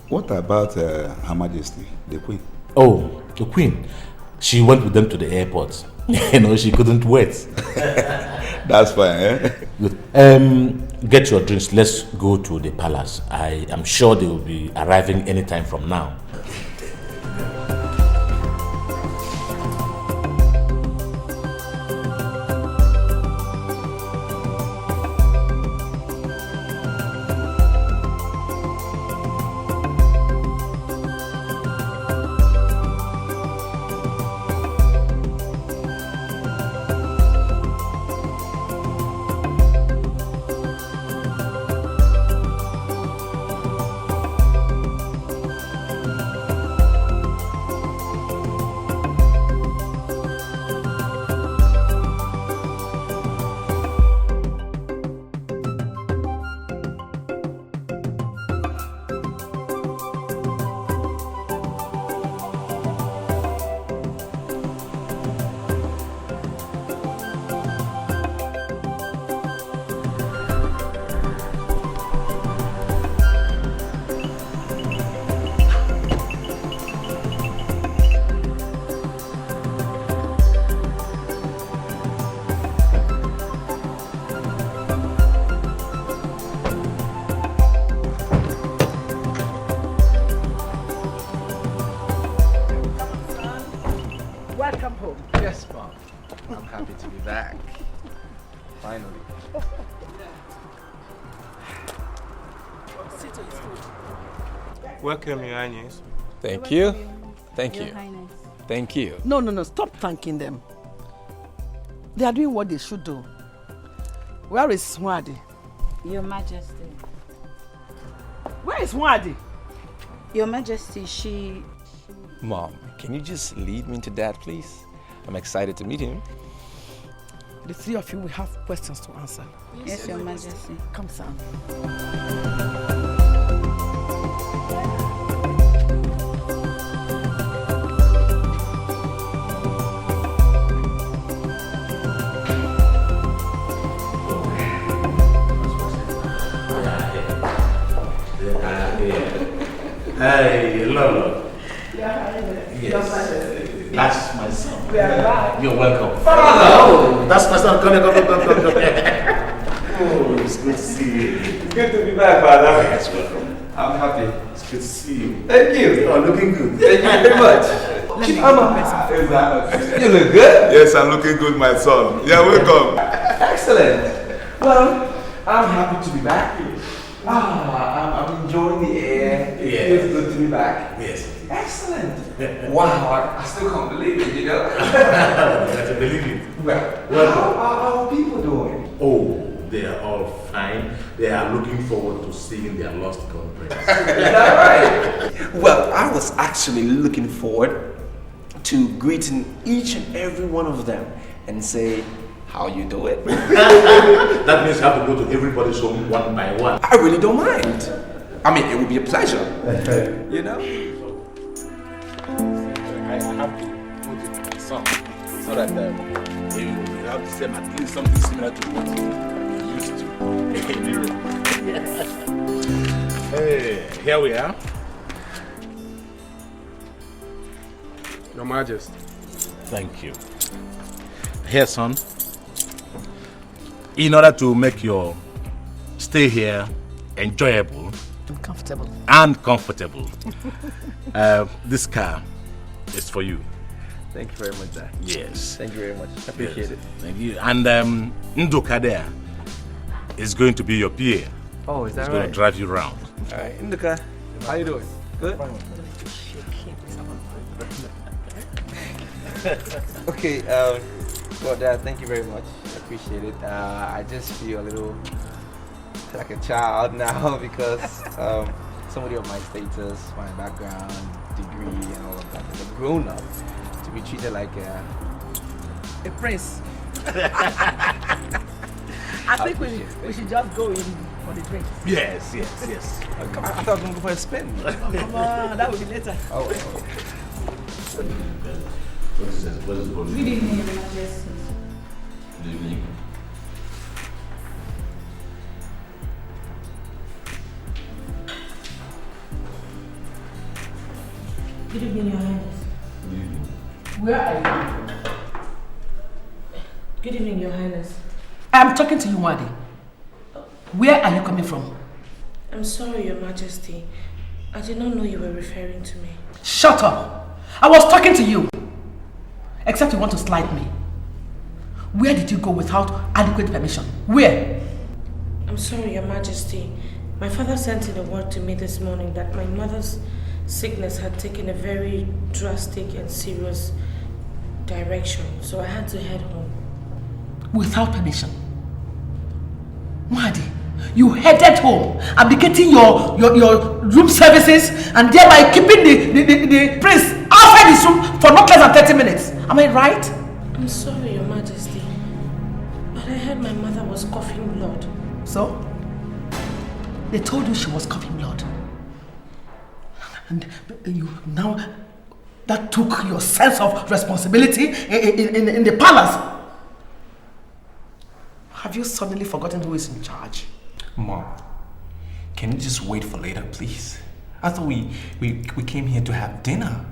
What about Her Majesty, the Queen? Oh, the Queen. She went with them to the airport. She couldn't wait. That's fine, eh? Good. Get your drinks. Let's go to the palace. I am sure they will be arriving anytime from now. Welcome, Your Highness. Thank you. Thank you. Thank you. No. Stop thanking them. They are doing what they should do. Where is Swadi? Your Majesty. Where is Swadi? Your Majesty, she... Mom, can you just lead me to Dad, please? I'm excited to meet him. The three of you will have questions to answer. Yes, Your Majesty. Come, son. Hey, Lolo. Yes. That's my son. You're welcome. Oh, that's my son. Come. Oh, it's good to see you. It's good to be back, Father. Yes, welcome. I'm happy. It's good to see you. Thank you. You are looking good. Thank you very much. You look good. Yes, I'm looking good, my son. Yeah, welcome. Excellent. Well, I'm happy to be back. I'm enjoying the air. It feels good to be back. Yes. Excellent. Wow, I still can't believe it, you know? Glad to believe it. Well, how are people doing? Oh, they are all fine. They are looking forward to seeing their lost girlfriend. Is that right? Well, I was actually looking forward to greeting each and every one of them and say, how you doing? That means you have to go to everybody's home one by one. I really don't mind. I mean, it would be a pleasure. You know? I have to go to my son so that you have to say at least something similar to what you used to in Europe. Hey, here we are. Your Majesty. Thank you. Here, son. In order to make your stay here enjoyable and comfortable, this car is for you. Thank you very much, Dad. Yes. Thank you very much. I appreciate it. Thank you. And Nduka there is going to be your PA. Oh, is that He's right? going to drive you around. All right, Nduka, how you doing? Good? Okay, well, Dad, thank you very much. I appreciate it. I just feel a little like a child now because somebody of my status, my background, degree, and all of that, is a grown up to be treated like A prince. I think we should just go in for the drinks. Yes. I thought I was going to go for a spin. Come on, that will be later. Oh. What is this? What is going on? Good evening, Your Majesty. Good evening. Good evening, Your Highness. Where are you? Good evening, Your Highness. I'm talking to you, Wadi. Where are you coming from? I'm sorry, Your Majesty. I did not know you were referring to me. Shut up! I was talking to you. Except you want to slight me. Where did you go without adequate permission? Where? I'm sorry, Your Majesty. My father sent in a word to me this morning that my mother's sickness had taken a very drastic and serious direction, so I had to head home. Without permission? Wadi, you headed home, abdicating your room services and thereby keeping the prince outside his room for not less than 30 minutes. Am I right? I'm sorry, Your Majesty, but I heard my mother was coughing blood. So? They told you she was coughing blood. And you now, that took your sense of responsibility in the palace. Have you suddenly forgotten who is in charge? Mom, can you just wait for later, please? I thought we came here to have dinner.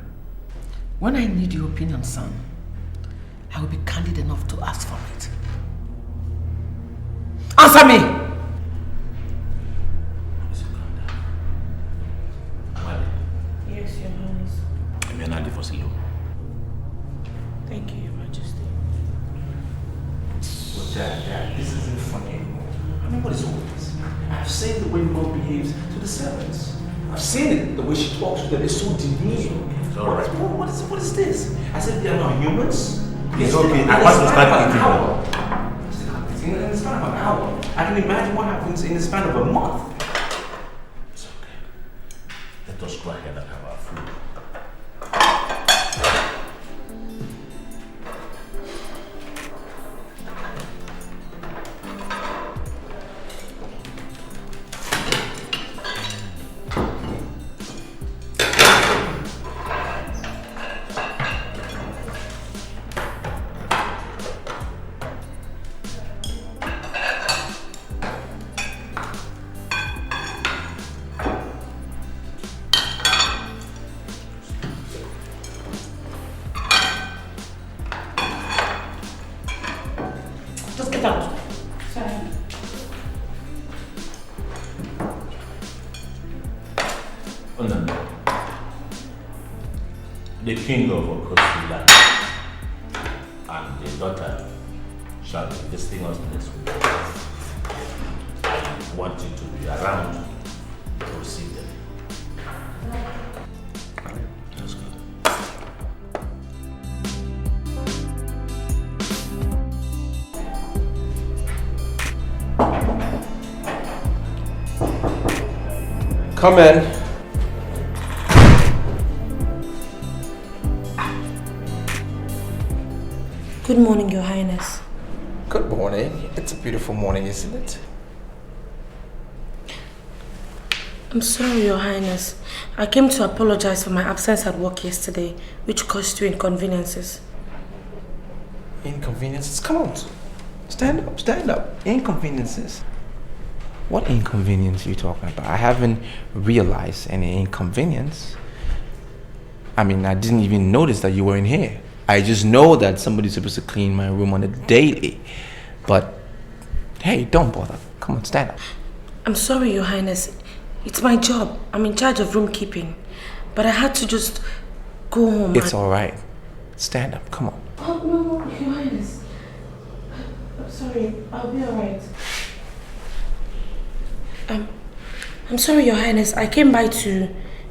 When I need your opinion, son, I will be candid enough to ask for it. Answer me! Yes, Your Highness. Thank you, Your Majesty. Well, Dad, this isn't funny anymore. I mean, what is all this? I've seen the way Mom behaves to the servants. I've seen it, the way she talks to them. It's so demeaning. It's all right. What is this? I said they are not humans. It's okay. I want to start eating now. In the span of an hour. I can imagine what happens in the span of a month. It's okay. Let us go ahead and have our food. Just get out. Sorry. Oh, no. The king of Okosila and the daughter shall be visiting us next week. I want you to be around to receive them. Let's go. Come in. Good morning, Your Highness. Good morning. It's a beautiful morning, isn't it? I'm sorry, Your Highness. I came to apologize for my absence at work yesterday, which caused you inconveniences. Inconveniences? Come on. Stand up, stand up. Inconveniences? What inconvenience are you talking about? I haven't realized any inconvenience. I mean, I didn't even notice that you were in here. I just know that somebody's supposed to clean my room on a daily. But, hey, don't bother. Come on, stand up. I'm sorry, Your Highness. It's my job. I'm in charge of room keeping. But I had to just go home. It's all right. Stand up. Come on. Oh, no, Your Highness. I'm sorry. I'll be all right. I'm sorry, Your Highness. I came by to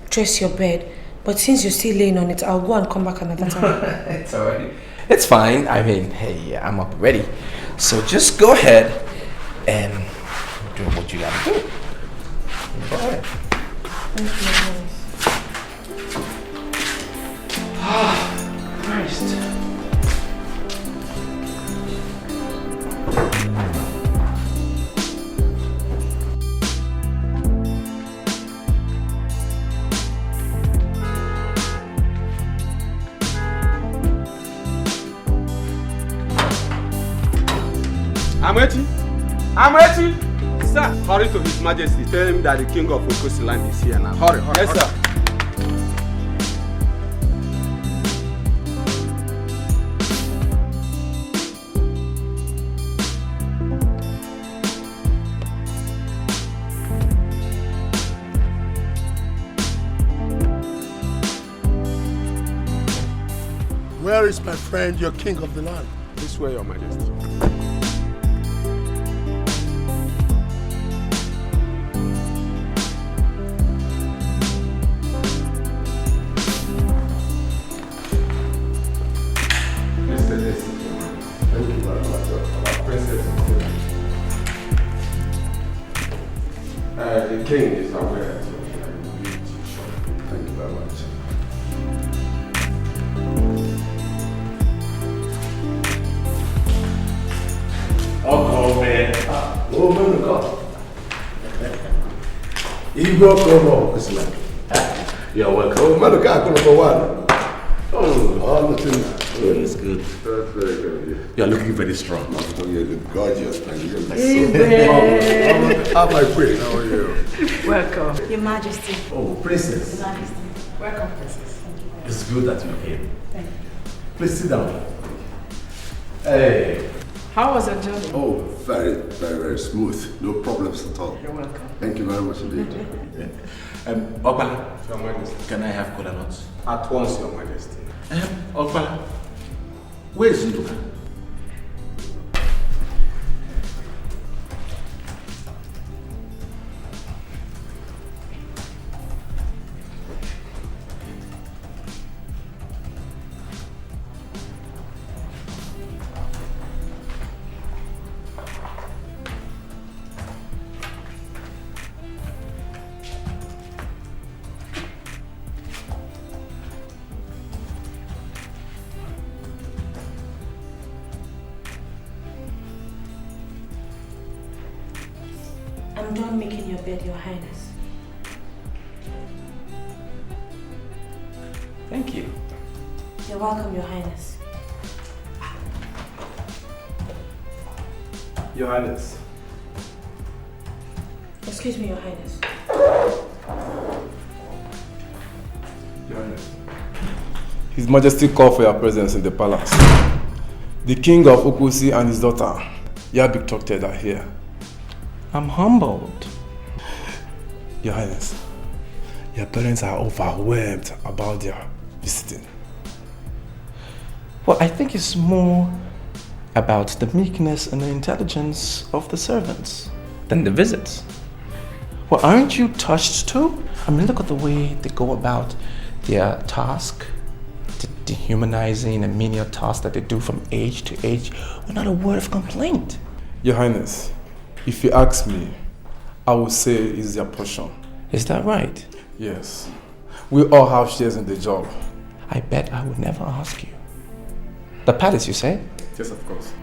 dress your bed. But since you're still laying on it, I'll go and come back another time. It's all right. It's fine. I mean, hey, I'm up ready. So just go ahead and do what you gotta do. Go ahead. Thank you, Your Highness. Ah, Christ. I'm waiting. Sir, hurry to His Majesty. Tell him that the King of Okosiland is here now. Hurry. Yes, sir. Where is my friend, your king of the land? This way, Your Majesty. Thank you very much. Our princess. The king is aware. Thank you very much. Oh, man. Oh, man, God. You go come it's like. You're welcome. Oh, man, God, number one. Oh, All the things. it's good. That's very good. You're looking very strong. Oh, you're gorgeous, man. You're so my queen. How are you? Welcome. Your Majesty. Oh, princess. Your Majesty. Welcome, Princess. It's good that you came. Thank you. Please sit down. Hey. How was your journey? Oh, very, very, very smooth. No problems at all. You're welcome. Thank you very much indeed. Okpala, Your Majesty. can I have cola nuts? At once, Your Majesty. Okpala, where is Nduka? I'm done making your bed, Your Highness. Thank you. You're welcome, Your Highness. Your Highness. Excuse me, Your Highness. Your Highness. His Majesty called for your presence in the palace. The King of Ukusi and his daughter, Yabik Tokted, are here. I'm humbled. Your Highness, your parents are overwhelmed about their visiting. Well, I think it's more about the meekness and the intelligence of the servants than the visits. Well, aren't you touched too? I mean, look at the way they go about their task, the dehumanizing and menial tasks that they do from age to age, without a word of complaint. Your Highness, if you ask me, I will say it's their portion. Is that right? Yes. We all have shares in the job. I bet I would never ask you. The palace, you say? Yes, of course.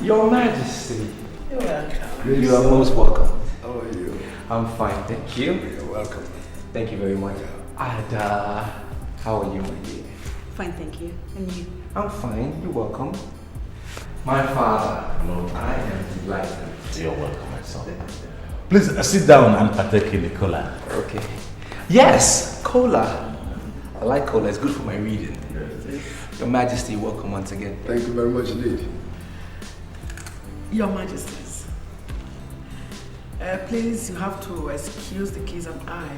Your Majesty. You're welcome. You are most welcome. How are you? I'm fine, thank you. You're welcome. Thank you very much. And how are you, my dear? Fine, thank you. And you? I'm fine, you're welcome. My father, Lord, I am delighted. You're welcome, my son. Please sit down and partake in the cola. Okay. Yes, cola. I like cola, it's good for my reading. Your Majesty, welcome once again. Thank you very much indeed. Your Majesties. Please, you have to excuse the kids and I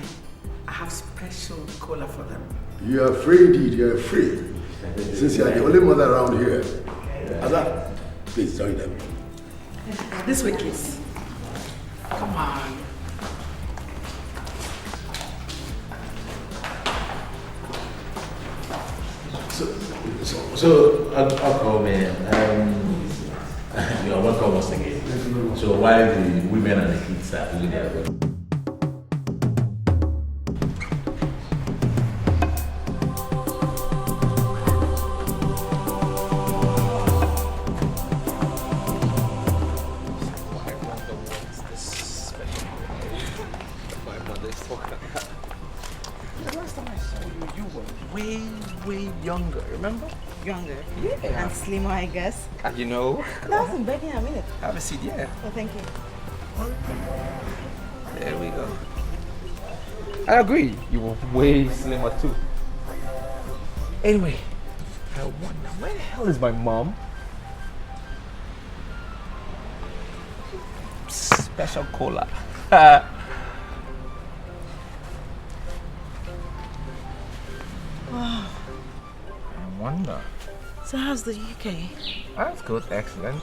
have special cola for them. You are free indeed, you are free. Since you are the only mother around here. Ada, please join them. This way, kids. Come on. So, Uncle, man, you are welcome once again. So while the women and the kids are doing their work. Way younger, remember? Younger. Yeah. And slimmer, I guess. You know? That was in bed in a minute. Have a seat, yeah. Oh, thank you. There we go. I agree. You were way slimmer too. Anyway, I wonder, where the hell is my mom? Special cola. I wonder. So how's the UK? That's good, excellent.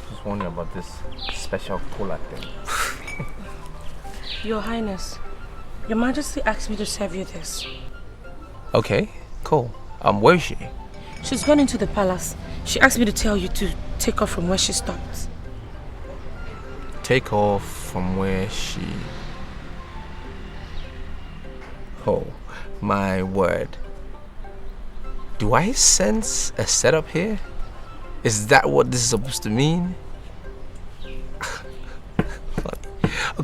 Just wondering about this special cola thing. Your Highness, Your Majesty asked me to serve you this. Okay, cool. Where is she? She's gone into the palace. She asked me to tell you to take off from where she stopped. Take off from where she... Oh, my word. Do I sense a setup here? Is that what this is supposed to mean?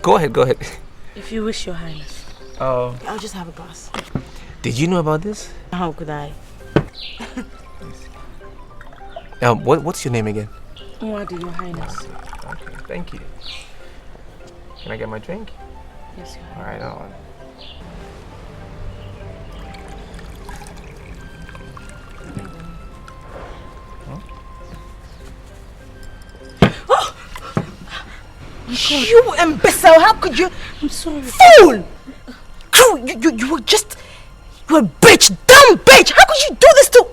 Go ahead. If you wish, Your Highness. Oh. I'll just have a glass. Did you know about this? How could I? What's your name again? Mwadi, Your Highness. Okay, thank you. Can I get my drink? Yes, Your Highness. All right, on. You imbecile! How could you? I'm sorry. Fool! How you were just... You're a bitch! Dumb bitch! How could you do this to...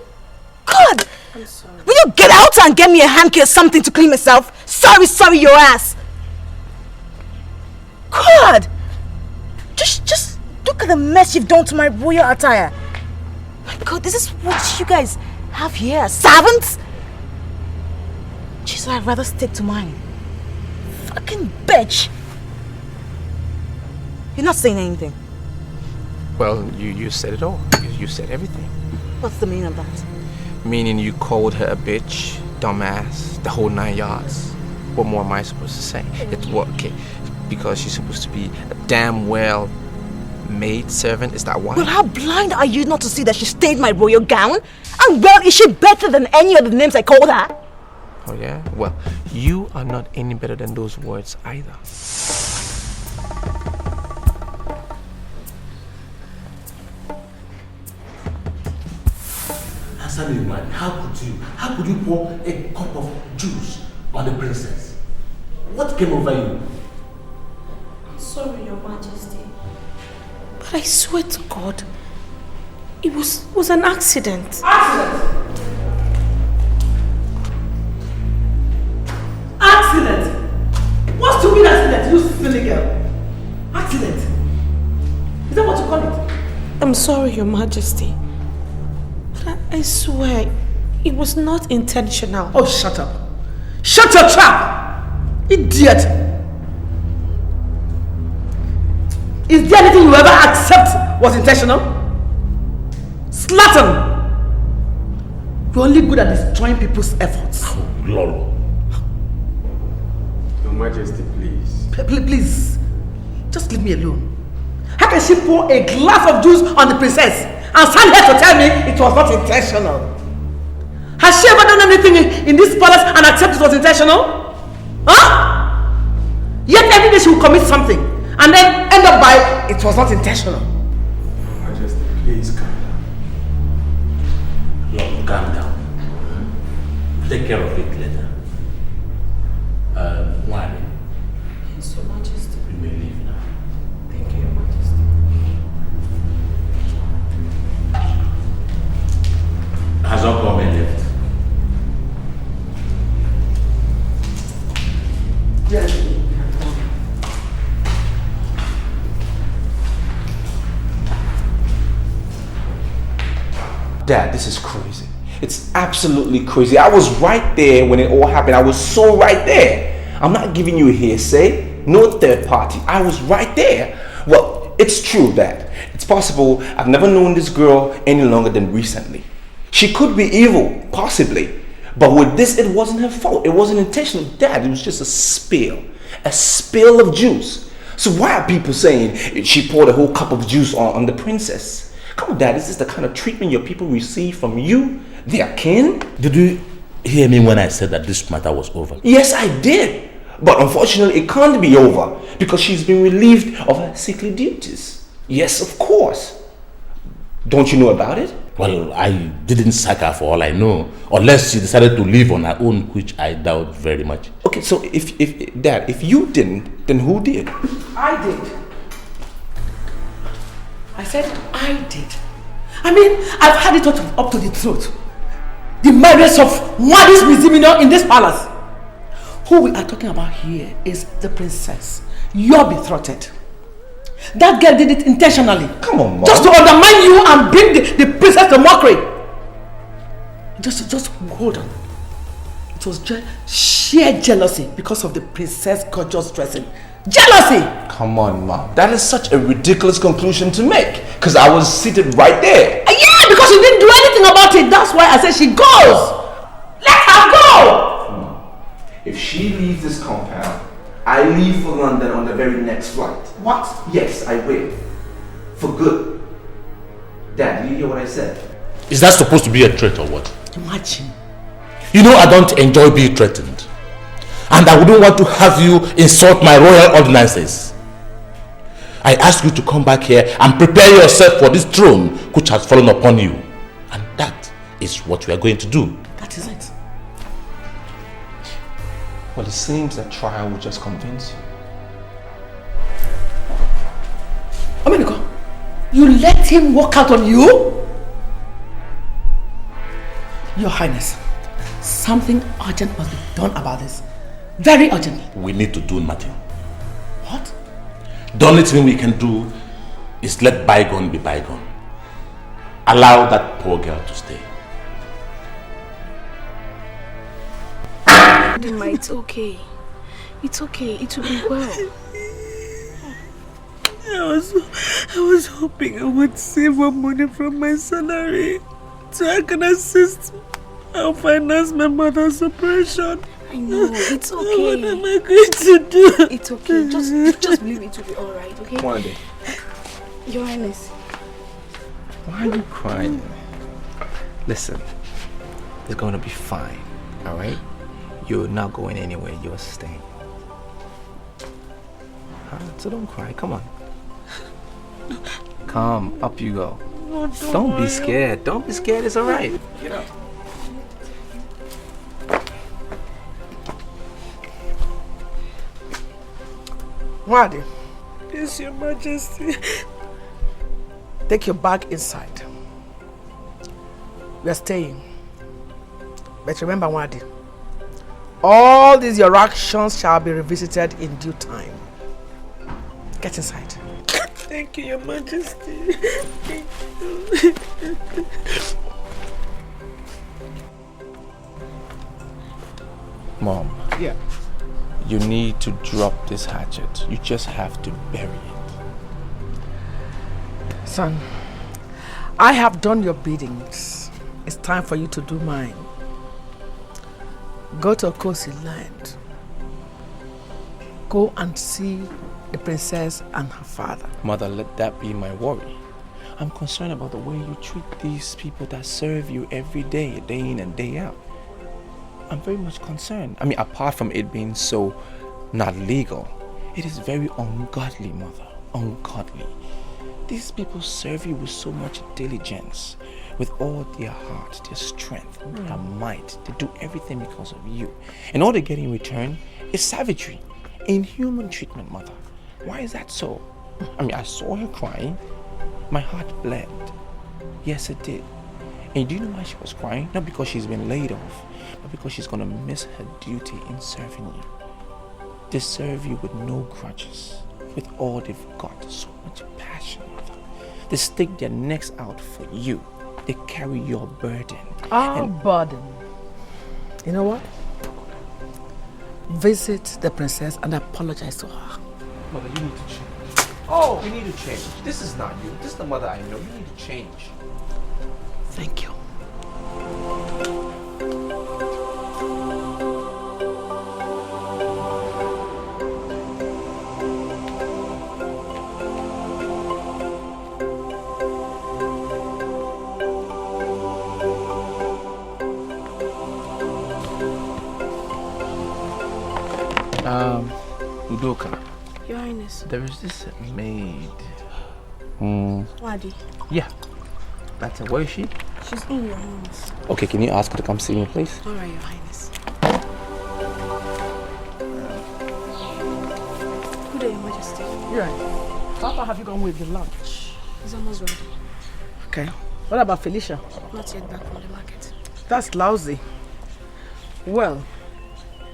God! I'm sorry. Will you get out and get me a hanky or something to clean myself? Sorry, your ass! God! Just look at the mess you've done to my royal attire. My God, this is what you guys have here? Servants? Jeez, I'd rather stick to mine. Fucking bitch! You're not saying anything. Well, you said it all. You said everything. What's the meaning of that? Meaning you called her a bitch, dumbass, the whole 9 yards. What more am I supposed to say? It's what, okay, because she's supposed to be a damn well maid servant, is that why? Well, how blind are you not to see that she stained my royal gown? And well, is she better than any of the names I called her? Oh yeah? Well, you are not any better than those words either. Answer me, man. How could you pour a cup of juice on the princess? What came over you? I'm sorry, Your Majesty. But I swear to God, it was an accident. Accident! What stupid accident, you silly girl? Accident? Is that what you call it? I'm sorry, Your Majesty. But I swear, it was not intentional. Oh, shut up. Shut your trap! Idiot! Is there anything you ever accept was intentional? Slattern! You're only good at destroying people's efforts. Oh, Lord. Your Majesty, please. Please, just leave me alone. How can she pour a glass of juice on the princess and stand here to tell me it was not intentional? Has she ever done anything in this palace and accept it was intentional? Huh? Yet every day she will commit something and then end up by it was not intentional. Majesty, please calm down. Lord, calm down. Take care of it later. Why? Yes, Your Majesty. We may leave now. Thank you, Your Majesty. Has all come and left. Dad, this is crazy. It's absolutely crazy. I was right there when it all happened. I was so right there. I'm not giving you a hearsay, no third party. I was right there. Well, it's true, Dad. It's possible I've never known this girl any longer than recently. She could be evil, possibly. But with this, it wasn't her fault. It wasn't intentional, Dad. It was just a spill of juice. So why are people saying she poured a whole cup of juice on the princess? Come on, Dad, is this the kind of treatment your people receive from you, their kin? Did you hear me when I said that this matter was over? Yes, I did. But unfortunately, it can't be over because she's been relieved of her sickly duties. Yes, of course. Don't you know about it? Well, I didn't sack her for all I know. Unless she decided to leave on her own, which I doubt very much. Okay, so if Dad, if you didn't, then who did? I did. I said I did. I mean, I've had it up to the truth. The marriage of Wadi's misdemeanor in this palace. Who we are talking about here is the princess, your betrothed. That girl did it intentionally. Come on, Mom. Just to undermine you and bring the princess to mockery. Just hold on. It was sheer jealousy because of the princess gorgeous dressing. Jealousy! Come on, Mom. That is such a ridiculous conclusion to make. Because I was seated right there. Yeah, because you didn't do anything about it. That's why I said she goes. Let her go! If she leaves this compound, I leave for London on the very next flight. What? Yes, I will. For good. Dad, did you hear what I said? Is that supposed to be a threat or what? Imagine. You know I don't enjoy being threatened. And I wouldn't want to have you insult my royal ordinances. I ask you to come back here and prepare yourself for this throne which has fallen upon you. And that is what we are going to do. That is it. Well, it seems that trial will just convince you. Omeniko, you let him walk out on you? Your Highness, something urgent must be done about this. Very urgently. We need to do nothing. What? The only thing we can do is let bygone be bygone. Allow that poor girl to stay. Dima, it's okay. It's okay. It will be well. I was hoping I would save more money from my salary so I can assist and finance my mother's operation. I know, it's okay. What am I going to do? It's okay. Just believe it will be alright, okay? One day. Your Highness. Why are you crying? Listen, it's going to be fine, alright? You're not going anywhere, you're staying. So don't cry, come on. Come, up you go. No, don't be scared. Don't be scared, it's alright. Get up. Wadi, Yes, Your Majesty. take your bag inside. We are staying. But remember, Wadi, all these your actions shall be revisited in due time. Get inside. Thank you, Your Majesty. Thank you. Mom. Yeah. You need to drop this hatchet. You just have to bury it. Son, I have done your biddings. It's time for you to do mine. Go to Okosi land. Go and see the princess and her father. Mother, let that be my worry. I'm concerned about the way you treat these people that serve you every day in and day out. I'm very much concerned. I mean, apart from it being so not legal, it is very ungodly, Mother. Ungodly. These people serve you with so much diligence, with all their heart, their strength, their might. They do everything because of you. And all they get in return is savagery, inhuman treatment, Mother. Why is that so? I mean, I saw her crying. My heart bled. Yes, it did. And do you know why she was crying? Not because she's been laid off, but because she's going to miss her duty in serving you. They serve you with no grudges, with all they've got, so much passion, Mother. They stick their necks out for you. They carry your burden. Our burden. You know what? Visit the princess and apologize to her. Mother, you need to change. Oh, you need to change. This is not you. This is the mother I know. You need to change. Thank you. Udoka. Your Highness. There is this maid. Wadi. Yeah. That's her. Where is she? She's in your Highness. Okay, can you ask her to come see me, please? Alright, Your Highness. Good day, Your Majesty. Yeah. How far have you gone with the lunch? It's almost ready. Okay. What about Felicia? Not yet back from the market. That's lousy. Well,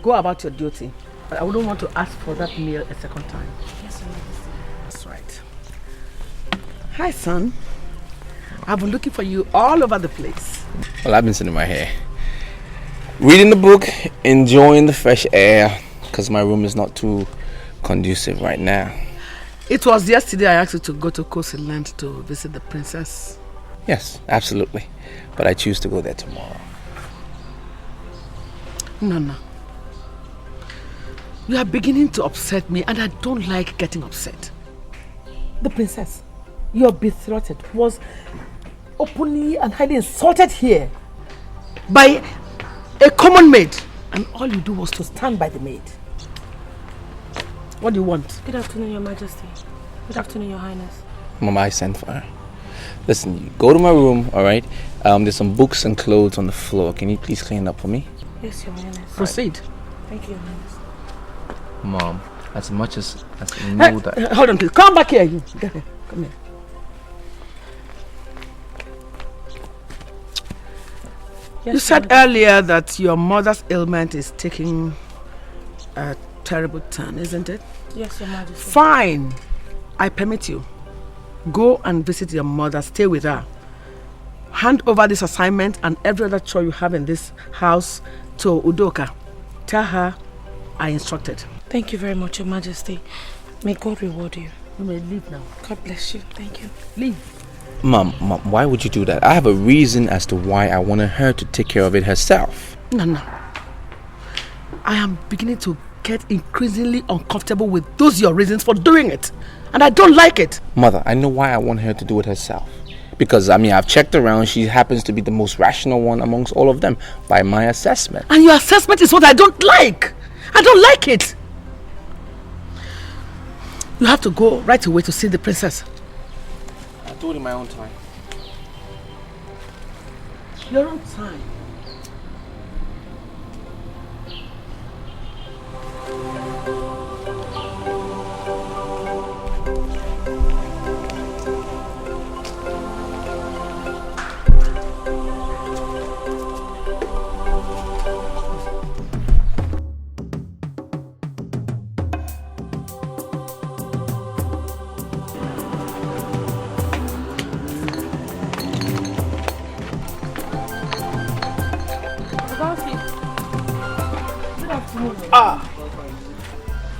go about your duty. But I wouldn't want to ask for that meal a second time. Yes, Your Majesty. That's right. Hi, son. I've been looking for you all over the place. Well, I've been sitting right here, reading the book, enjoying the fresh air, because my room is not too conducive right now. It was yesterday I asked you to go to Coastal Land to visit the princess. Yes, absolutely. But I choose to go there tomorrow. No. You are beginning to upset me, and I don't like getting upset. The princess, your betrothed, was openly and highly insulted here by a common maid, and all you do was to stand by the maid. What do you want? Good afternoon, Your Majesty. Good afternoon, Your Highness. Mama, I sent for her. Listen, you go to my room, alright? There's some books and clothes on the floor. Can you please clean it up for me? Yes, Your Highness. Proceed. Thank you, Your Highness. Mom, as much as you know that... Hold on, please. Come back here. Get here. Come here. Yes, You said earlier that your mother's ailment is taking a terrible turn, isn't it? Yes, Your Majesty. Fine. I permit you. Go and visit your mother. Stay with her. Hand over this assignment and every other chore you have in this house to Udoka. Tell her I instructed. Thank you very much, Your Majesty. May God reward you. You may leave now. God bless you. Thank you. Leave. Mom, why would you do that? I have a reason as to why I wanted her to take care of it herself. No. I am beginning to get increasingly uncomfortable with those your reasons for doing it. And I don't like it. Mother, I know why I want her to do it herself. Because, I've checked around. She happens to be the most rational one amongst all of them by my assessment. And your assessment is what I don't like. I don't like it. You have to go right away to see the princess. I'll do it in my own time. Your own time.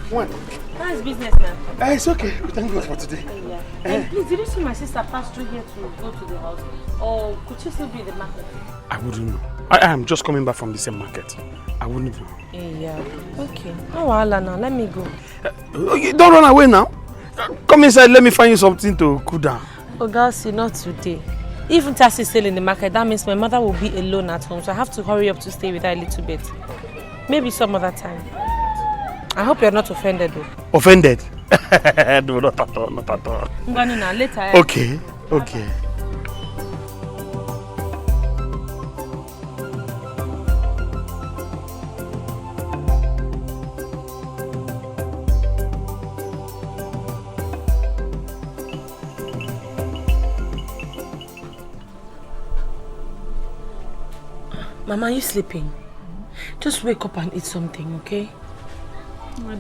What? How's business now? It's okay. Thank God for today. Yeah. And please, did you see my sister pass through here to go to the house? Or could she still be in the market? I wouldn't know. I am just coming back from the same market. I wouldn't know. Yeah. Okay. Oh, Allah, now let me go. Don't run away now. Come inside. Let me find you something to cool down. Oh, girls, not today. Even Tassie is still in the market. That means my mother will be alone at home. So I have to hurry up to stay with her a little bit. Maybe some other time. I hope you're not offended though. Offended? No, not at all, not at all. I'm going now, later. Okay. Mama, are you sleeping? Just wake up and eat something, okay? Mama,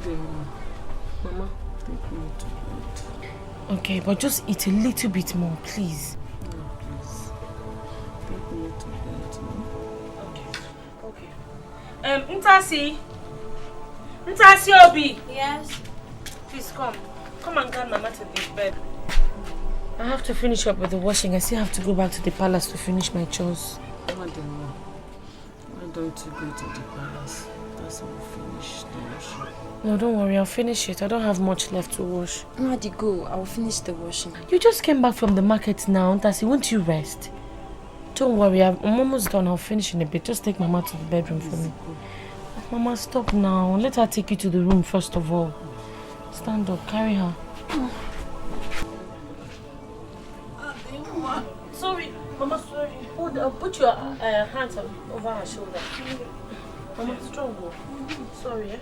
take me to bed. Okay, but just eat a little bit more, please. Please. Take me to bed. Okay. Ntasi Obi. Yes? Please come. Come and guide Mama to the bed. I have to finish up with the washing. I still have to go back to the palace to finish my chores. Why don't you go to the palace? That's how we finish the washing. No, don't worry. I'll finish it. I don't have much left to wash. Nadi, go. I'll finish the washing. You just came back from the market now, Ntasi. Won't you rest? Don't worry. I'm almost done. I'll finish in a bit. Just take Mama to the bedroom for me. Mama, stop now. Let her take you to the room first of all. Stand up. Carry her. Sorry. Mama, sorry. Hold Put your hands over her shoulder. I'm strong. Sorry, eh?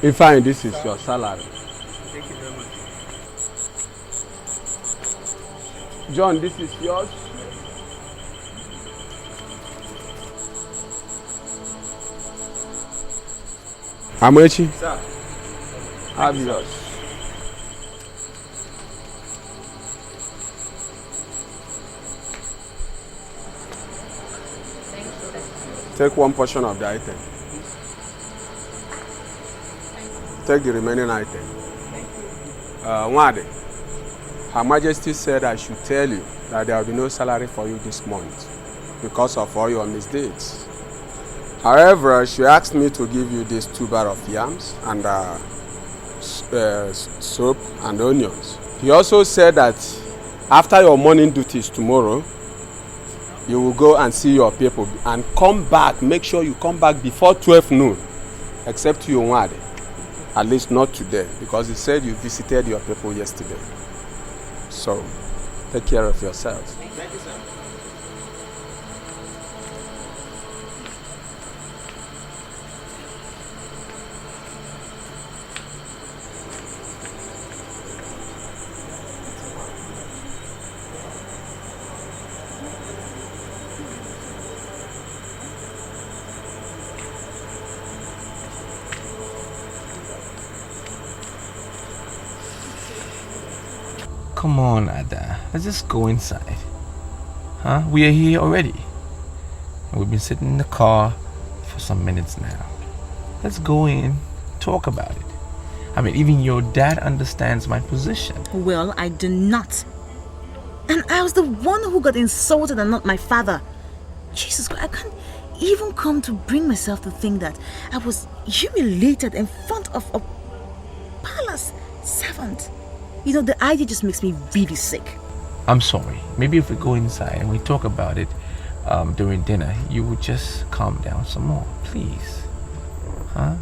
Ifeanyi, this is your salary. Thank you very much. John, this is yours. Amechi, Sir. have yours. Take one portion of the item. Take the remaining item. Nwade, Her Majesty said I should tell you that there will be no salary for you this month because of all your misdeeds. However, she asked me to give you this 2 bar of yams and soap and onions. He also said that after your morning duties tomorrow, you will go and see your people and come back. Make sure you come back before 12 noon, except you, Nwade. At least not today, because he said you visited your people yesterday. So, take care of yourselves. Thank you, sir. Come on, Ada. Let's just go inside. Huh? We are here already. And we've been sitting in the car for some minutes now. Let's go in, talk about it. I mean, even your dad understands my position. Well, I do not. And I was the one who got insulted and not my father. Jesus Christ, I can't even come to bring myself to think that I was humiliated in front of a palace servant. You know, the idea just makes me really sick. I'm sorry. Maybe if we go inside and we talk about it during dinner, you would just calm down some more, please. Huh?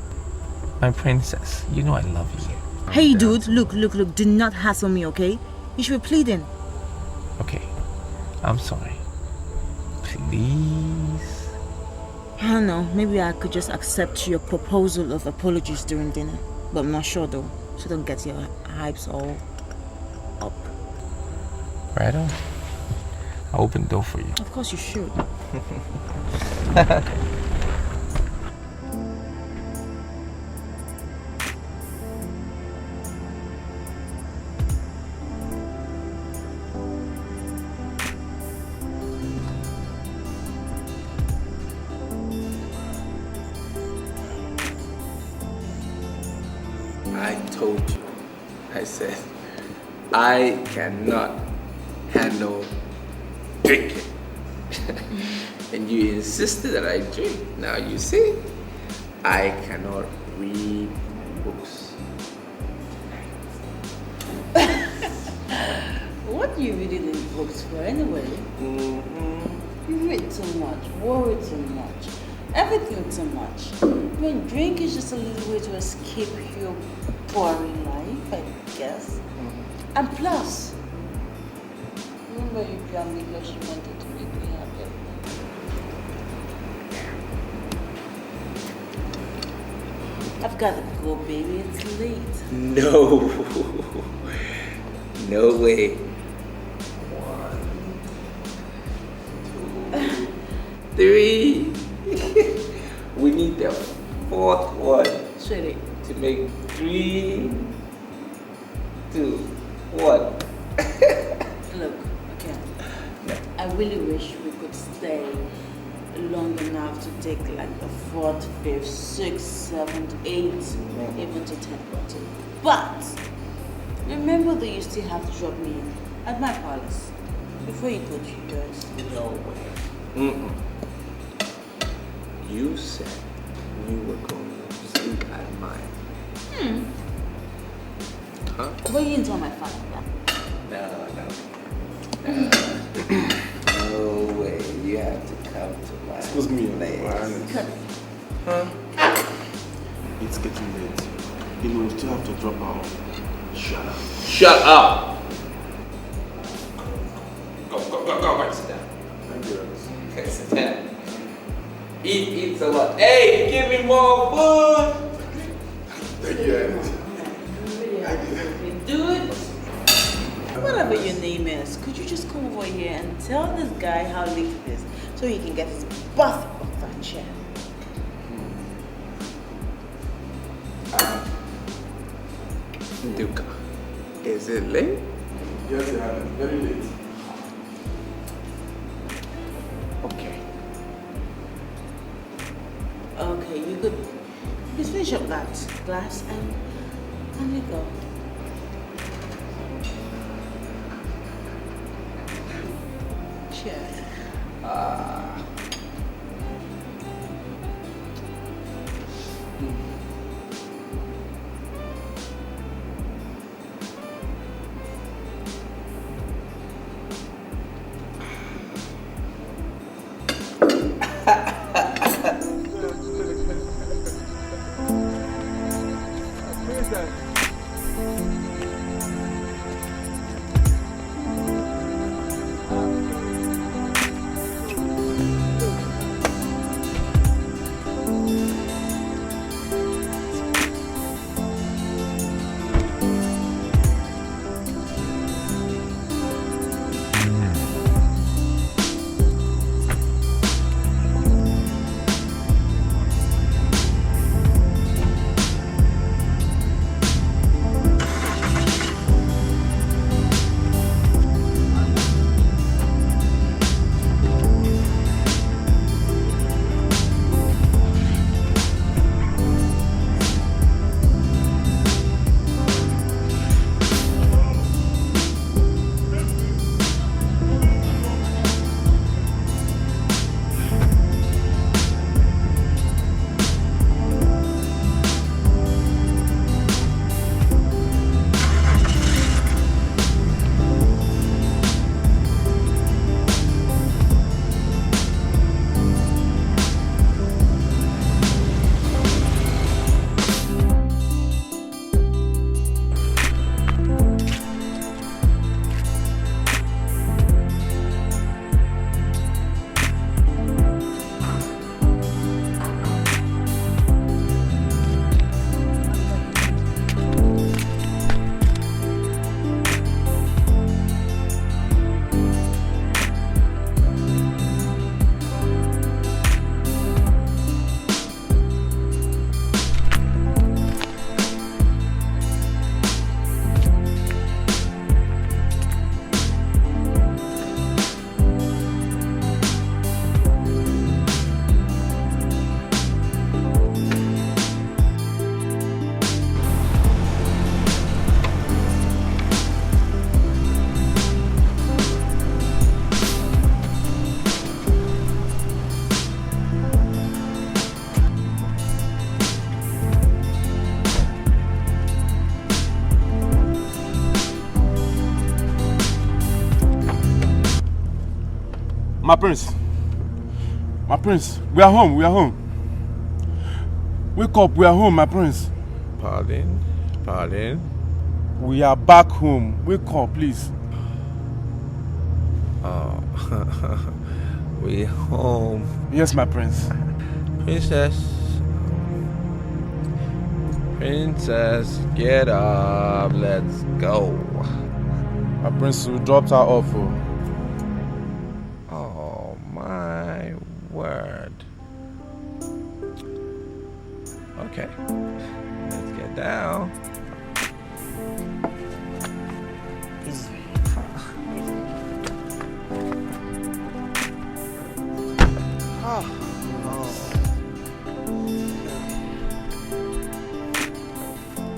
My princess, you know I love you. Hey, dude, look. Do not hassle me, okay? You should be pleading. Okay. I'm sorry. Please. I don't know. Maybe I could just accept your proposal of apologies during dinner. But I'm not sure, though. So don't get your hypes all up. Right on. I'll open the door for you. Of course you should. I told you. I said, I cannot handle drinking. And you insisted that I drink. Now you see, I cannot read books. What do you reading in books for anyway? You read too much, worry too much, everything too much. I mean, drink is just a little way to escape your boring life, I guess. And plus, remember you planned because you wanted to make me happy. I've got to go, baby. It's late. No. No way. 1, 2, 3. We need the 4th one. Sweetie. To make 3, 2, 1. Look, okay. I really wish we could stay long enough to take like the 4th, 5th, 6th, 7th, 8th, even to 10th party. But Remember that you still have to drop me at my palace before you go to yours. No way. Mm-mm. You said you were going to sleep at mine. Huh? But you didn't tell my father that. No. No way. You have to come to my Excuse me, place. Huh? It's getting late. You know, we still have to drop our... Shut up. Shut up! Go, sit down. Thank you. Okay, sit down. Eat so much. Hey, give me more food! Thank you. Dude, whatever your name is, could you just come over here and tell this guy how late it is so he can get his butt off that chair? Duka, is it late? Yes, it happened. Very late. Okay. Okay, you could just finish up that glass and we go. Cheers. My prince, we are home, Wake up, we are home, my prince. Pardon? We are back home. Wake up, please. Oh, we home. Yes, my prince. Princess, get up, let's go. My prince, we dropped her off. Oh, my word. Okay, let's get down.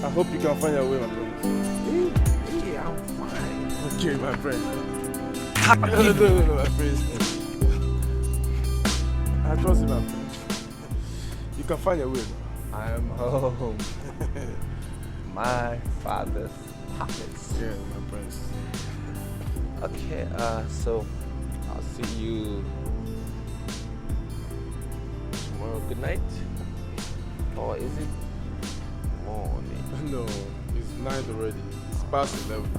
I hope you can find your way, my friend. Okay, my friend. No, my friend. I trust you, my friend. You can find your way. I am home. My father's palace. Yeah, my friends. Okay, so I'll see you tomorrow. Good night. Or is it morning? No, it's 9 already. It's past 11.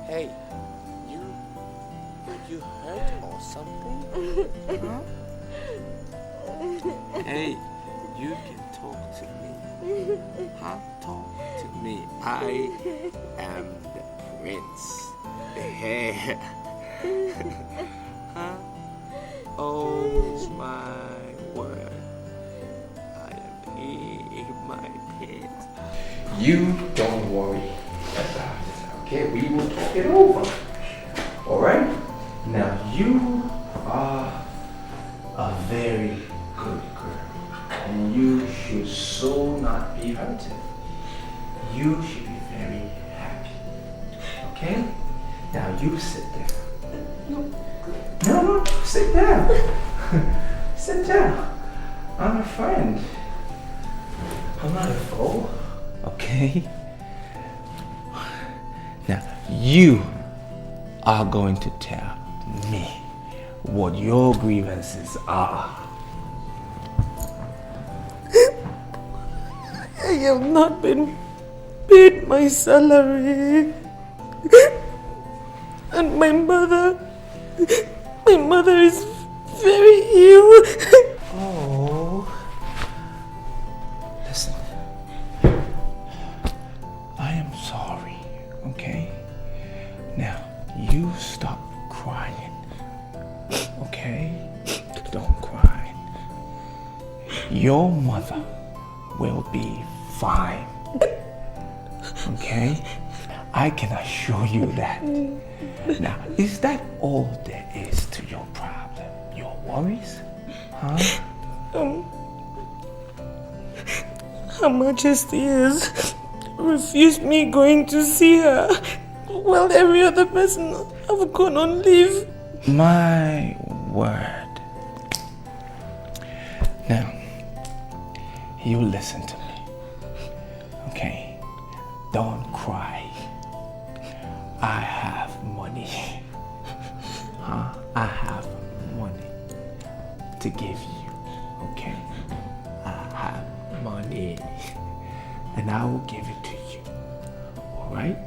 Hey, you hurt or something? Huh? Hey, you can talk to me. Huh? Talk to me. I am the prince. Hey. Huh? Oh my word. I am peeing my pants. You don't worry about it. Okay, we will talk it over. Alright? Now you are a very good girl. And you should so not be hurted. You should be very happy. Okay? Now you sit down. No, sit down. Sit down. I'm a friend. I'm not a foe. Okay? Now, you are going to tell me what your grievances are. I have not been paid my salary. And my mother is very ill. Oh. Listen. I am sorry, okay? Now, you stop crying, okay? Don't cry. Your mother will be fine, okay? I can assure you that. Now, is that all there is to your problem? Your worries? Huh? Her Majesty has refused me going to see her, while every other person have gone on leave. My word. Now, you listen to me, okay? Don't cry. I have money. Huh? I have money to give you, okay? I have money, and I will give it to you, all right?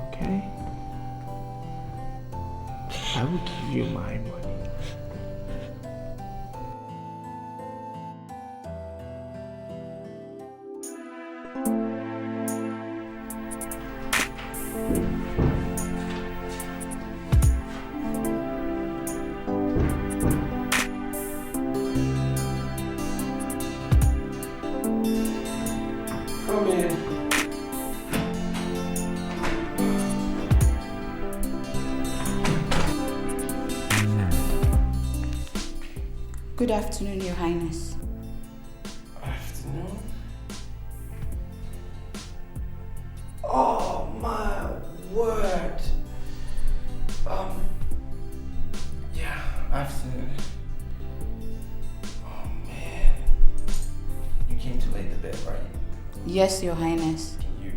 Okay? I will give you my money. Come in. Good afternoon, Your Highness. Afternoon. Oh my word. Yeah, afternoon. Oh man. You came to lay the bed, right? Yes, Your Highness. Can you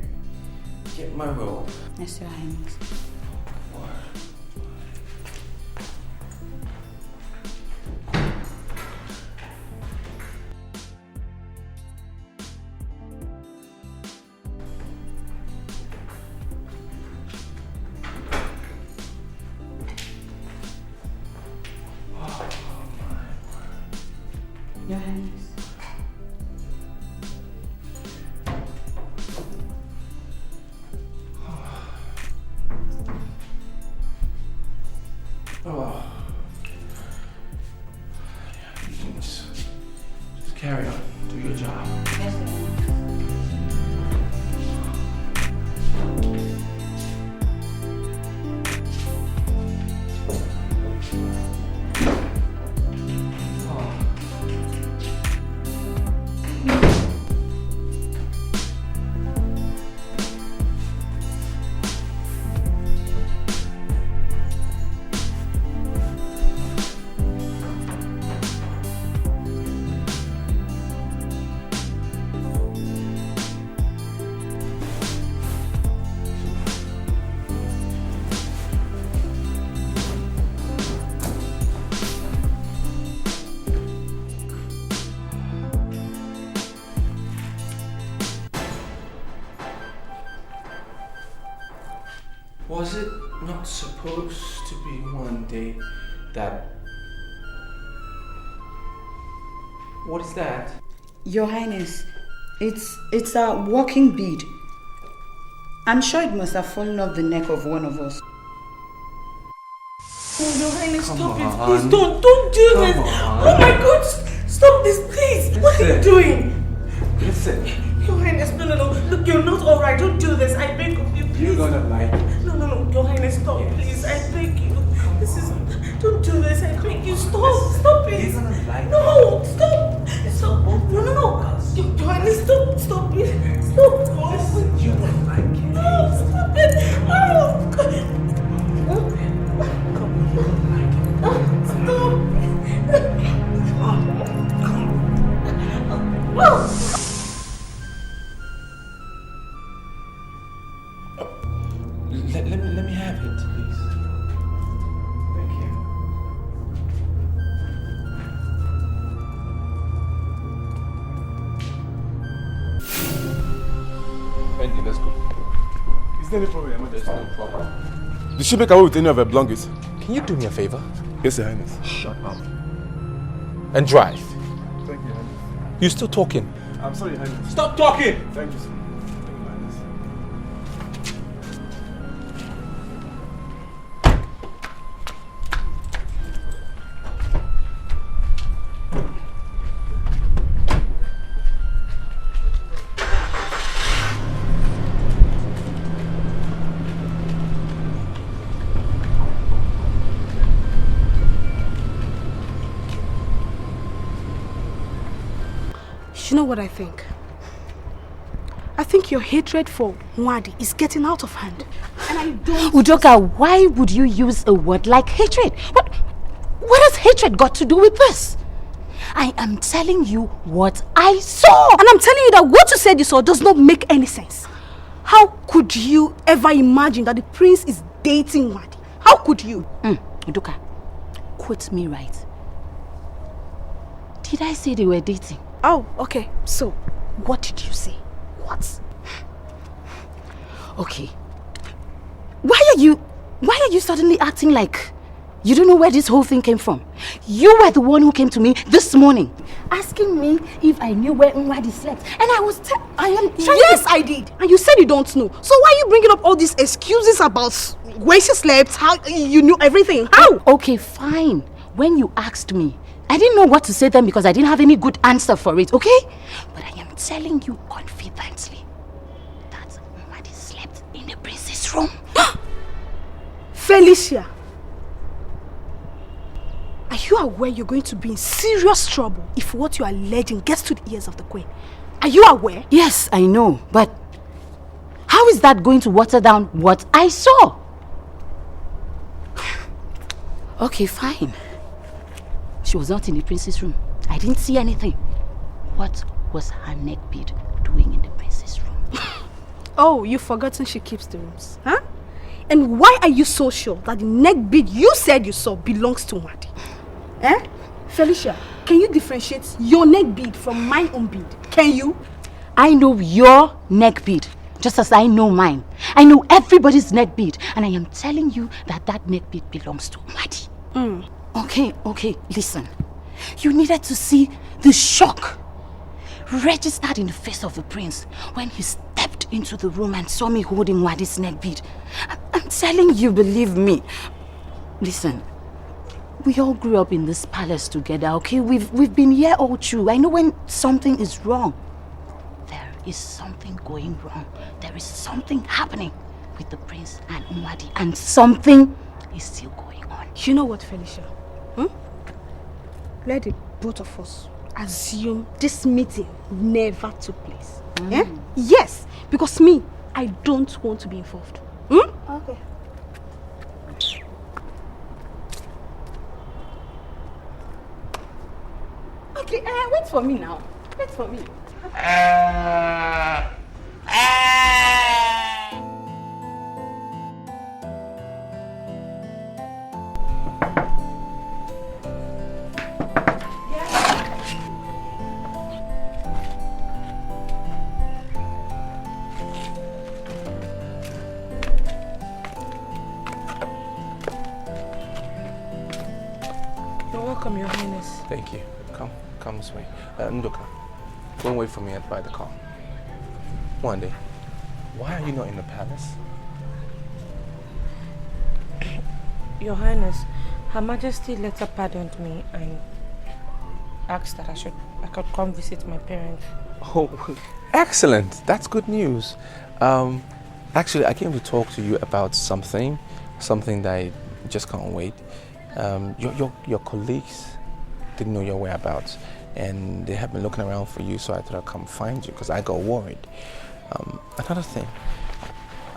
get my robe? Yes, Your Highness. Your Highness. Oh. Just carry on. Do your job. Yes, Your Highness. Was it not supposed to be one day that... What is that? Your Highness, it's a walking bead. I'm sure it must have fallen off the neck of one of us. Oh, Your Highness, Come stop on. it. Please don't do Come this. on. Oh my God, stop this, please. What are you doing? Listen. Your Highness, no. Look, you're not alright. Don't do this. I beg of you, please. You're gonna like it. No. Your Highness, stop, please. I beg you. This is... Don't do this. I beg you. Stop it. You're gonna like No, stop. Stop. No. Your Highness, stop it. Stop. Listen, you won't like it. No, stop it. Oh, God. Let me have it, please. Thank you. Andy, let's go. Is there any problem? There's no problem. Did she make away with any of her belongings? Can you do me a favor? Yes, Your Highness. Shut up. And drive. Thank you, Your Highness. You still talking? I'm sorry, Your Highness. Stop talking! Thank you, sir. Thank you, Your Highness. You know what I think? I think your hatred for Nwadi is getting out of hand. And I don't... Udoka, why would you use a word like hatred? What has hatred got to do with this? I am telling you what I saw. And I'm telling you that what you said you saw does not make any sense. How could you ever imagine that the prince is dating Nwadi? How could you? Udoka, quote me right. Did I say they were dating? Oh, okay. So, what did you say? What? Okay. Why are you suddenly acting like you don't know where this whole thing came from? You were the one who came to me this morning asking me if I knew where Nwadi slept. And I am trying Yes, I did. And you said you don't know. So why are you bringing up all these excuses about where she slept, how you knew everything? How? Okay, fine. When you asked me, I didn't know what to say then because I didn't have any good answer for it, okay? But I am telling you confidently that Nwadi slept in the princess' room. Felicia, are you aware you're going to be in serious trouble if what you are alleging gets to the ears of the queen? Are you aware? Yes, I know, but how is that going to water down what I saw? Okay, fine. She was not in the princess' room. I didn't see anything. What was her neck bead doing in the princess' room? Oh, you've forgotten she keeps the rooms, huh? And why are you so sure that the neck bead you said you saw belongs to Nwadi? Eh? Felicia, can you differentiate your neck bead from my own bead? Can you? I know your neck bead, just as I know mine. I know everybody's neck bead, and I am telling you that that neck bead belongs to Nwadi. Okay, listen. You needed to see The shock registered in the face of the prince when he stepped into the room and saw me holding Wadi's neck bead. I'm telling you, believe me. Listen, we all grew up in this palace together, okay? We've been here all through. I know when something is wrong. There is something going wrong. There is something happening with the prince and Umwadi, and something is still going on. You know what, Felicia? Let the both of us assume this meeting never took place. Yes, because me, I don't want to be involved. Okay. Okay, wait for me now. Wait for me. You're welcome, Your Highness. Thank you. Come this way. Ndoka, go and wait for me by the car. One day, why are you not in the palace? Your Highness, Her Majesty later pardoned me and asked that I could come visit my parents. Oh, excellent. That's good news. Actually, I came to talk to you about something that I just can't wait. Your colleagues didn't know your whereabouts, and they have been looking around for you, so I thought I'd come find you because I got worried. Another thing,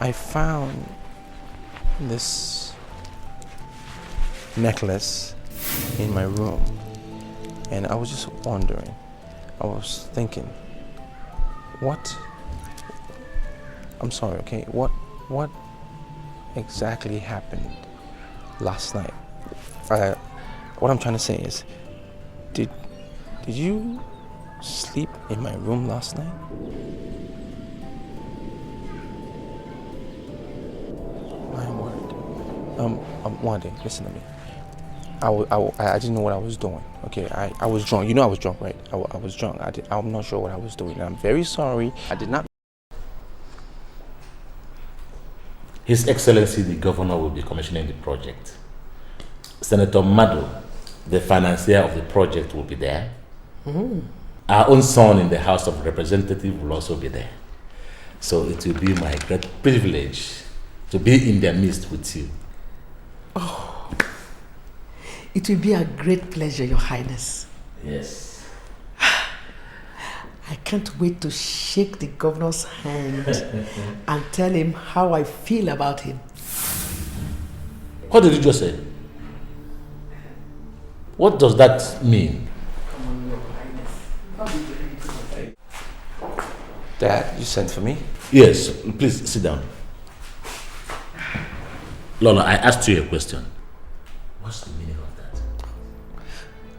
I found this necklace in my room, and I was just wondering, I was thinking, what exactly happened last night? What I'm trying to say is, did you sleep in my room last night? My word. One day, listen to me. I didn't know what I was doing. Okay, I was drunk. You know I was drunk, right? I was drunk. I'm not sure what I was doing. I'm very sorry. I did not. His Excellency the Governor will be commissioning the project. Senator Mado, the financier of the project, will be there. Our own son in the House of Representatives will also be there. So it will be my great privilege to be in their midst with you. Oh, it will be a great pleasure, Your Highness. Yes. I can't wait to shake the governor's hand and tell him how I feel about him. What did you just say? What does that mean? Dad, you sent for me? Yes, please sit down. Lola, I asked you a question. What's the meaning of that?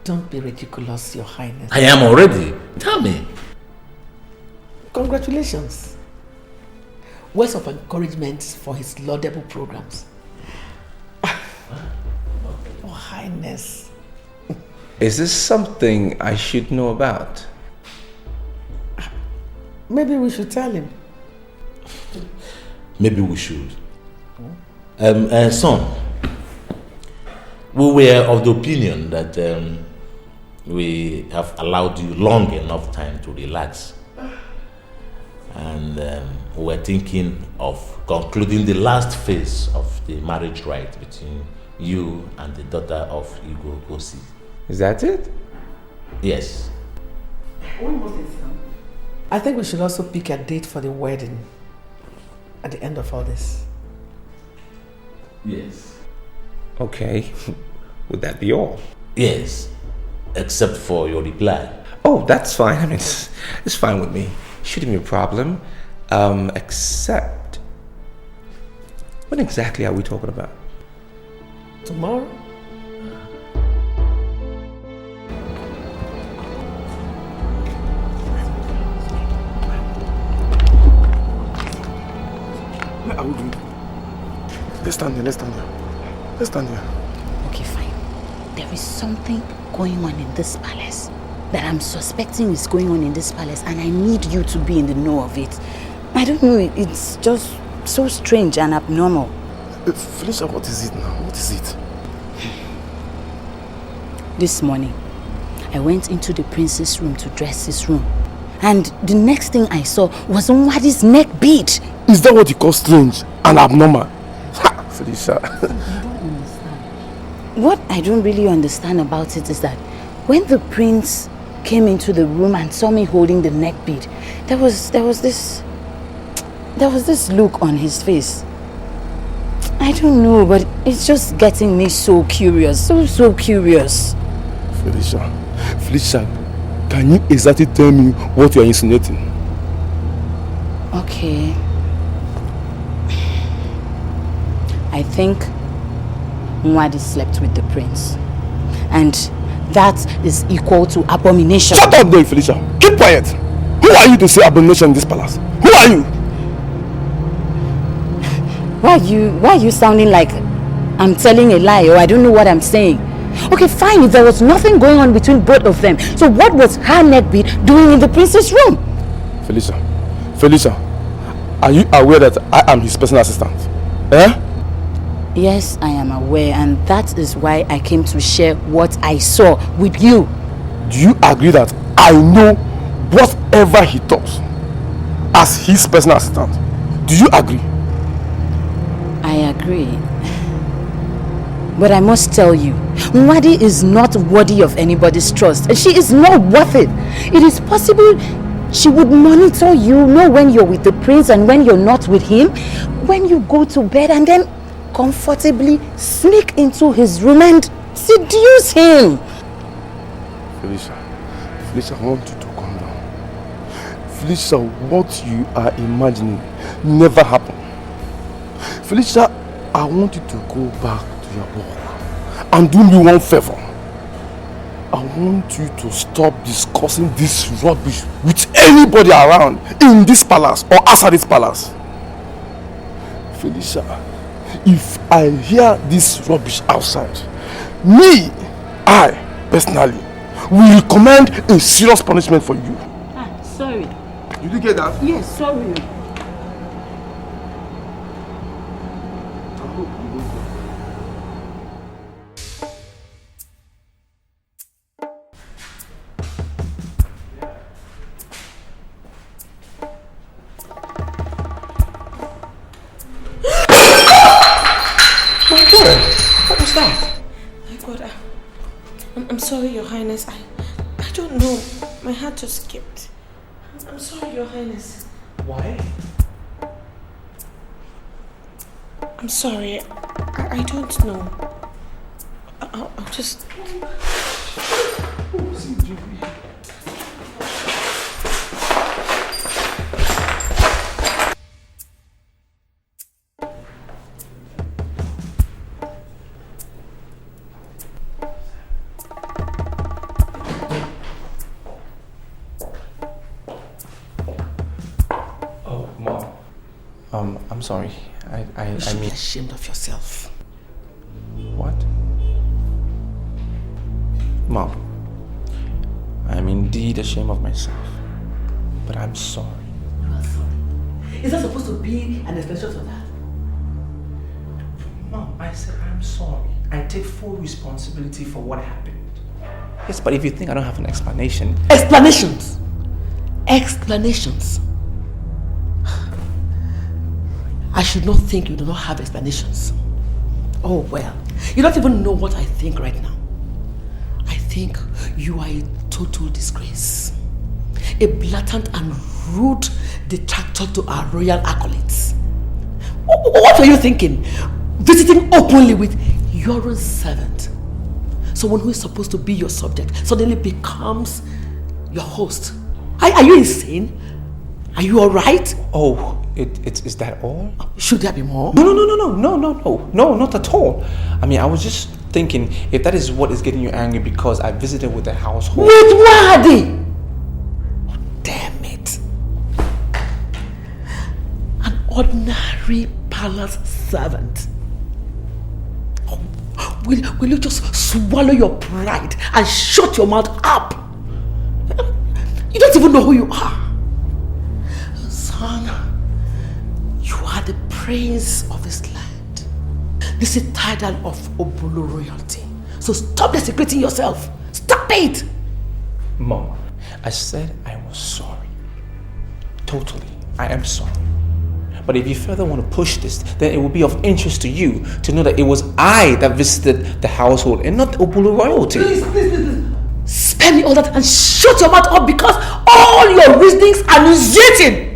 Don't be ridiculous, Your Highness. I am already. Tell me. Congratulations. Words of encouragement for his laudable programs. Your Highness. Is this something I should know about? Maybe we should tell him. Maybe we should. Son, we were of the opinion that we have allowed you long enough time to relax. And we were thinking of concluding the last phase of the marriage rite between you and the daughter of Igwe Okosi. Is that it? Yes. I think we should also pick a date for the wedding at the end of all this. Yes. Okay. Would that be all? Yes. Except for your reply. Oh, that's fine. I mean, it's fine with me. Shouldn't be a problem. Except... When exactly are we talking about? Tomorrow? Where are we going? Let's stand here, let's stand here. Let's stand here. Okay, fine. There is something going on in this palace. that I'm suspecting is going on in this palace, and I need you to be in the know of it. I don't know, it's just so strange and abnormal. Felicia, what is it now? What is it? This morning, I went into the prince's room to dress his room. And the next thing I saw was Nwadi's neck bead. Is that what you call strange and abnormal? Ha! Felicia. What I don't really understand about it is that when the prince came into the room and saw me holding the neck bead, there was this look on his face. I don't know, but it's just getting me so curious, so curious. Felicia, can you exactly tell me what you are insinuating? Okay. I think Nwadi slept with the prince. And that is equal to abomination. Shut up there, Felicia. Keep quiet. Who are you to say abomination in this palace? Who are you? Why are you sounding like I'm telling a lie, or I don't know what I'm saying? Okay, fine, if there was nothing going on between both of them, so what was her neck bead doing in the prince's room? Felicia, are you aware that I am his personal assistant? Eh? Yes, I am aware, and that is why I came to share what I saw with you. Do you agree that I know whatever he does as his personal assistant? Do you agree? I agree. But I must tell you, Nwadi is not worthy of anybody's trust. And she is not worth it. It is possible she would monitor you, know when you're with the prince and when you're not with him, when you go to bed, and then comfortably sneak into his room and seduce him. Felicia, I want you to calm down. Felicia, what you are imagining never happened. Felicia, I want you to go back to your work and do me one favor. I want you to stop discussing this rubbish with anybody around in this palace or outside this palace. Felicia, if I hear this rubbish outside, I personally will recommend a serious punishment for you. Sorry. Did you get that? Yes, sorry. What was that? My God, I'm sorry, Your Highness. I don't know. My heart just skipped. I'm sorry, Your Highness. Why? I'm sorry. I don't know. I'll just... I'm sorry. I You should mean... be ashamed of yourself. What? Mom, I'm indeed ashamed of myself. But I'm sorry. You are sorry. Is that supposed to be an explanation for that? Mom, I said I'm sorry. I take full responsibility for what happened. Yes, but if you think I don't have an explanation... Explanations! Explanations! I should not think you do not have explanations. Oh well, you don't even know what I think right now. I think you are a total disgrace. A blatant and rude detractor to our royal accolades. What were you thinking? Visiting openly with your own servant. Someone who is supposed to be your subject suddenly becomes your host. Are you insane? Are you alright? Oh, is that all? Should there be more? No, not at all. I mean, I was just thinking, if that is what is getting you angry because I visited with the household... With Nwadi! Oh, damn it. An ordinary palace servant. Oh, will you just swallow your pride and shut your mouth up? You don't even know who you are. Son, you are the prince of this land. This is title of Obulu royalty. So stop desecrating yourself. Stop it! Mom, I said I was sorry. Totally, I am sorry. But if you further want to push this, then it will be of interest to you to know that it was I that visited the household and not Obulu royalty. Please. Spare me all that and shut your mouth up because all your reasonings are nauseating.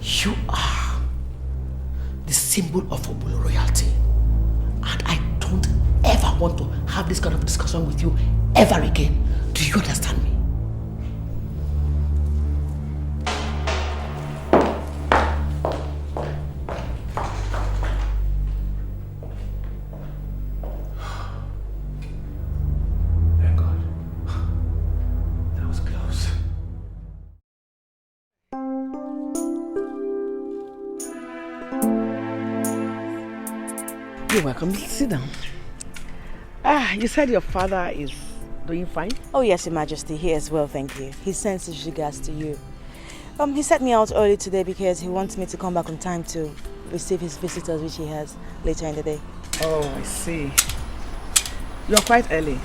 You are the symbol of Obulu royalty. And I don't ever want to have this kind of discussion with you ever again. Do you understand me? You're welcome. Sit down. You said your father is doing fine? Oh yes, Your Majesty. He is well, thank you. He sends his regards to you. He sent me out early today because he wants me to come back on time to receive his visitors, which he has later in the day. Oh, I see. You're quite early.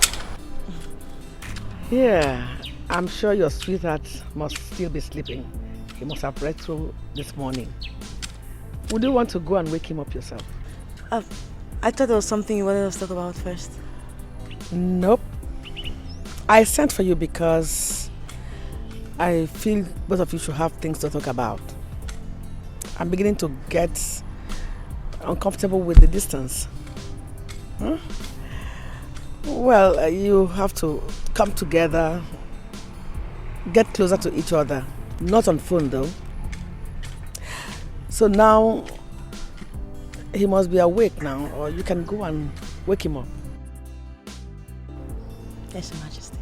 Yeah, I'm sure your sweetheart must still be sleeping. He must have read through this morning. Would you want to go and wake him up yourself? I thought there was something you wanted us to talk about first. Nope. I sent for you because I feel both of you should have things to talk about. I'm beginning to get uncomfortable with the distance. Huh? Well, you have to come together, get closer to each other. Not on phone though. So now, he must be awake now, or you can go and wake him up. Yes, Your Majesty.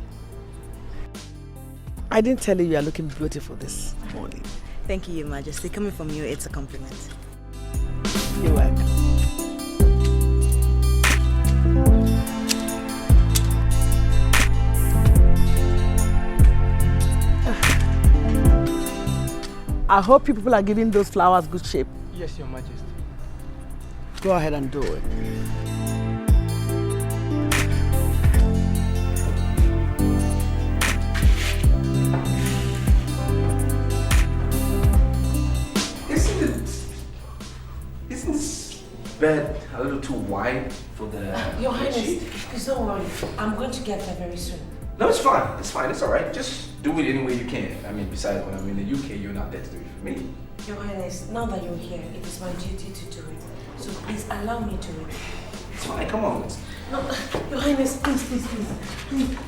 I didn't tell you are looking beautiful this morning. Thank you, Your Majesty. Coming from you, it's a compliment. You're welcome. I hope you people are giving those flowers good shape. Yes, Your Majesty. Go ahead and do it. Isn't this bed a little too wide for the... Your Highness, please don't worry. I'm going to get there very soon. No, it's fine. It's fine. It's all right. Just do it any way you can. I mean, besides, when I'm in the UK, you're not there to do it for me. Your Highness, now that you're here, it is my duty to do it. So please allow me to it. It's fine. Come on. No, Your Highness, please.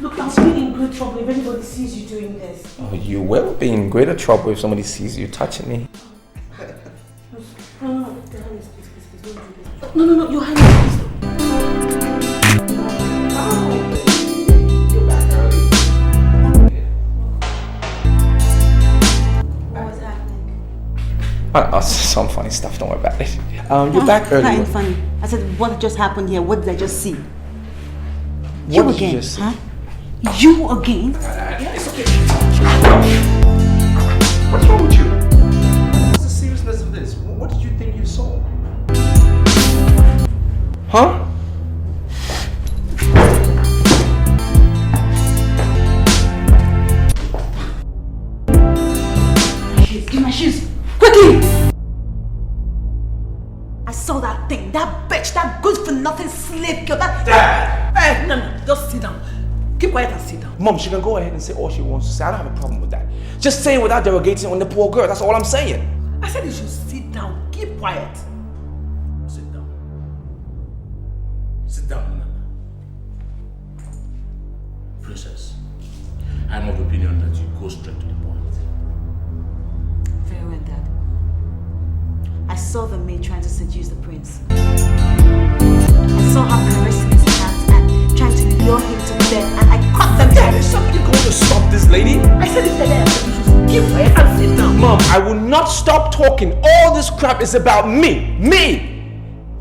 Look, I'll be in great trouble if anybody sees you doing this. Oh, you will be in greater trouble if somebody sees you touching me. No, Your Highness, please, don't do this. No, Your Highness, please. You're back early. What was happening? Some funny stuff. Don't worry about it. You're back early. Not funny. I said, what just happened here? What did I just see? What You did again, you just see? huh? You again? It's okay. What's wrong with you? What's the seriousness of this? What did you think you saw? Huh? Give my shoes. Quickly! I saw that thing, that bitch, that good-for-nothing slave girl, that... Dad! Hey, no, just sit down. Keep quiet and sit down. Mom, she can go ahead and say all she wants to say. I don't have a problem with that. Just say it without derogating on the poor girl. That's all I'm saying. I said you should sit down. Keep quiet. Sit down. Sit down, Nana. Princess, I'm of the opinion that you go straight to the point. Very well, Dad. I saw the maid trying to seduce the prince. I saw her caressing his hands and trying to lure him to bed, and I caught them. Dad, is somebody going to stop this lady? I said if they're there, you should keep quiet and sit down. Mom, I will not stop talking. All this crap is about me. Me!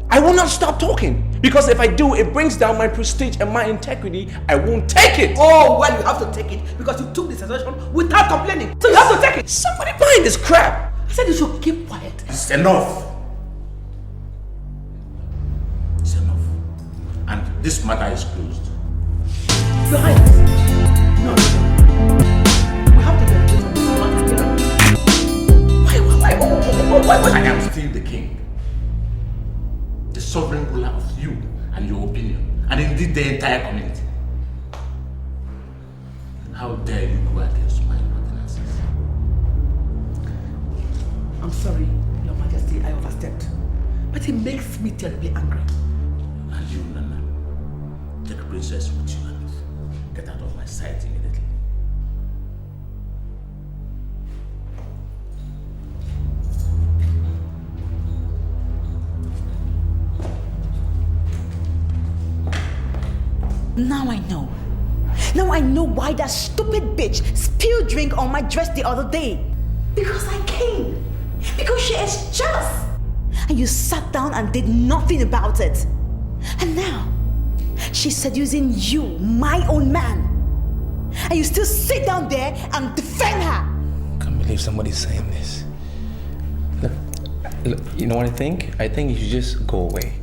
I will not stop talking. Because if I do, it brings down my prestige and my integrity. I won't take it. Oh, well, you have to take it because you took the suggestion without complaining. So you have to take it. Somebody mind this crap. I said you should keep quiet. It's enough. It's enough. And this matter is closed. Your Highness. No. We have to dedicate on this matter. Why? I am still the king. The sovereign ruler of you and your opinion. And indeed the entire community. How dare you go against my ordinances? I'm sorry, Your Majesty, I overstepped. But it makes me terribly angry. And you, Nana, take the princess with you and get out of my sight immediately. Now I know. Now I know why that stupid bitch spilled drink on my dress the other day. Because I came. Because she is jealous. And you sat down and did nothing about it. And now, she's seducing you, my own man. And you still sit down there and defend her. I can't believe somebody's saying this. Look, you know what I think? I think you should just go away.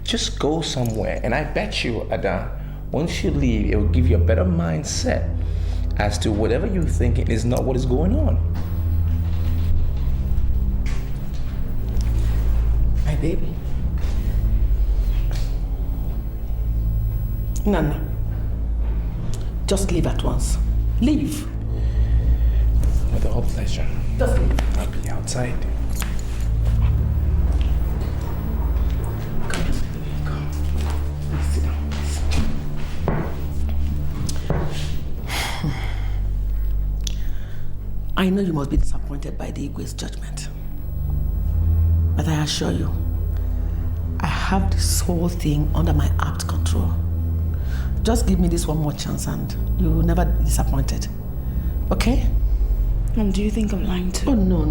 Just go somewhere. And I bet you, Ada, once you leave, it will give you a better mindset as to whatever you're thinking is not what is going on. My baby. Nana, just leave at once. Leave. With all pleasure. Just leave. I'll be outside. Come here, baby. Come. Please sit down. I know you must be disappointed by the Igwe's judgment. But I assure you, I have this whole thing under my apt control. Just give me this one more chance and you will never be disappointed. Okay? Mom, do you think I'm lying too? Oh, no.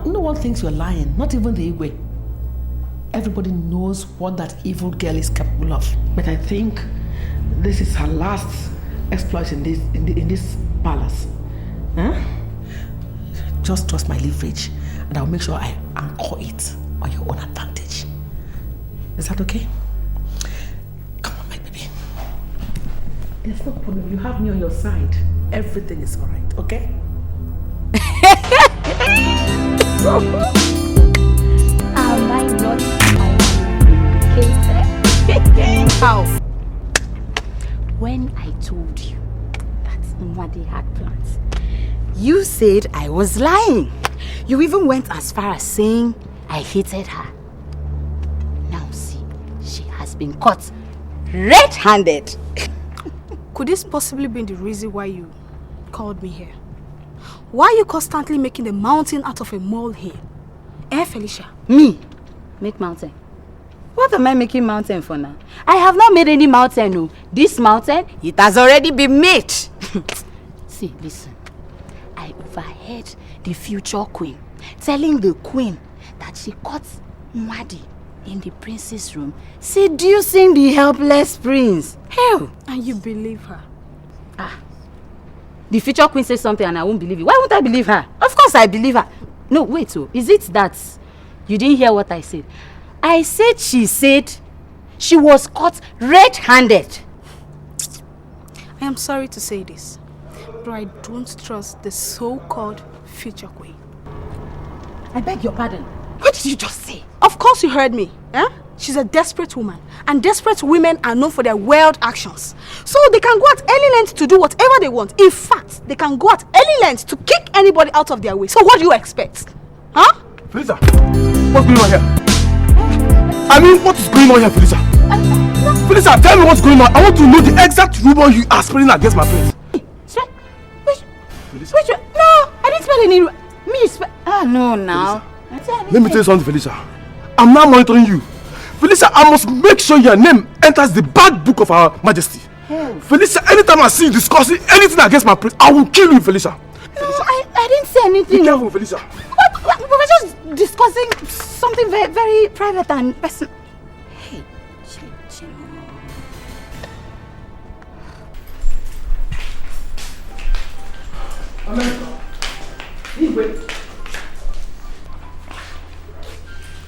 No one thinks you're lying, not even the Igwe. Everybody knows what that evil girl is capable of. But I think this is her last exploit in this palace. Huh? Just trust my leverage and I'll make sure I anchor it on your own advantage. Is that okay? Come on, my baby. There's no problem. You have me on your side. Everything is alright, okay? Am I not vindicated? How? When I told you that Mwadi had plans, you said I was lying. You even went as far as saying I hated her. Now see, she has been caught red-handed. Could this possibly be the reason why you called me here? Why are you constantly making a mountain out of a molehill? Felicia? Me? Make mountain? What am I making mountain for now? I have not made any mountain, no. This mountain, it has already been made. See, listen. I overheard the future queen telling the queen that she caught Mwadi in the prince's room seducing the helpless prince. Hell! And you believe her? The future queen says something and I won't believe it. Why won't I believe her? Of course I believe her. No, wait, is it that you didn't hear what I said? I said she was caught red-handed. I am sorry to say this, but I don't trust the so-called future queen. I beg your pardon. What did you just say? Of course you heard me. She's a desperate woman, and desperate women are known for their wild actions. So they can go at any length to do whatever they want. In fact, they can go at any length to kick anybody out of their way. So what do you expect? Huh? Felisa, what's going on here? I mean, what is going on here, Felisa? Felisa, tell me what's going on. I want to know the exact rumor you are spreading against my friends. Which no, I didn't spell any. No, now. Let me tell you something, Felisa. I'm now monitoring you. Felisa, I must make sure your name enters the bad book of Our Majesty. Felisa, anytime I see you discussing anything against my prince, I will kill you, Felisa. No, I didn't say anything. Be careful, Felisa. What We were just discussing something very, very private and personal. Hey,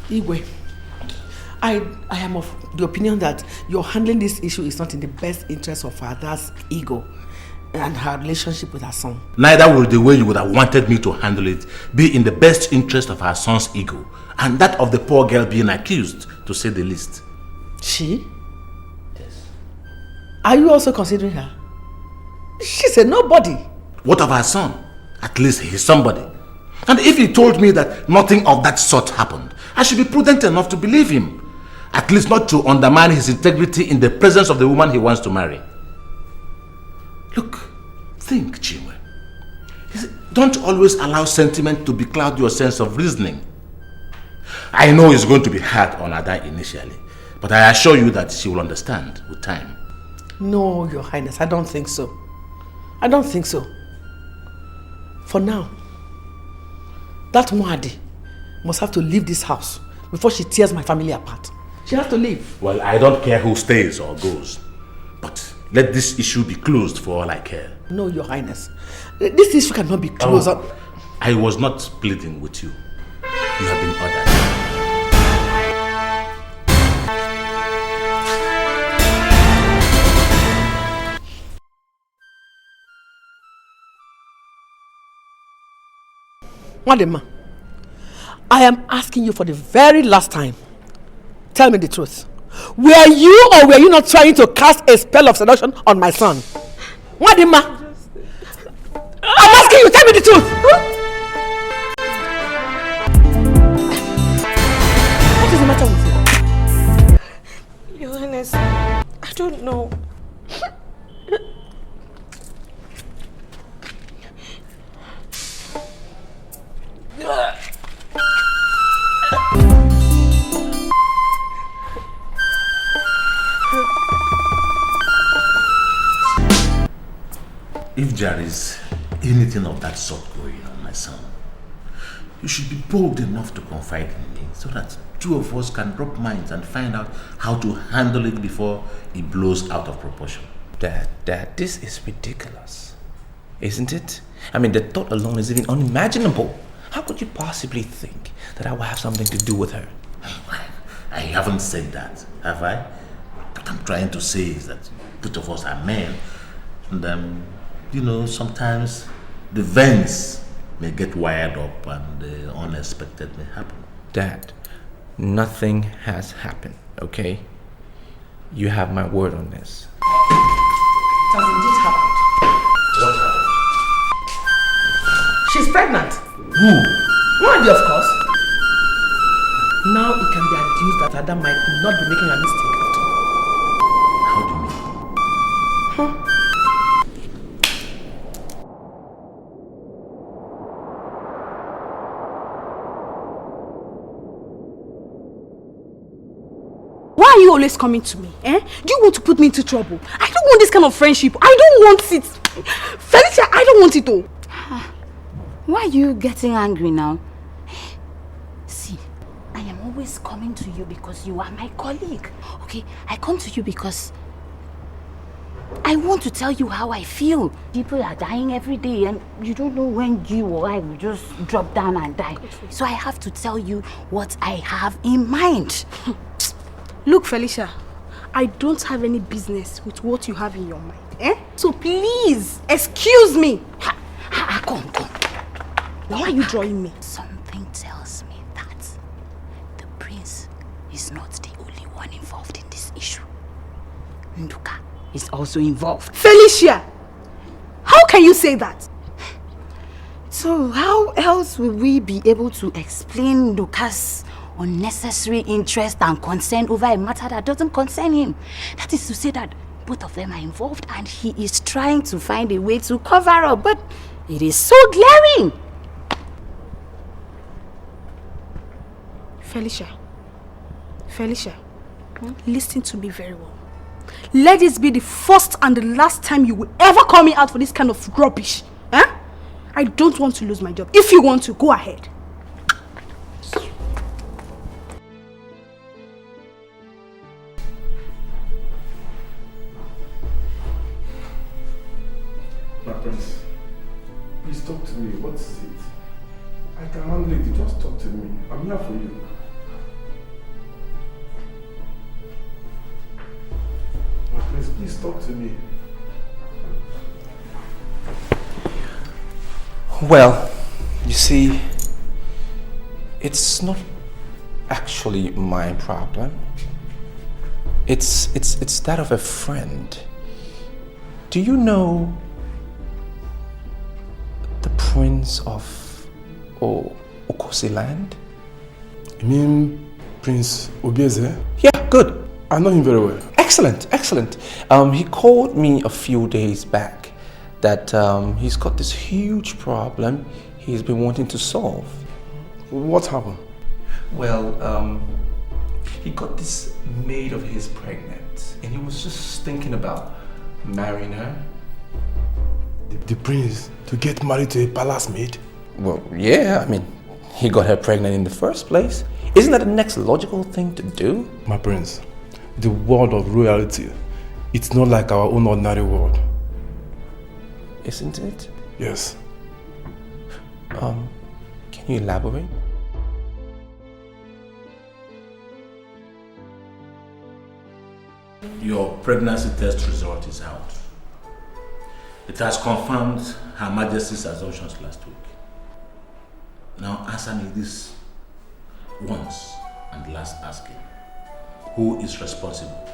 Igwe, I am of the opinion that you're handling this issue is not in the best interest of her father's ego and her relationship with her son. Neither will the way you would have wanted me to handle it be in the best interest of her son's ego and that of the poor girl being accused, to say the least. She? Yes. Are you also considering her? She's a nobody. What of her son? At least he's somebody. And if he told me that nothing of that sort happened, I should be prudent enough to believe him. At least not to undermine his integrity in the presence of the woman he wants to marry. Look, think, Chinwe. Don't always allow sentiment to becloud your sense of reasoning. I know it's going to be hard on Ada initially, but I assure you that she will understand with time. No, Your Highness, I don't think so. I don't think so. For now, that Mwadi must have to leave this house before she tears my family apart. She has to leave. Well, I don't care who stays or goes, but let this issue be closed for all I care. No, Your Highness. This issue cannot be closed. I was not pleading with you. You have been ordered. Wadema, I am asking you for the very last time. Tell me the truth. Were you or were you not trying to cast a spell of seduction on my son? Wadema, I'm asking you, tell me the truth. What is the matter with you? Your Highness, I don't know. If there is anything of that sort going on, my son, you should be bold enough to confide in me so that two of us can rub minds and find out how to handle it before it blows out of proportion. Dad, this is ridiculous. Isn't it? I mean, the thought alone is even unimaginable. How could you possibly think that I will have something to do with her? I haven't said that, have I? What I'm trying to say is that both of us are men, and you know, sometimes the veins may get wired up and the unexpected may happen. Dad, nothing has happened, okay? You have my word on this. It has indeed happened. What happened? She's pregnant. Who? Wendy, of course. Now it can be adduced that Ada might not be making a mistake at all. How do you mean? Huh? Why are you always coming to me? Do you want to put me into trouble? I don't want this kind of friendship. I don't want it. Felicia, I don't want it though. Why are you getting angry now? See, I am always coming to you because you are my colleague. Okay, I come to you because I want to tell you how I feel. People are dying every day and you don't know when you or I will just drop down and die. So I have to tell you what I have in mind. Look, Felicia, I don't have any business with what you have in your mind. So please, excuse me. Come. Why are you drawing me? Something tells me that the prince is not the only one involved in this issue. Nduka is also involved. Felicia, how can you say that? So how else will we be able to explain Nduka's unnecessary interest and concern over a matter that doesn't concern him? That is to say that both of them are involved and he is trying to find a way to cover up, but it is so glaring. Felicia, listen to me very well. Let this be the first and the last time you will ever call me out for this kind of rubbish. I don't want to lose my job. If you want to, go ahead. Prince, please talk to me. What is it? I can handle it. You just talk to me. I'm here for you. My Prince, please talk to me. Well, you see, it's not actually my problem. It's that of a friend. Do you know the Prince of Okosi land? You mean Prince Obieze? Yeah, good. I know him very well. Excellent, excellent. He called me a few days back that he's got this huge problem he's been wanting to solve. What happened? Well, he got this maid of his pregnant and he was just thinking about marrying her. The prince to get married to a palace maid? Well, yeah, I mean, he got her pregnant in the first place. Isn't that the next logical thing to do? My prince, the world of royalty, it's not like our own ordinary world. Isn't it? Yes. Can you elaborate? Your pregnancy test result is out. It has confirmed Her Majesty's assumptions last week. Now answer me this once and last asking. Who is responsible?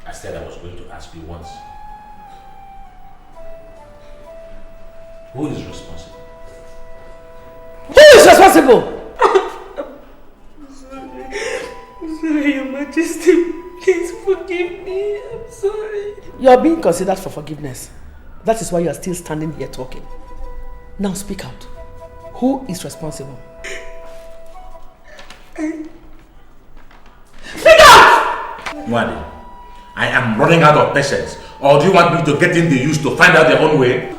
I said I was going to ask you once. Who is responsible? Who is responsible? I'm sorry, Your Majesty. Please forgive me. I'm sorry. You are being considered for forgiveness. That is why you are still standing here talking. Now speak out. Who is responsible? Speak out! Mwadi, I am running out of patience. Or do you want me to get in the use to find out their own way?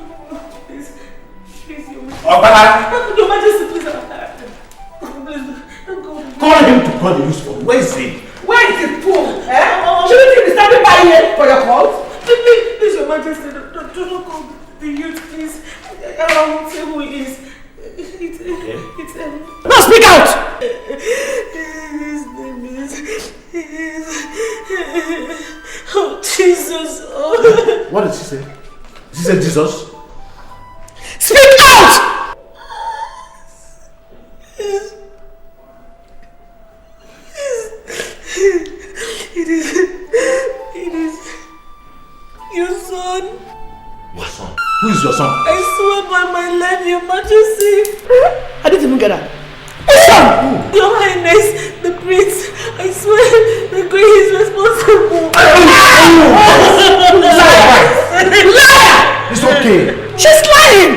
Please, Your Majesty. Obala! Your Majesty, please. Please, don't go. Call him to call the use for. Where is he? Where is the fool? Shouldn't you be standing by here for your calls? Please, Your Majesty, don't call the youth, please. I won't say who it is. It's No, speak out! His name is oh, Jesus. Oh. What did she say? She said Jesus? Speak out! It is your son. Your son? Who is your son? I swear by my life, Your Majesty. I didn't even get that. Your Highness, the prince. I swear the queen is responsible. Liar! It's okay. She's lying!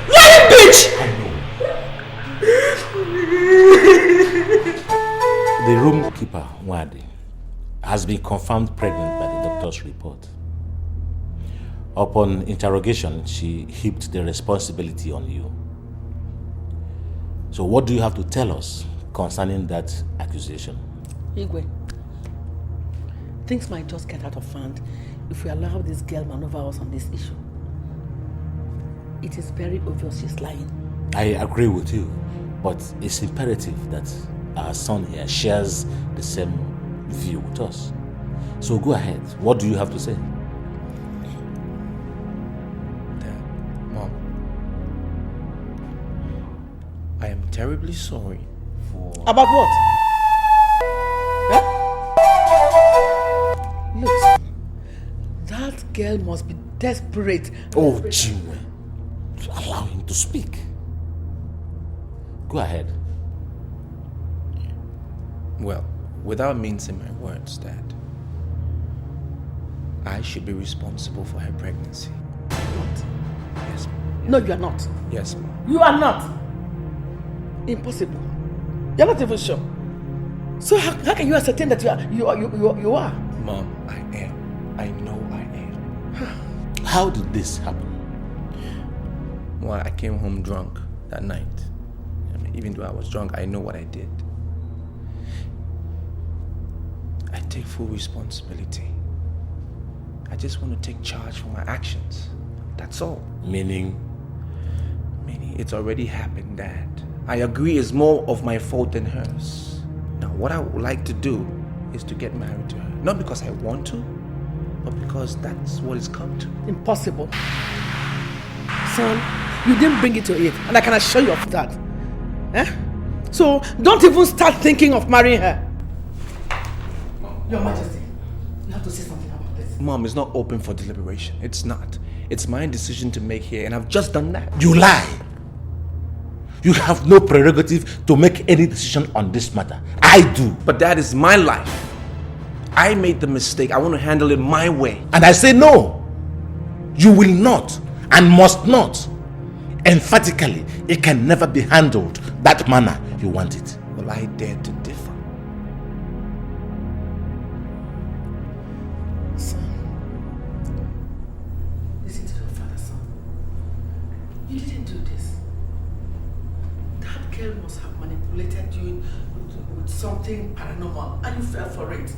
Lying bitch! The room keeper, Wadi, has been confirmed pregnant by the doctor's report. Upon interrogation, she heaped the responsibility on you. So what do you have to tell us concerning that accusation? Igwe, things might just get out of hand if we allow this girl maneuver us on this issue. It is very obvious she's lying. I agree with you, but it's imperative that our son here shares the same view with us. So go ahead. What do you have to say? Mom, I am terribly sorry for... About what? Look, that girl must be desperate. Oh, Jimmy, allow him to speak. Go ahead. Well, without mincing my words, Dad, I should be responsible for her pregnancy. What? Yes, Mom. No, you are not. Yes, Mom. You are not. Impossible. You're not even sure. So how can you ascertain that you are? Mom, I am. I know I am. How did this happen? Well, I came home drunk that night. I mean, even though I was drunk, I know what I did. I take full responsibility. I just want to take charge for my actions. That's all. Meaning? Meaning it's already happened, Dad. I agree it's more of my fault than hers. Now, what I would like to do is to get married to her. Not because I want to, but because that's what it's come to. Impossible. Son, you didn't bring it to it, and I can assure you of that. So, don't even start thinking of marrying her. Your Majesty, you have to say something about this. Mom, it's not open for deliberation. It's not. It's my decision to make here, and I've just done that. You lie. You have no prerogative to make any decision on this matter. I do. But that is my life. I made the mistake. I want to handle it my way. And I say no. You will not and must not. Emphatically, it can never be handled that manner you want it. Well, I dare to differ. Son, listen to your father, son. You didn't do this. That girl must have manipulated you with something paranormal, and you fell for it.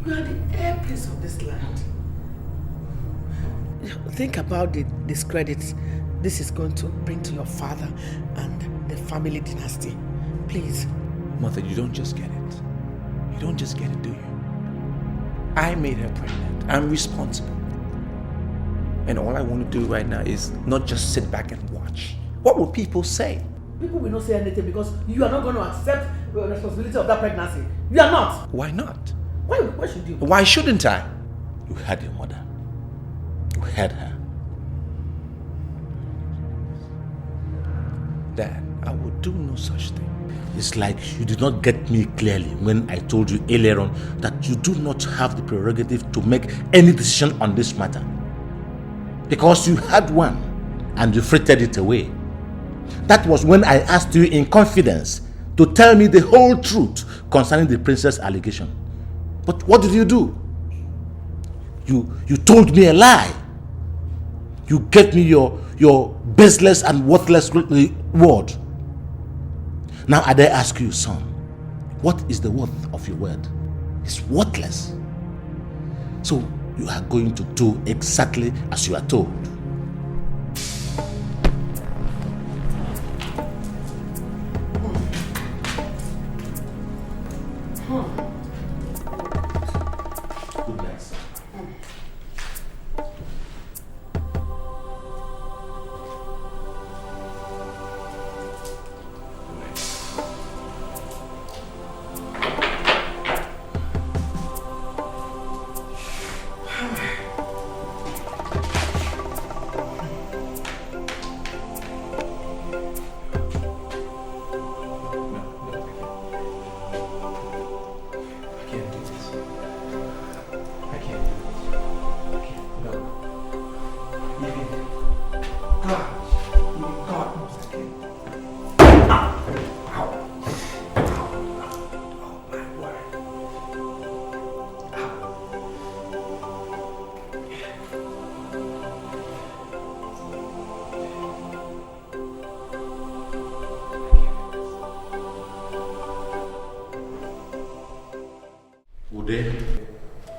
You are the heir prince of this land. Think about the discredit this is going to bring to your father and the family dynasty. Please. Mother, you don't just get it. You don't just get it, do you? I made her pregnant. I'm responsible. And all I want to do right now is not just sit back and watch. What will people say? People will not say anything because you are not going to accept the responsibility of that pregnancy. You are not. Why not? Why should you? Why shouldn't I? You had your mother. You had her. Dad, I would do no such thing. It's like you did not get me clearly when I told you earlier on that you do not have the prerogative to make any decision on this matter. Because you had one and you frittered it away. That was when I asked you in confidence to tell me the whole truth concerning the princess allegation. But what did you do? You told me a lie. You gave me your baseless and worthless word. Now I dare ask you, son, what is the worth of your word? It's worthless. So you are going to do exactly as you are told. Good night, sir.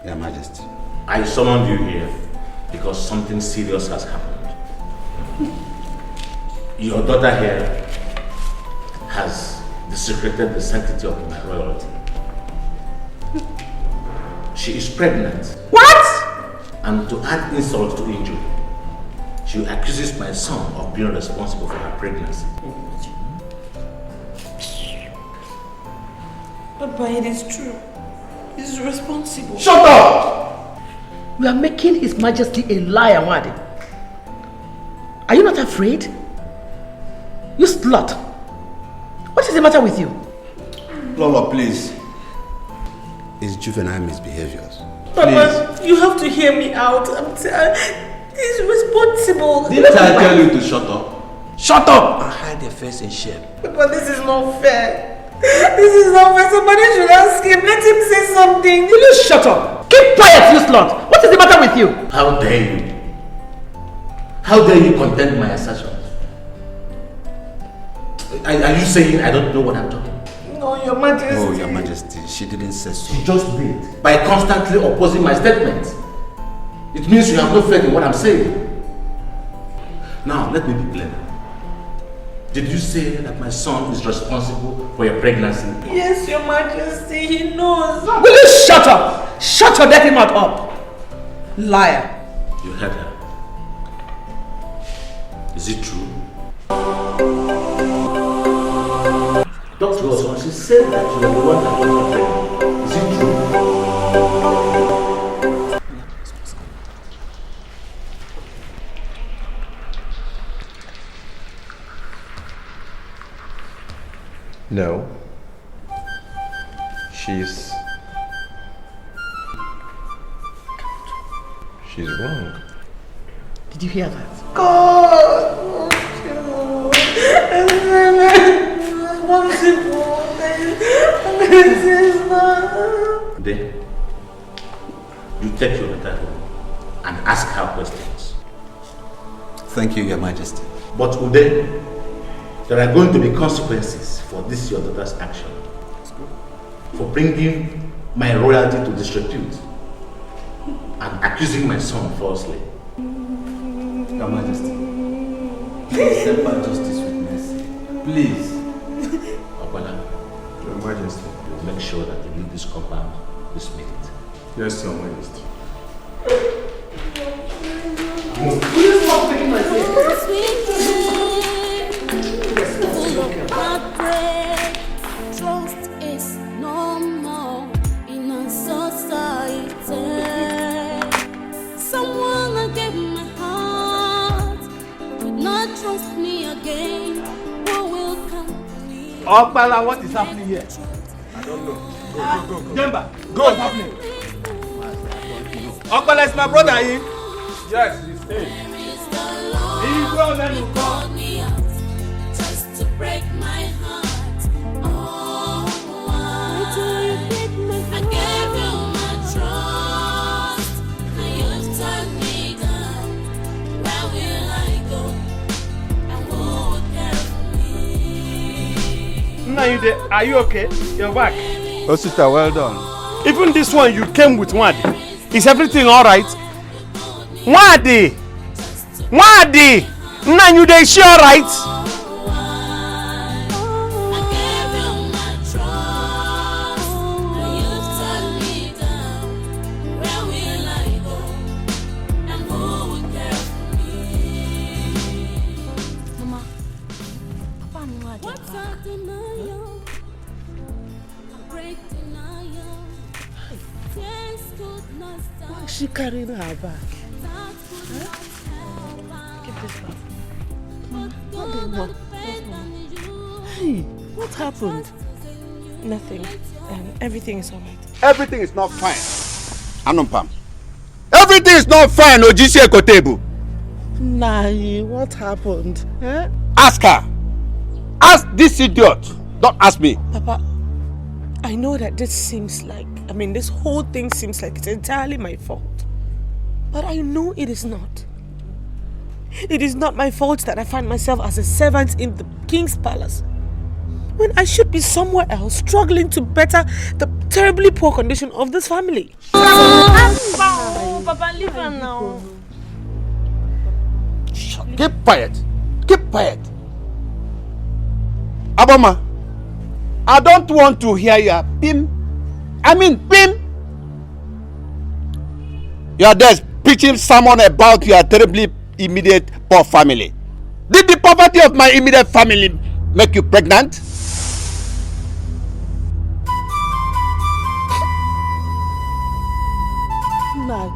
Your Majesty. I summoned you here because something serious has happened. Your daughter here has desecrated the sanctity of my royalty. She is pregnant. What? And to add insult to injury, she accuses my son of being responsible for her pregnancy. Papa, it is true. He's responsible. Shut up! You are making His Majesty a liar, Wadi. Are you not afraid? You slut. What is the matter with you? Lolo, please. It's juvenile misbehaviors. Papa, you have to hear me out. He's responsible. Didn't I tell you to shut up? Shut up! And hide your face in shame. Papa, this is not fair. This is not fair. Somebody should ask him. Let him say something. Will you shut up? Keep quiet, you slut. What is the matter with you? How dare you? How dare you contend my assertions? Are you saying I don't know what I'm talking about? No, Your Majesty. Oh, Your Majesty, she didn't say so. She just did. By constantly opposing my statements. It means you have no faith in what I'm saying. Now, let me be clear. Did you say that my son is responsible for your pregnancy? Yes, Your Majesty, he knows. Will you shut up? Shut your dirty mouth up. Liar. You heard her. Is it true? Dr. Wilson, she said that you are the one that got her pregnant. Is it true? No. She's wrong. Did you hear that? God! Then, you take your daughter home and ask her questions. Thank you, Your Majesty. But Ude, there are going to be consequences for this your daughter's action. For bringing my royalty to disrepute and accusing my son falsely. Your Majesty, please temper justice with mercy. Please. Akwala, Your Majesty, you will make sure that they leave this compound this minute. Yes, Your Majesty. Please stop taking my face. Trust is no more in a society. Someone I gave my heart would not trust me again. Who will come to me? Okpala, what is happening here? I don't know. Go. Demba, what's happening? Okpala is my brother here. Yes, he's in. He's well, then you come. Just to break my heart. Oh, I gave you my trust. Now you've turned me down. Where will I go? And who will care for me? Now are you okay? You're back. Osita, well done. Even this one you came with Wadi. Is everything alright? Wadi! Now you dey sure right? Why is she carrying her bag? Give this back. What do you want? Hey, what happened? Nothing. Everything is alright. Everything is not fine. Anumpam. Everything is not fine, Ojisi Ekotebu. Nai, what happened? Eh? Ask her. Ask this idiot. Don't ask me. Papa, I know that this whole thing seems like it's entirely my fault. But I know it is not. It is not my fault that I find myself as a servant in the king's palace, when I should be somewhere else struggling to better the terribly poor condition of this family. Papa, leave her now. Keep quiet. Keep quiet. Aboma, I don't want to hear your pim. You are there preaching sermon about your terribly immediate poor family. Did the poverty of my immediate family make you pregnant? Nah.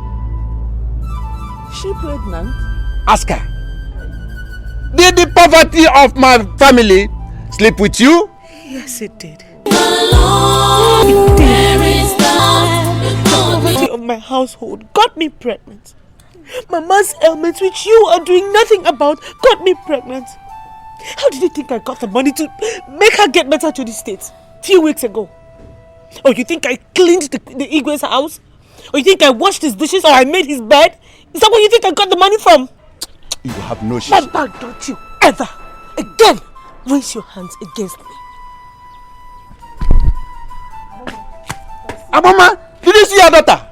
Is she pregnant? Ask her. Did the poverty of my family sleep with you? Yes, it did. It did. The poverty of my household got me pregnant. Mama's ailments, which you are doing nothing about, got me pregnant. How did you think I got the money to make her get better to the States a few weeks ago? Or you think I cleaned the Igwe's house? Or you think I washed his dishes or I made his bed? Is that where you think I got the money from? You have no shame. But don't you ever again raise your hands against me. Aboma, did you see your daughter?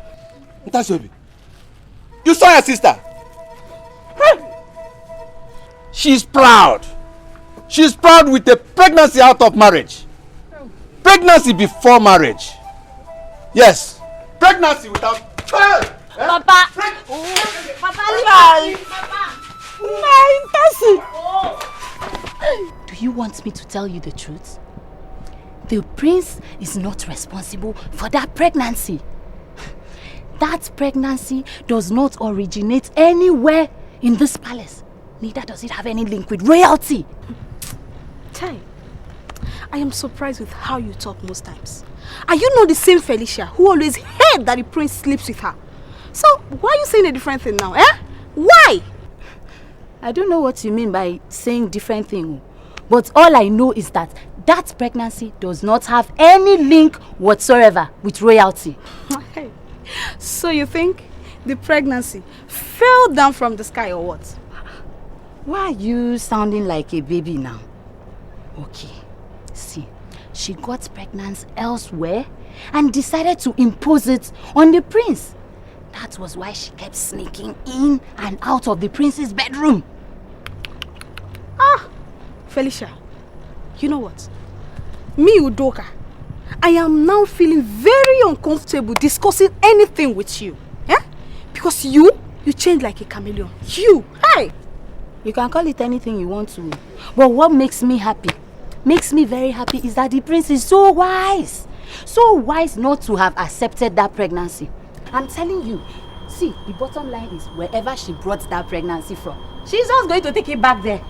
You saw your sister. She's proud. She's proud with a pregnancy out of marriage. Pregnancy before marriage. Yes. Pregnancy without child. Papa. Papa, leave Do you want me to tell you the truth? The prince is not responsible for that pregnancy. That pregnancy does not originate anywhere in this palace. Neither does it have any link with royalty. Chai, I am surprised with how you talk most times. Are you not the same Felicia who always heard that the prince sleeps with her? So why are you saying a different thing now, eh? Why? I don't know what you mean by saying different thing. But all I know is that that pregnancy does not have any link whatsoever with royalty. So you think the pregnancy fell down from the sky or what? Why are you sounding like a baby now? Okay, see, she got pregnant elsewhere and decided to impose it on the prince. That was why she kept sneaking in and out of the prince's bedroom. Felicia, you know what? Me, Udoka, I am now feeling very uncomfortable discussing anything with you. Eh? Because you change like a chameleon. Hey! You can call it anything you want to. But what makes me happy, makes me very happy, is that the prince is so wise. So wise not to have accepted that pregnancy. I'm telling you, see, the bottom line is wherever she brought that pregnancy from, she's just going to take it back there.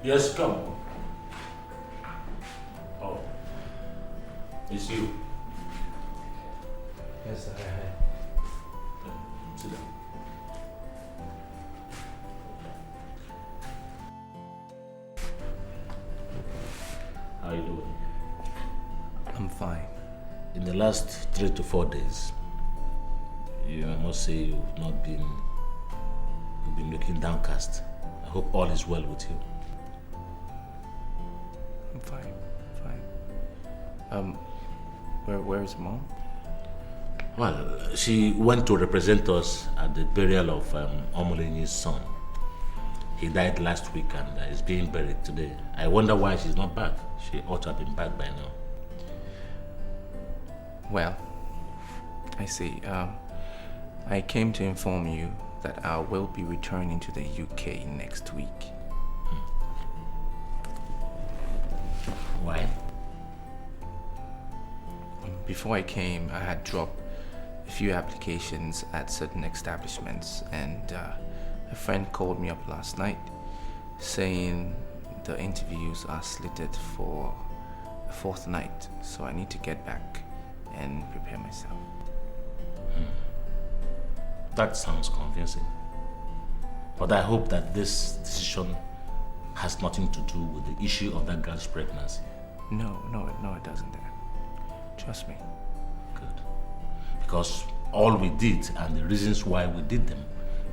Yes, come. Oh, it's you. Yes, sir. Sit down. How are you doing? I'm fine. In the last 3 to 4 days, I must say you've been looking downcast. I hope all is well with you. I'm fine. Where is Mom? Well, she went to represent us at the burial of Omolenyi's son. He died last week and is being buried today. I wonder why she's not back. She ought to have been back by now. Well, I see. I came to inform you that I will be returning to the UK next week. Why? Before I came, I had dropped a few applications at certain establishments, and a friend called me up last night saying the interviews are slated for a fourth night, so I need to get back and prepare myself. That sounds convincing. But I hope that this decision has nothing to do with the issue of that girl's pregnancy. No, it doesn't, Dad. Trust me. Good. Because all we did and the reasons why we did them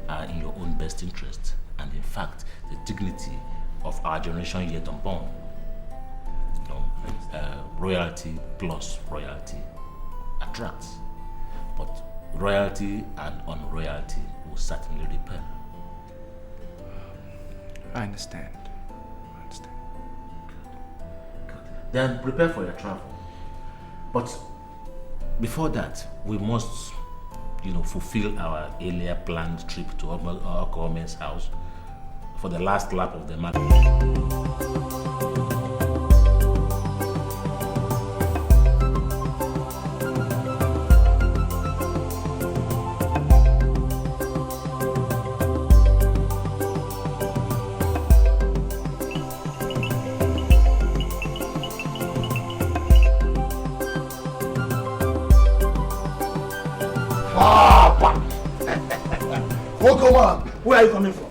are in your own best interest, and in fact, the dignity of our generation yet unborn. Royalty plus royalty attracts, but royalty and unroyalty will certainly repel. I understand. Good. Then prepare for your travel. But before that, we must, fulfill our earlier planned trip to our government's house for the last lap of the market. Oko man, where are you coming from?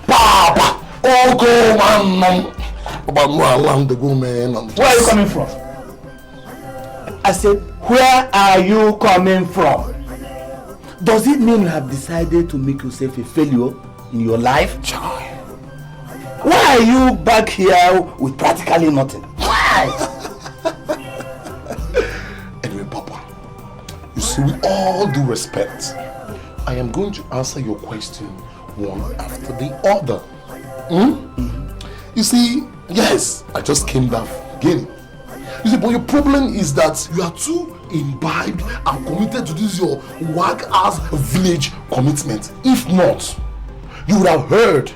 Papa, Oko man, about no alarm the woman. Where are you coming from? I said, where are you coming from? Does it mean you have decided to make yourself a failure in your life? Why are you back here with practically nothing? Why? Anyway, Papa, you see, with all due respect, I am going to answer your question one after the other. You see, yes, I just came back from Guinea. You see, but your problem is that you are too imbibed and committed to this your whack-ass village commitment. If not, you would have heard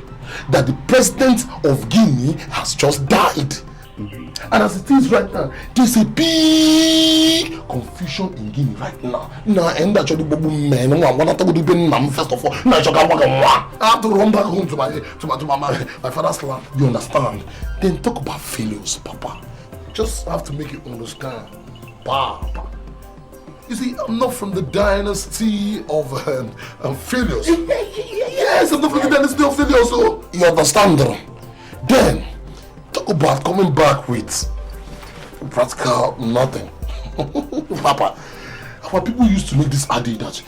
that the president of Guinea has just died. And as it is right now, there's a big confusion in Guinea right now. Now, and that's the bubble man. I want to go to Benin first of all. Now, I have to run back home to my father's land. You understand? Then talk about failures, Papa. Just have to make you understand, Papa. You see, I'm not from the dynasty of failures. Yes, I'm not from the dynasty of failures, so you understand? Then, talk about coming back with practical nothing. Papa, our people used to make this idea that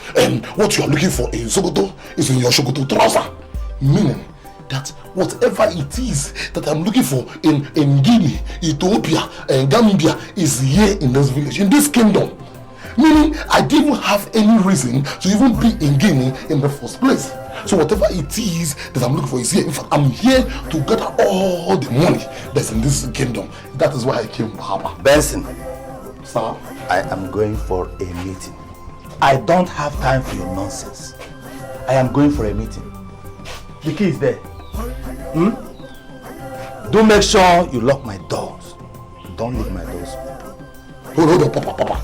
what you are looking for in Sokoto is in your Sokoto trouser. Meaning that whatever it is that I'm looking for in Guinea, Ethiopia, and Gambia is here in this village, in this kingdom. Meaning, I didn't have any reason to even be in Guinea in the first place. So whatever it is that I'm looking for is here. In fact, I'm here to gather all the money that's in this kingdom. That is why I came, Papa. Benson, sir, I am going for a meeting. I don't have time for your nonsense. I am going for a meeting. The key is there. Do make sure you lock my doors. Don't leave my doors open. Hold on, Papa.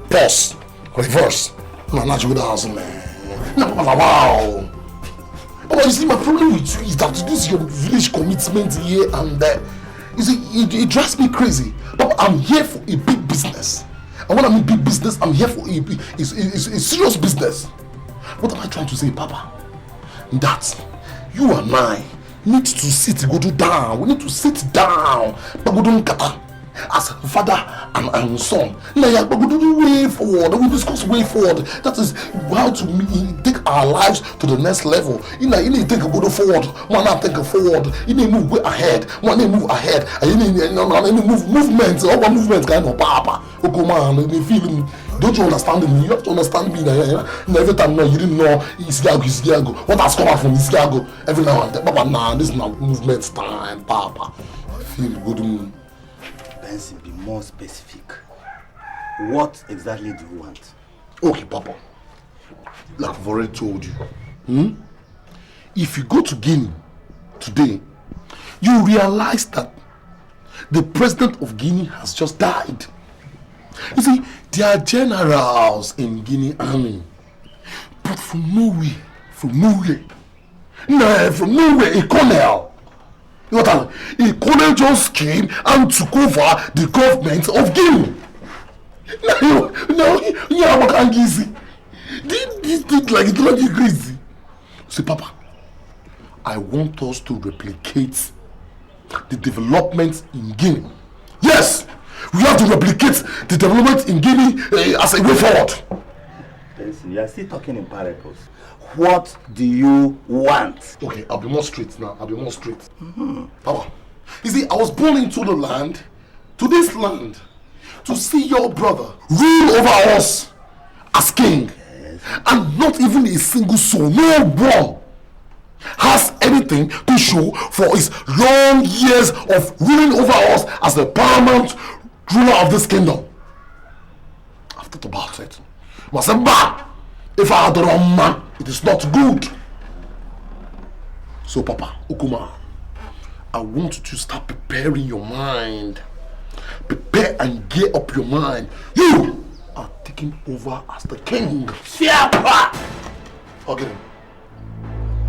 Pause. Reverse. No, not you with the house, man. No, wow. But you see, my problem with you is that this is your village commitment here and there. You see, it drives me crazy. But I'm here for a big business. And when I mean big business, I'm here for a serious business. What am I trying to say, Papa? That you and I need to sit, go down. We need to sit down. As father and son. Now, we do way forward. We discuss way forward. That is how to take our lives to the next level. You need to take a go forward. One not take a forward. You need to move way ahead. One need move ahead. And you need movements. All the movements kind of papa. Okay, man. You feeling. Don't you understand me? You have to understand me. Every time you didn't know Isiago. What has come out from Isiago? Every now and then. Papa, nah, this is not movement time, Papa. I feel good. Benson, be more specific. What exactly do you want? Okay, Papa. Like I've already told you. If you go to Guinea today, you realize that the president of Guinea has just died. You see, there are generals in Guinea army, but from nowhere, a colonel. You know, a colonel just came and took over the government of Guinea. Now, what can you see? This thing like it like crazy. See, Papa, I want us to replicate the development in Guinea. Yes, we have to replicate the development in Guinea as a way forward. Listen, you are still talking in parables. What do you want? Okay, I'll be more straight now. Papa, you see, I was born into the land, to this land, to see your brother rule over us as king. Yes. And not even a single soul, no one, has anything to show for his long years of ruling over us as the paramount ruler of this kingdom. I've thought about it. If I had the wrong man, it is not good. So, Papa, Okuma, I want you to start preparing your mind. Prepare and gear up your mind. You are taking over as the king. Okay.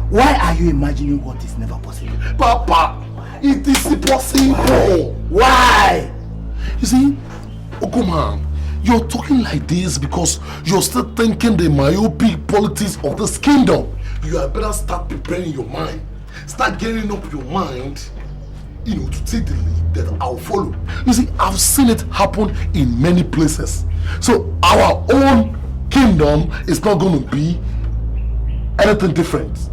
Why are you imagining what is never possible? Papa, it is possible. Why? You see, Okuma, you're talking like this because you're still thinking the myopic politics of this kingdom. You had better start preparing your mind. Start getting up your mind, to take the lead that I'll follow. You see, I've seen it happen in many places. So our own kingdom is not going to be anything different.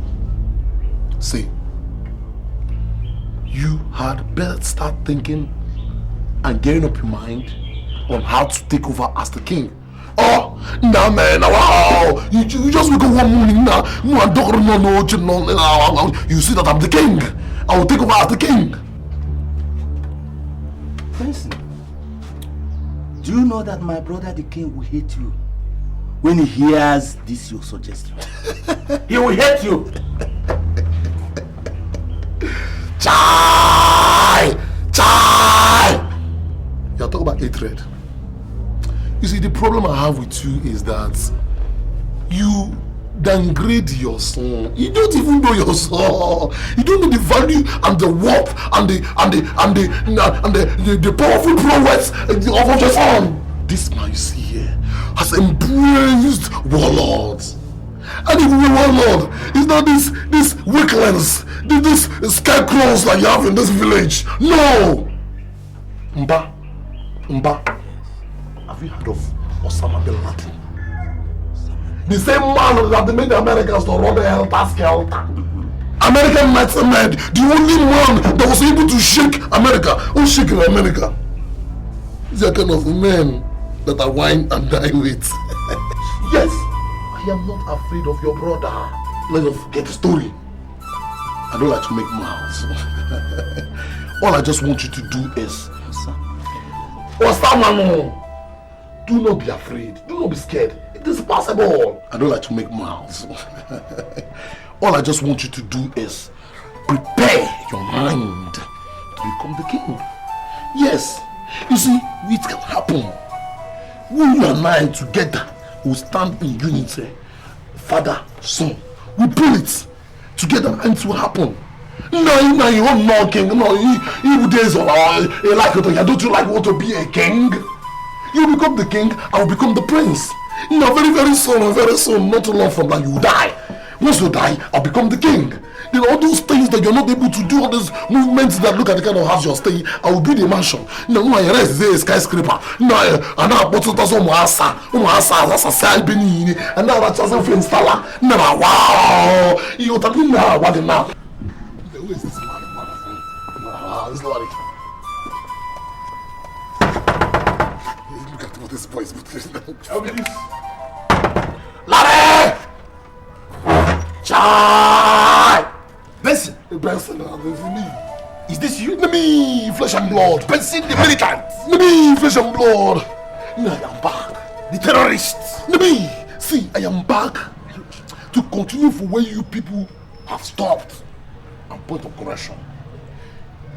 See, you had better start thinking and getting up your mind on how to take over as the king. Oh, nah man, wow, you just wake up one morning now, you see that I'm the king. I will take over as the king. Benson, do you know that my brother the king will hate you when he hears this your suggestion? He will hate you. Chai! You're talking about hatred. You see, the problem I have with you is that you downgrade your son. You don't even know your son. You don't know the value and the worth and the powerful prowess of your son. This man you see here has embraced warlords. And even the warlord is not this weaklings, this scarecrows that you have in this village. No! Mba, have you heard of Osama bin Laden? The same man that made the Americans to run the helter-skelter. American mastermind, the only man that was able to shake America. Who's shaking America? These are kind of men that I wine and dine with. Yes, I am not afraid of your brother. Let's get the story. I don't like to make mouths. All I just want you to do is Osama, do not be afraid. Do not be scared. It is possible. I don't like to make mouths. All I just want you to do is prepare your mind to become the king. Yes. You see, it can happen. We and I together will stand in unity. Father, son. We pull it together and it will happen. No, you won't know king. No, you days or like it. Don't you like want to be a king? You become the king, I will become the prince. No, very soon, not too long from that, you will die. Once you die, I'll become the king. Then all those things that you're not able to do, all those movements that look at the kind of house you're staying, I will build a mansion. No, my rest is a skyscraper. No, and now what's it as and now that's as a installer. No, wow, you're talking now, what now? Who is this man? This lorry. Look at what this boy is putting. Larry! Chai! Benson! Benson, me. Is this you? Me, flesh and blood. Benson, the militant. Me, flesh and blood. No, I am back. The terrorist. Me, see, I am back to continue for where you people have stopped. And point of correction.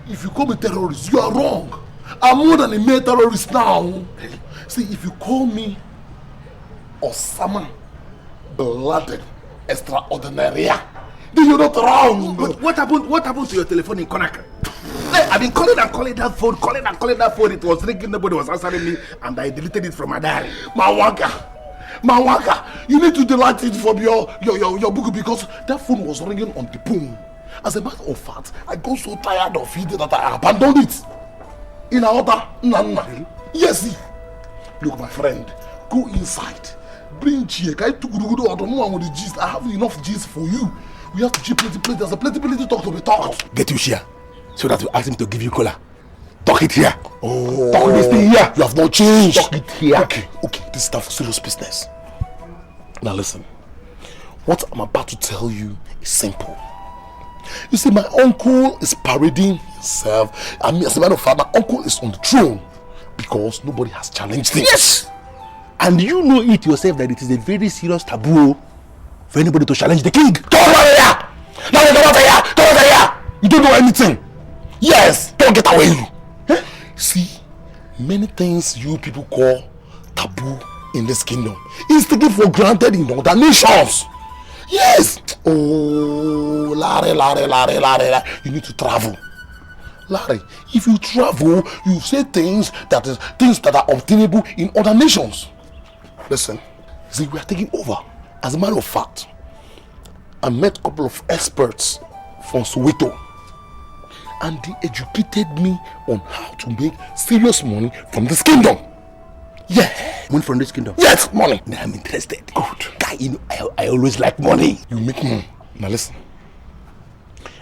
If you call me terrorist, you are wrong. I'm more than a mere terrorist now. See, if you call me Osama bin Laden extraordinary, then you're not wrong. But what happened to your telephone in Conakry? I've been calling that phone. It was ringing, nobody was answering me, and I deleted it from my diary. Mawaka, you need to delete it from your book because that phone was ringing on the boom. As a matter of fact, I got so tired of it that I abandoned it. In order, yes. Look, my friend, go inside. Bring check. I took good out of one with the gist. I have enough gist for you. We have to check plenty. There's a plenty talk to be talked. Get you here, so that we ask him to give you cola. Talk it here. Oh, talk this thing here. You have not changed. Talk it here. Okay. This is stuff serious business. Now listen. What I'm about to tell you is simple. You see, my uncle is parading himself. I mean, as a matter of fact, my uncle is on the throne because nobody has challenged him. Yes! And you know it yourself that it is a very serious taboo for anybody to challenge the king. Don't worry! You don't know anything. Yes, don't get away. Huh? See, many things you people call taboo in this kingdom is taken for granted in other nations. Yes. Oh, Larry, you need to travel. Larry, if you travel, you say things that are obtainable in other nations. Listen, see, we are taking over. As a matter of fact, I met a couple of experts from Soweto, and they educated me on how to make serious money from this kingdom. Yeah. Money from this kingdom? Yes, money. Now I'm interested. Good. Guy, you know, I always like money. You make money. Now listen.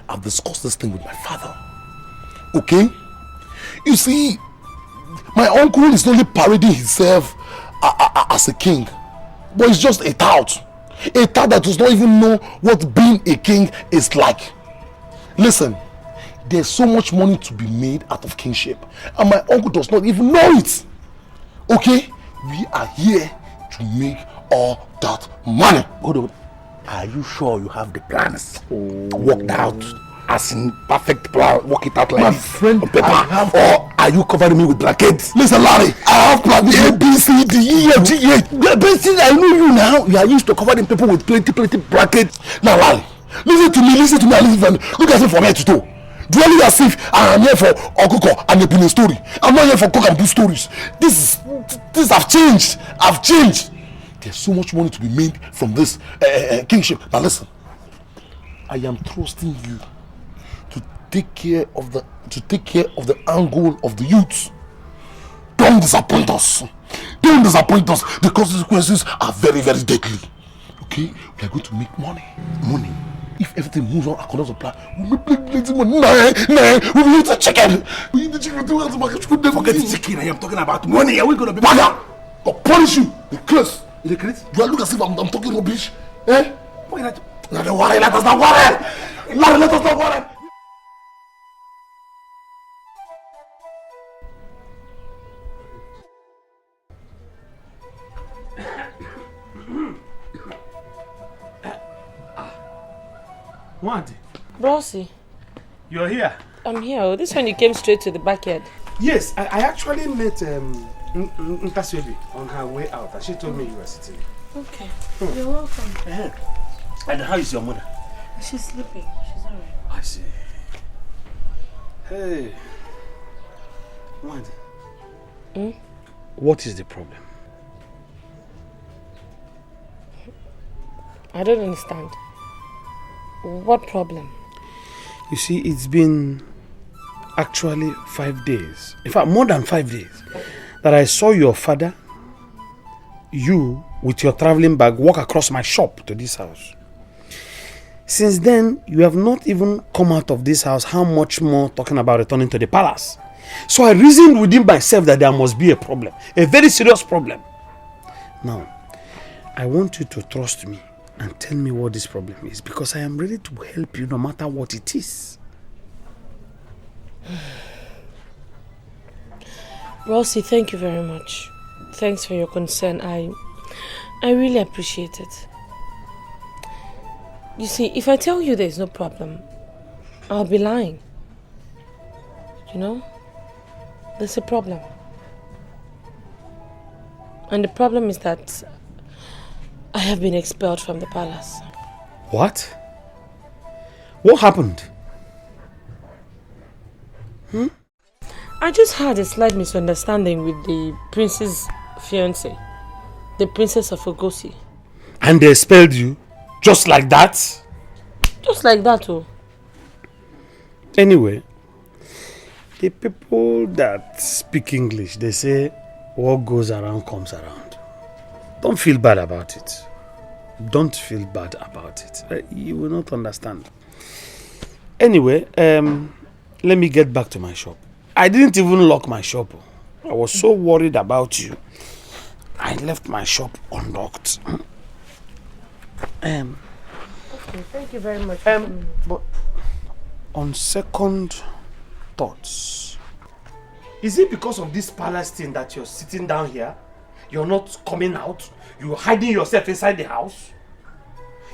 I've discussed this thing with my father. Okay? You see, my uncle is only parading himself as a king, but he's just a tout that does not even know what being a king is like. Listen, there's so much money to be made out of kingship, and my uncle does not even know it. Okay? We are here to make all that money. Hold on. Are you sure you have the plans worked out? As in perfect plan, work it out like my this friend, on paper, or are you covering me with blankets? Listen, Larry, I have plans A, B, C, D, E, F, G, H. I know you now. You are used to covering people with plenty blankets. Now, Larry, listen to me, and listen to me. Look at me from head to toe. Dwelling as if I am here for Okuko and a Benin story. I'm not here for cock and bull stories. This have changed. I've changed. There's so much money to be made from this kingship. Now listen, I am trusting you to take care of the angle of the youths. Don't disappoint us. Don't disappoint us. The consequences are very, very deadly. Okay, we are going to make money. If everything moves on according to plan, we'll make plenty money. Nah, we will eat the chicken. We eat the chicken. Forget the chicken. I am talking about money. Are we going to be Baga! I'll punish you. The curse. The curse? Do I look as if I'm talking rubbish? Eh? Now don't worry. Let us not worry. Let us not worry. What? Brossy. You're here? I'm here. Oh, this one you came straight to the backyard. Yes, I actually met Ntaswebi on her way out. And she told me you were sitting. Okay. You're welcome. And how is your mother? She's sleeping. She's alright. I see. Hey. What? What is the problem? I don't understand. What problem? You see, it's been actually 5 days. In fact, more than 5 days that I saw your father, you, with your traveling bag, walk across my shop to this house. Since then, you have not even come out of this house. How much more talking about returning to the palace? So I reasoned within myself that there must be a problem, a very serious problem. Now, I want you to trust me and tell me what this problem is, because I am ready to help you no matter what it is. Rossi, thank you very much. Thanks for your concern. I really appreciate it. You see, if I tell you there's no problem, I'll be lying. You know? There's a problem. And the problem is that I have been expelled from the palace. What? What happened? I just had a slight misunderstanding with the prince's fiancée, the princess of Ogosi. And they expelled you? Just like that? Just like that, oh. Anyway, the people that speak English, they say what goes around comes around. Don't feel bad about it. Don't feel bad about it. You will not understand. Anyway, let me get back to my shop. I didn't even lock my shop. I was so worried about you. I left my shop unlocked. Okay, thank you very much. But on second thoughts, is it because of this palace thing that you're sitting down here? You're not coming out? You're hiding yourself inside the house?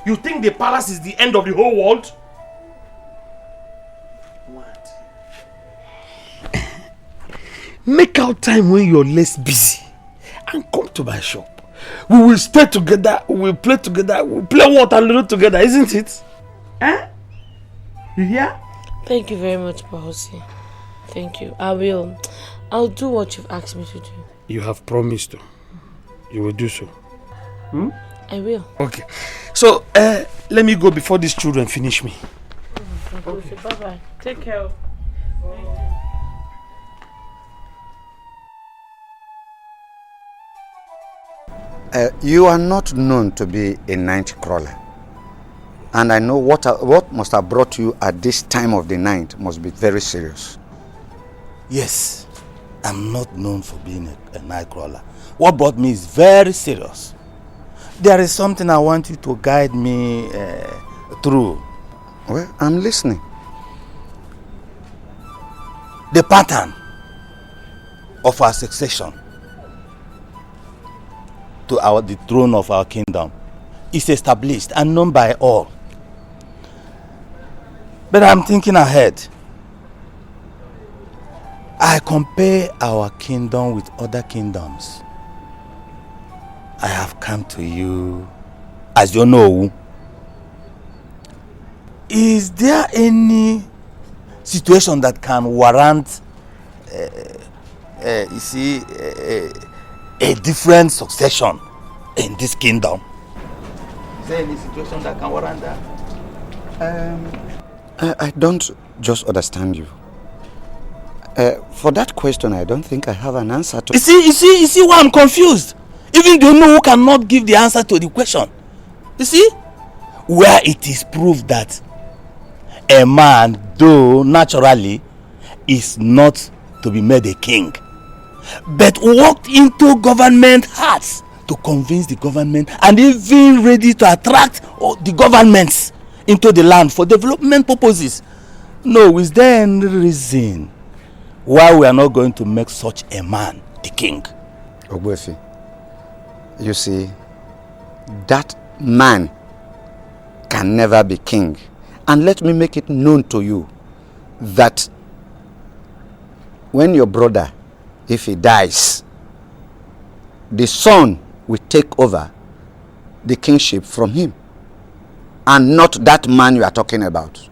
You think the palace is the end of the whole world? What? Make out time when you're less busy and come to my shop. We will stay together, we will play together, we will play what and little together, isn't it? Eh? You hear? Thank you very much, Bahosi. Thank you. I'll do what you've asked me to do. You have promised to. You will do so. I will. Okay. So, let me go before these children finish me. Okay. Bye-bye. Take care. You are not known to be a night crawler. And I know what must have brought you at this time of the night must be very serious. Yes, I'm not known for being a night crawler. What brought me is very serious. There is something I want you to guide me through. Well, I'm listening. The pattern of our succession to the throne of our kingdom is established and known by all. But I'm thinking ahead. I compare our kingdom with other kingdoms. I have come to you as you know. Is there any situation that can warrant a different succession in this kingdom? Is there any situation that can warrant that? I don't just understand you. For that question, I don't think I have an answer to. You see why I'm confused? Even though no one cannot give the answer to the question. You see? Where it is proved that a man, though naturally, is not to be made a king, but walked into government hearts to convince the government and even ready to attract the governments into the land for development purposes. No, is there any reason why we are not going to make such a man the king? Ogbuefi, you see, that man can never be king. And let me make it known to you that when your brother, if he dies, the son will take over the kingship from him, and not that man you are talking about.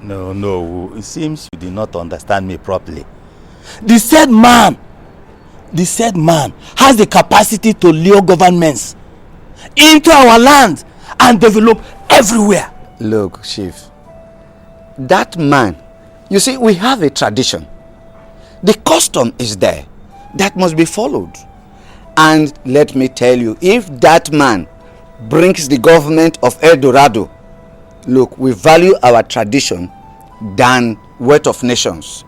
No, it seems you did not understand me properly. The said man has the capacity to lure governments into our land and develop everywhere. Look, Chief, that man, you see, we have a tradition. The custom is there that must be followed. And let me tell you, if that man brings the government of El Dorado, look, we value our tradition than wealth of nations.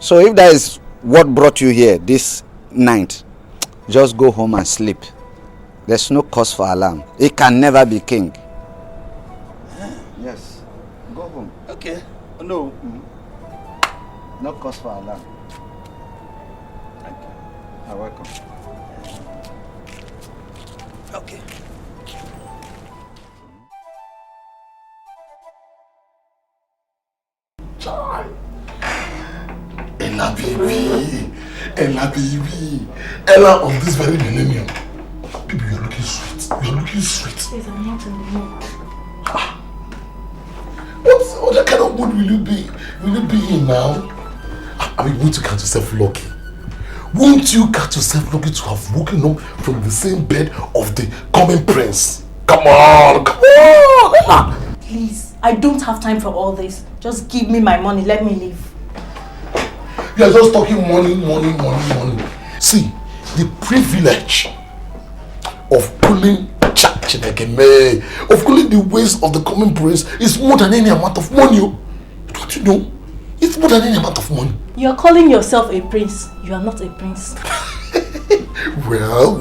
So if that is what brought you here this night, just go home and sleep. There's no cause for alarm. He can never be king. Yes, go home. Okay. No. No cause for alarm. Thank you. You're welcome. Okay. Ella baby, Ella of this very millennium. Baby, you're looking sweet. You're looking sweet. Please, I'm not in the mood. What other kind of mood will you be? Will you be in now? I mean, won't you count yourself lucky? Won't you count yourself lucky to have woken up from the same bed of the common prince? Come on, come on! Please, I don't have time for all this. Just give me my money, let me leave. You are just talking money. See, the privilege of pulling of pulling the ways of the common prince is more than any amount of money. Don't you know? It's more than any amount of money. You're calling yourself a prince. You are not a prince. Well,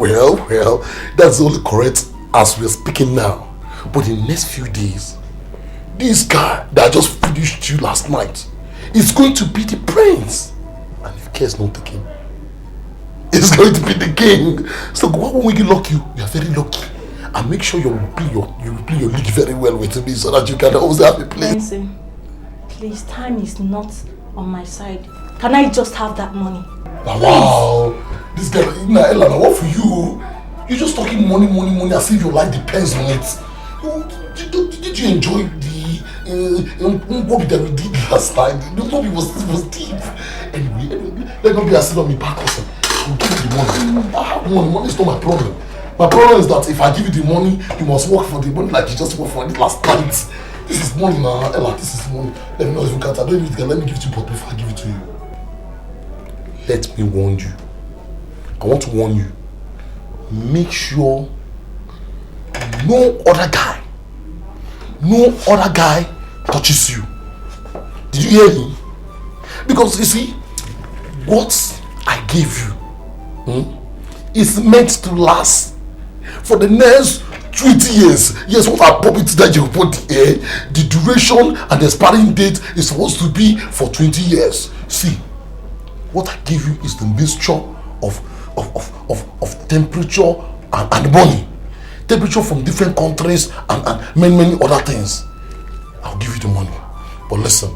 that's only correct as we're speaking now. But in the next few days, this guy that just finished you last night is going to be the prince. And if care is not taken, he's going to be the king. So why won't we lock you? You are very lucky. And make sure you play your league very well with me so that you can always have a play. Nancy, please, time is not on my side. Can I just have that money? Wow, this guy, Ella, what for you? You're just talking money as if your life depends on it. Did you enjoy the movie that we did last night? The movie was deep. Anyway, let not be asleep on me back person. I'll give you the money. Money is not my problem. My problem is that if I give you the money, you must work for the money like you just worked for it last night. This is money now, Ella, this is money. Let me know if you can't. I don't even think let me give it to you, but before I give it to you, let me warn you. I want to warn you. Make sure no other guy no other guy touches you. Did you hear me? Because you see, what I gave you is meant to last for the next 20 years. Yes, what I pop it that you put the duration and the expiring date is supposed to be for 20 years. See, what I give you is the mixture of temperature and money. Temperature from different countries and many other things. I'll give you the money. But listen,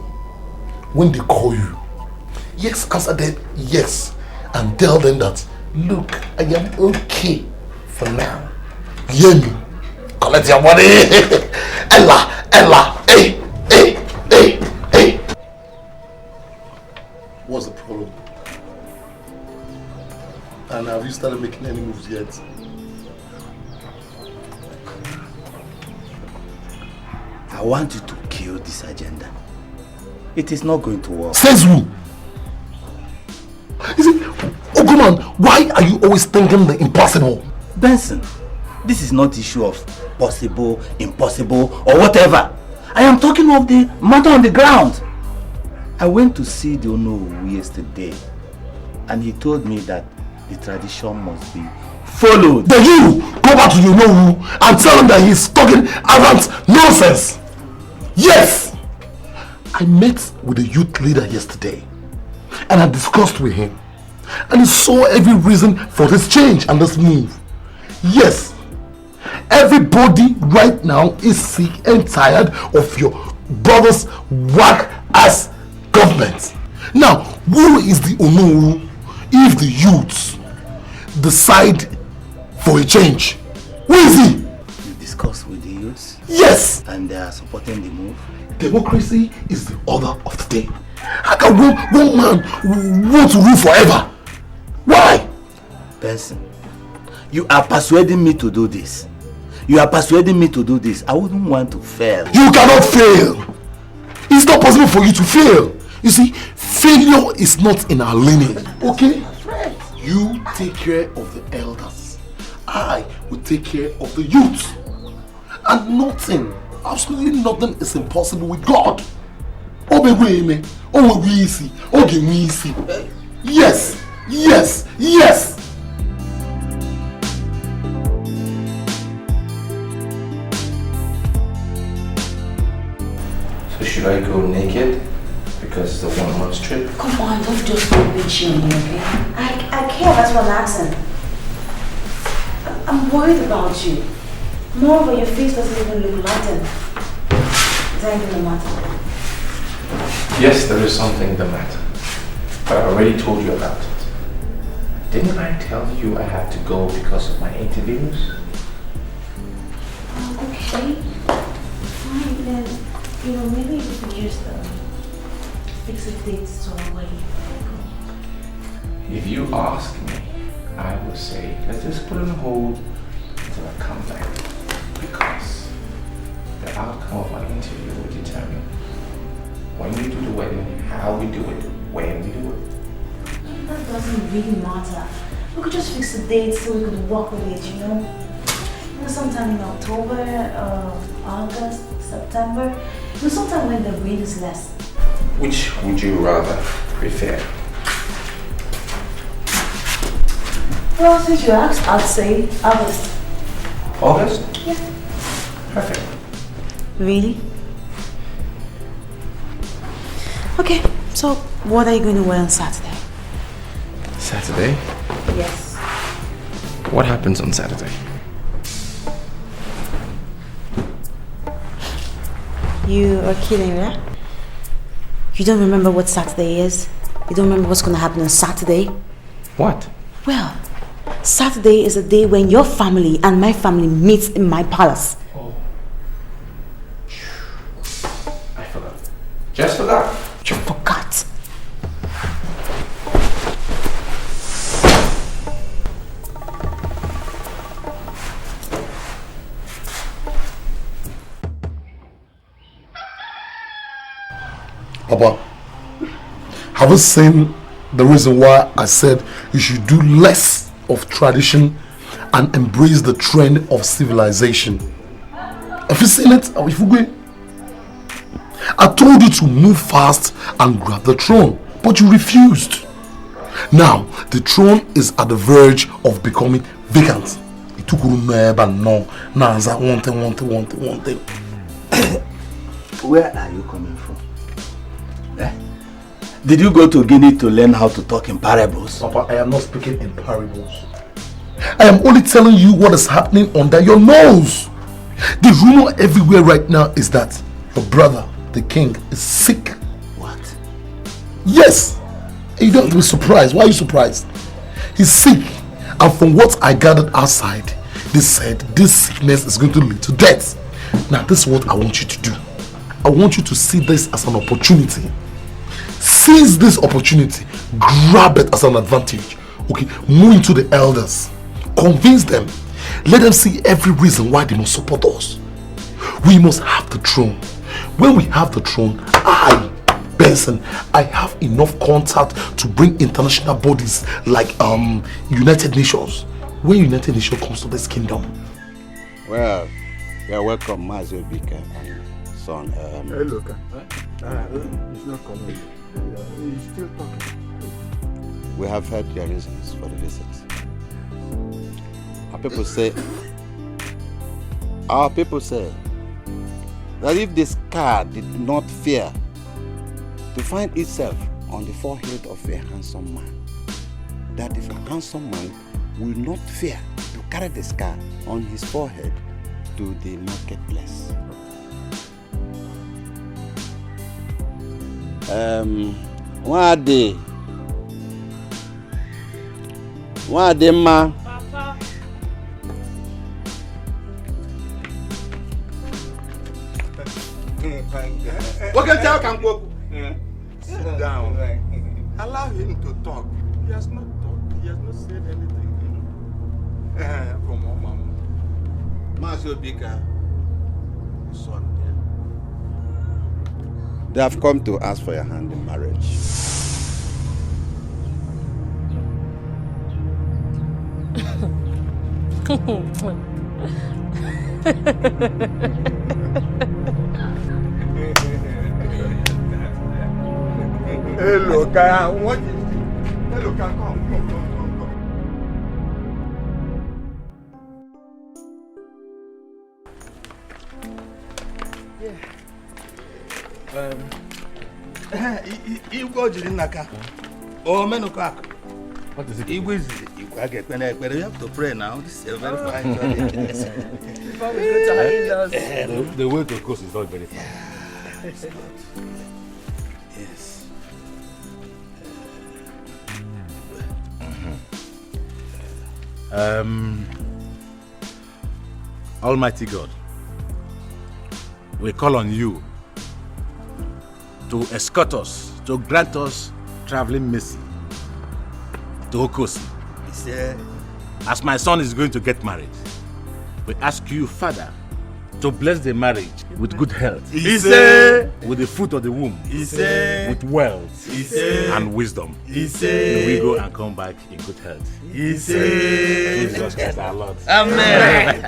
when they call you, yes, answer them yes. And tell them that, look, I am okay for now. You hear me? Collect your money. Ella, hey. What's the problem? And have you started making any moves yet? I want you to kill this agenda. It is not going to work. Says who? Is it? Oh, come on. Why are you always thinking the impossible? Benson, this is not issue of possible, impossible, or whatever. I am talking of the matter on the ground. I went to see the Owoh yesterday, and he told me that the tradition must be followed. Then you go back to the Owoh and tell him that he's talking arrant nonsense. Yes! I met with the youth leader yesterday, and I discussed with him, and he saw every reason for this change and this move. Yes, everybody right now is sick and tired of your brother's whack-ass government. Now, who is the Owoh if the youths decide for a change? Who is he? You discussed with the youths? Yes! And they are supporting the move? Democracy is the order of the day. How can one man want to rule forever? Why? Benson, you are persuading me to do this. You are persuading me to do this. I wouldn't want to fail. You cannot fail. It's not possible for you to fail. You see, failure is not in our lineage. Okay? You take care of the elders. I will take care of the youth. And nothing, absolutely nothing is impossible with God. Yes, yes, yes. So should I go naked? Because it's a 1 month trip? Come on, don't just go bitching on me, okay? I care, that's what I'm asking. I'm worried about you. Moreover, your face doesn't even look Latin. Is that even the matter? Yes, there is something the matter. But I already told you about it. Didn't I tell you I had to go because of my interviews? Okay. Fine, then, maybe we could just fix a date so away. If you ask me, I will say, let's just put it on hold until I come back. Because the outcome of my interview will determine when we do the wedding, how we do it, when we do it. That doesn't really matter. We could just fix the date so we could work with it, sometime in October, August, September. Sometime when the rain is less. Which would you rather prefer? Well, since you asked, I'd say August. August? Yeah. Perfect. Really? Okay, so what are you going to wear on Saturday? Saturday? Yes. What happens on Saturday? You are kidding, right? You don't remember what Saturday is? You don't remember what's going to happen on Saturday? What? Well, Saturday is a day when your family and my family meets in my palace. Oh. I forgot. Just forgot. You forgot. Papa, have you seen the reason why I said you should do less of tradition and embrace the trend of civilization? In you seen it? I told you to move fast and grab the throne, but you refused. Now, the throne is at the verge of becoming vacant. It took no. Now, one thing. Where are you coming from? Eh? Did you go to Guinea to learn how to talk in parables? Papa, I am not speaking in parables. I am only telling you what is happening under your nose. The rumor everywhere right now is that your brother, the king, is sick. What? Yes! You don't have to be surprised. Why are you surprised? He's sick. And from what I gathered outside, they said this sickness is going to lead to death. Now, this is what I want you to do. I want you to see this as an opportunity. Seize this opportunity. Grab it as an advantage. Okay, move into the elders. Convince them. Let them see every reason why they must support us. We must have the throne. When we have the throne, Benson, I have enough contact to bring international bodies like United Nations. When United Nations comes to this kingdom. Well, you're welcome, Mazio Bika and son. Hey, look. He's not coming. He's still talking. We have heard your reasons for the visit. Our people say that if this scar did not fear to find itself on the forehead of a handsome man, that if a handsome man will not fear to carry the scar on his forehead to the marketplace. One day, ma. Papa. Sit down. Allow him to talk. He has not talked. He has not said anything. From our mama. Mazio Bika, son. They have come to ask for your hand in marriage. Hello, Kaya. What? Hello, Kaya. Come. Igwe jiri n'aka. O menuka. What is it? Igwe get when you have to pray now. This is a very fine journey. Before we go to our in-laws. The way to coast is not very far. It's not. Yes. Almighty God, we call on you to escort us, to grant us traveling mercy to Okosi. As my son is going to get married, we ask you, Father, to bless the marriage with good health, with the fruit of the womb, with wealth and wisdom. May we go and come back in good health. Jesus Christ our Lord. Amen.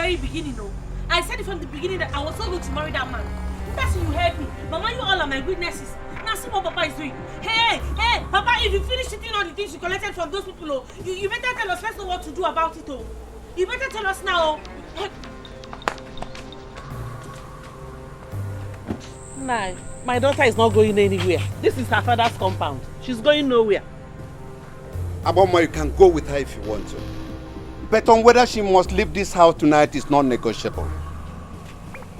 very beginning, no. I said it from the beginning that I was not going to marry that man. That's when you heard me. Mama, you all are my witnesses. Now see what Papa is doing. Hey, Papa, if you finish eating all the things you collected from those people, oh, you better tell us first know what to do about it, oh. You better tell us now, oh. My daughter is not going anywhere. This is her father's compound. She's going nowhere. Aboma, you can go with her if you want to. But on whether she must leave this house tonight is not negotiable.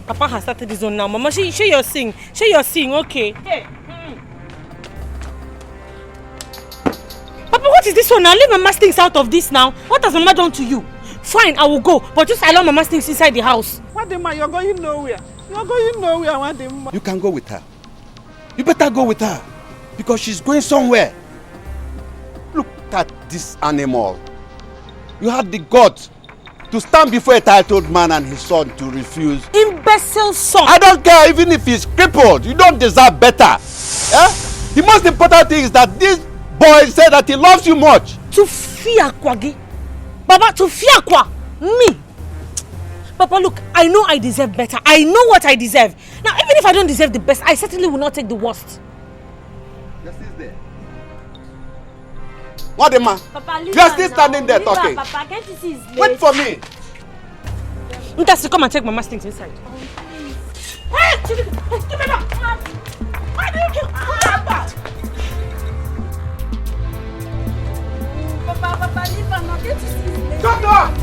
Papa has started his own now. Mama, share your sing. Share your sing, okay? Hey. Papa, what is this one now? Leave Mama's things out of this now. What has Mama done to you? Fine, I will go. But just allow Mama's things inside the house. Wadima, you're going nowhere. You're going nowhere, Wadima. You can go with her. You better go with her. Because she's going somewhere. Look at this animal. You had the guts to stand before a titled man and his son to refuse. Imbecile son! I don't care even if he's crippled. You don't deserve better. The most important thing is that this boy said that he loves you much. To fear Kwagi. Baba, to fear Kwa. Me. Papa, look, I know I deserve better. I know what I deserve. Now, even if I don't deserve the best, I certainly will not take the worst. Justice there. Wadima, Papa, you are still standing there talking. Papa, can't you see it's late? Wait for me. Ntasi, come and take Mama's things inside. Hey, give me that. Why do you keep Papa, leave her now. Can't you see it's late? Shut up!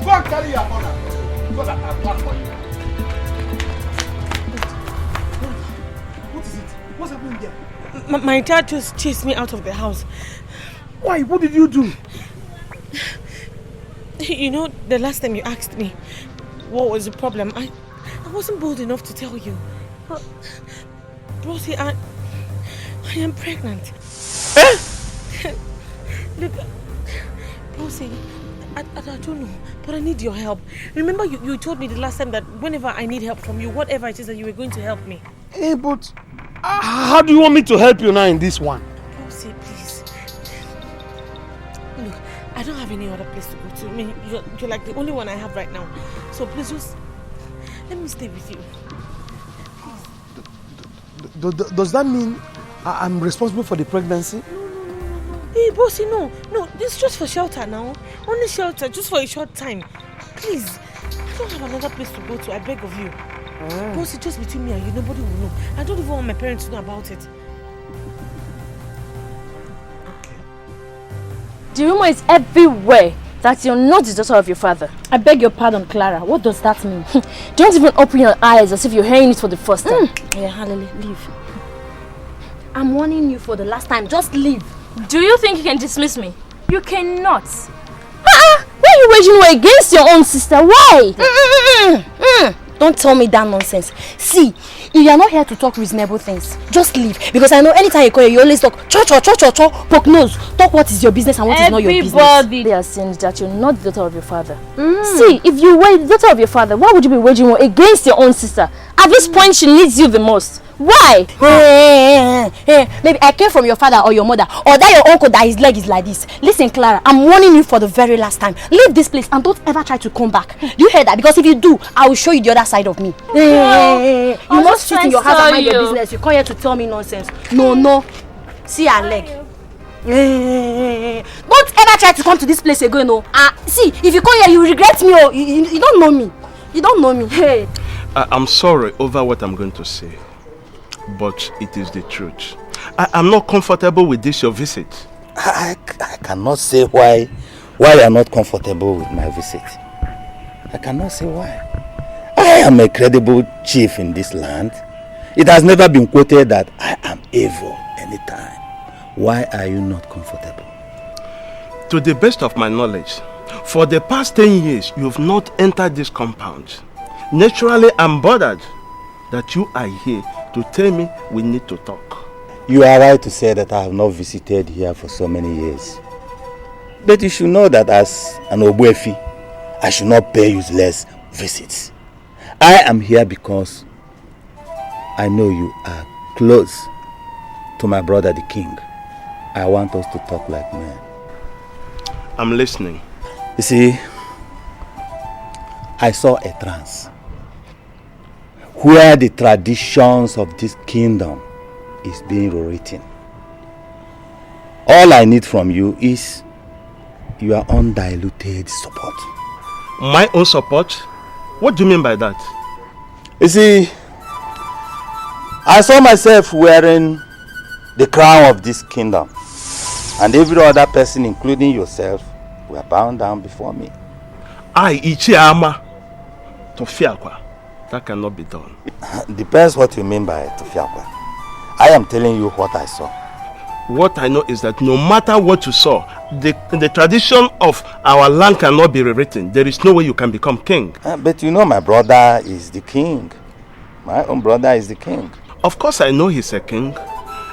Go and carry your mother so that I plan for you. What is it? What's happening there? My dad just chased me out of the house. Why? What did you do? You know, the last time you asked me what was the problem, I wasn't bold enough to tell you. But, Rosie, I am pregnant. Look, Rosie, I don't know, but I need your help. Remember you told me the last time that whenever I need help from you, whatever it is that you were going to help me. Hey, but how do you want me to help you now in this one? Rosie, please. Look, I don't have any other place to go to. I mean, you're like the only one I have right now. So please just let me stay with you. Does that mean I'm responsible for the pregnancy? Hey, bossy, no. This is just for shelter now. Only shelter, just for a short time. Please, I don't have another place to go to. I beg of you. Bossy, just between me and you, nobody will know. I don't even want my parents to know about it. The rumor is everywhere that you're not the daughter of your father. I beg your pardon, Clara. What does that mean? Don't even open your eyes as if you're hearing it for the first time. Yeah, Hallelujah, leave. I'm warning you for the last time. Just leave. Do you think you can dismiss me? You cannot. Why are you waging war against your own sister? Why? Don't tell me that nonsense. See, if you are not here to talk reasonable things, just leave. Because I know anytime you call you always talk poke nose. Talk what is your business and what is not your business. They are saying that you're not the daughter of your father. See, if you were the daughter of your father, why would you be waging war against your own sister? At this point, she needs you the most. Why? Maybe I came from your father or your mother, or that your uncle that his leg is like this. Listen, Clara, I'm warning you for the very last time. Leave this place and don't ever try to come back. You heard that? Because if you do, I will show you the other side of me. You must sit in your house and mind your business. You come here to tell me nonsense. No. See her leg. Don't ever try to come to this place again. No. See, if you come here, you regret me. Oh, you don't know me. You don't know me. Hey. I'm sorry over what I'm going to say, but it is the truth. I'm not comfortable with this your visit. I cannot say why you are not comfortable with my visit. I cannot say why. I am a credible chief in this land. It has never been quoted that I am evil anytime. Why are you not comfortable? To the best of my knowledge, for the past 10 years, you have not entered this compound. Naturally, I'm bothered that you are here to tell me we need to talk. You are right to say that I have not visited here for so many years. But you should know that as an Obuefi, I should not pay useless visits. I am here because I know you are close to my brother the king. I want us to talk like men. I'm listening. You see, I saw a trance where the traditions of this kingdom is being rewritten. All I need from you is your undiluted support. My own support? What do you mean by that? You see, I saw myself wearing the crown of this kingdom, and every other person, including yourself, were bound down before me. Ichiama Tofiakwa. That cannot be done. Depends what you mean by Tofiakwa. I am telling you what I saw. What I know is that no matter what you saw, the tradition of our land cannot be rewritten. There is no way you can become king. But you know my brother is the king. My own brother is the king. Of course I know he's a king.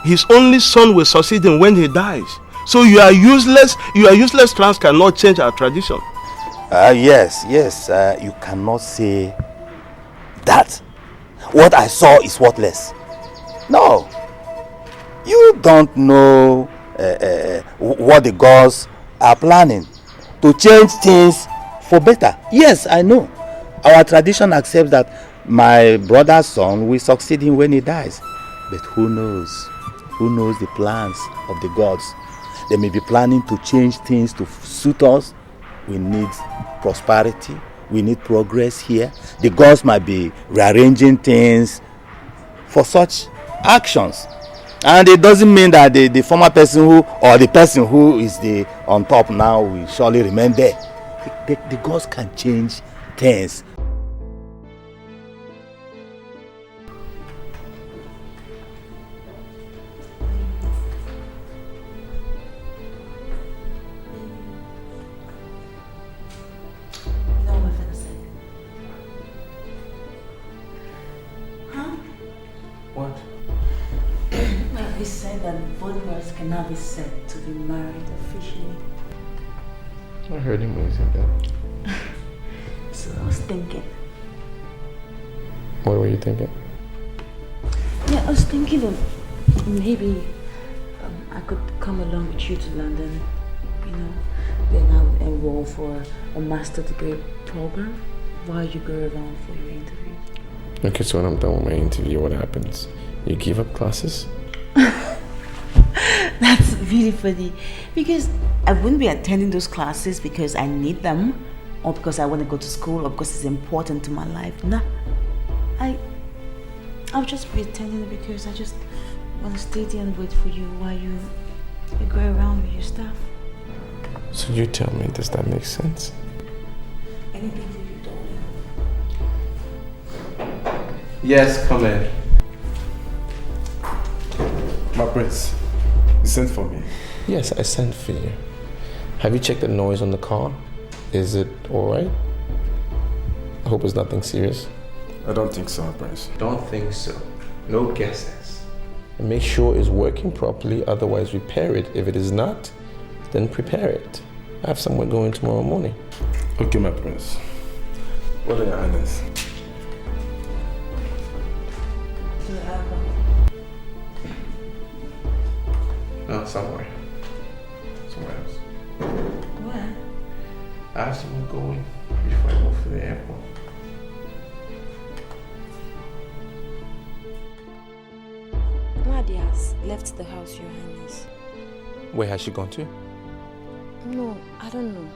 His only son will succeed him when he dies. So you are useless. Your useless trance cannot change our tradition. Yes. You cannot say that. What I saw is worthless. No. You don't know what the gods are planning to change things for better. Yes, I know. Our tradition accepts that my brother's son will succeed him when he dies. But who knows? Who knows the plans of the gods? They may be planning to change things to suit us. We need prosperity. We need progress here. The gods might be rearranging things for such actions. And it doesn't mean that the former person or the person who is on top now will surely remain there. The gods can change things. What? He said that both of us can now be said to be married officially. I heard him when he said that. So I was thinking. What were you thinking? Yeah, I was thinking of maybe I could come along with you to London, then I would enroll for a master degree program while you go around for your interview. Okay, so when I'm done with my interview, what happens? You give up classes? That's really funny because I wouldn't be attending those classes because I need them or because I want to go to school or because it's important to my life. No, I'll just be attending it because I just want to stay there and wait for you while you go around with your stuff. So you tell me, does that make sense? Anything for you, darling. Yes, come in. My prince, you sent for me. Yes, I sent for you. Have you checked the noise on the car? Is it alright? I hope it's nothing serious. I don't think so, prince. Don't think so. No guesses. And make sure it's working properly, otherwise repair it. If it is not, then prepare it. I have somewhere going tomorrow morning. Okay, my prince. What are your highness? No, somewhere else. Where? I have someone going before I move to the airport. Nadia has left the house, Your Highness. Where has she gone to? No, I don't know.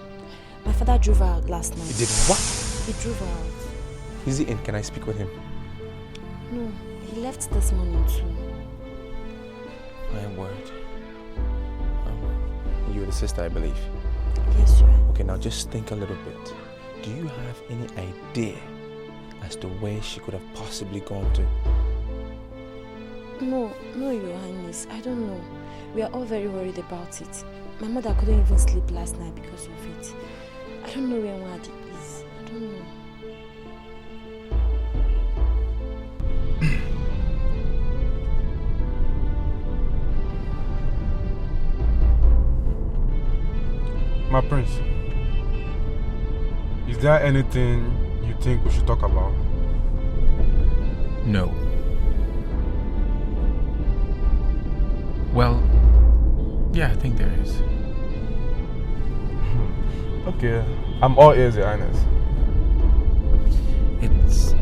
My father drove her out last night. He did what? He drove her out. Is he in? Can I speak with him? No, he left this morning too. My word. You're the sister, I believe. Yes, Your Highness. Okay, now just think a little bit. Do you have any idea as to where she could have possibly gone to? No, Your Highness. I don't know. We are all very worried about it. My mother couldn't even sleep last night because of it. I don't know where Nwadi is. I don't know. My prince, is there anything you think we should talk about? No. Well, yeah, I think there is. Okay, I'm all ears, Your Highness.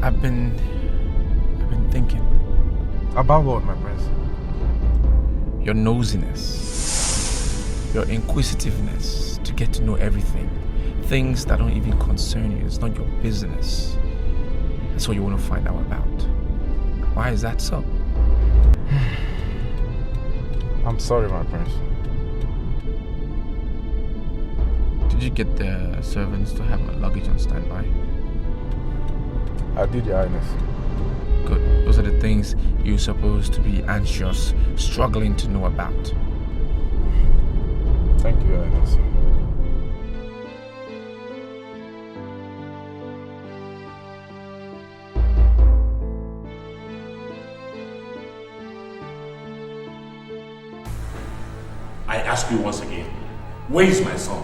I've been thinking. About what, my prince? Your nosiness, your inquisitiveness to get to know everything, things that don't even concern you. It's not your business. That's what you want to find out about. Why is that so? I'm sorry, my prince. Did you get the servants to have my luggage on standby? I did, Your Highness. Good. Those are the things you're supposed to be anxious, struggling to know about. Thank you, Your Highness. I ask you once again, where is my son?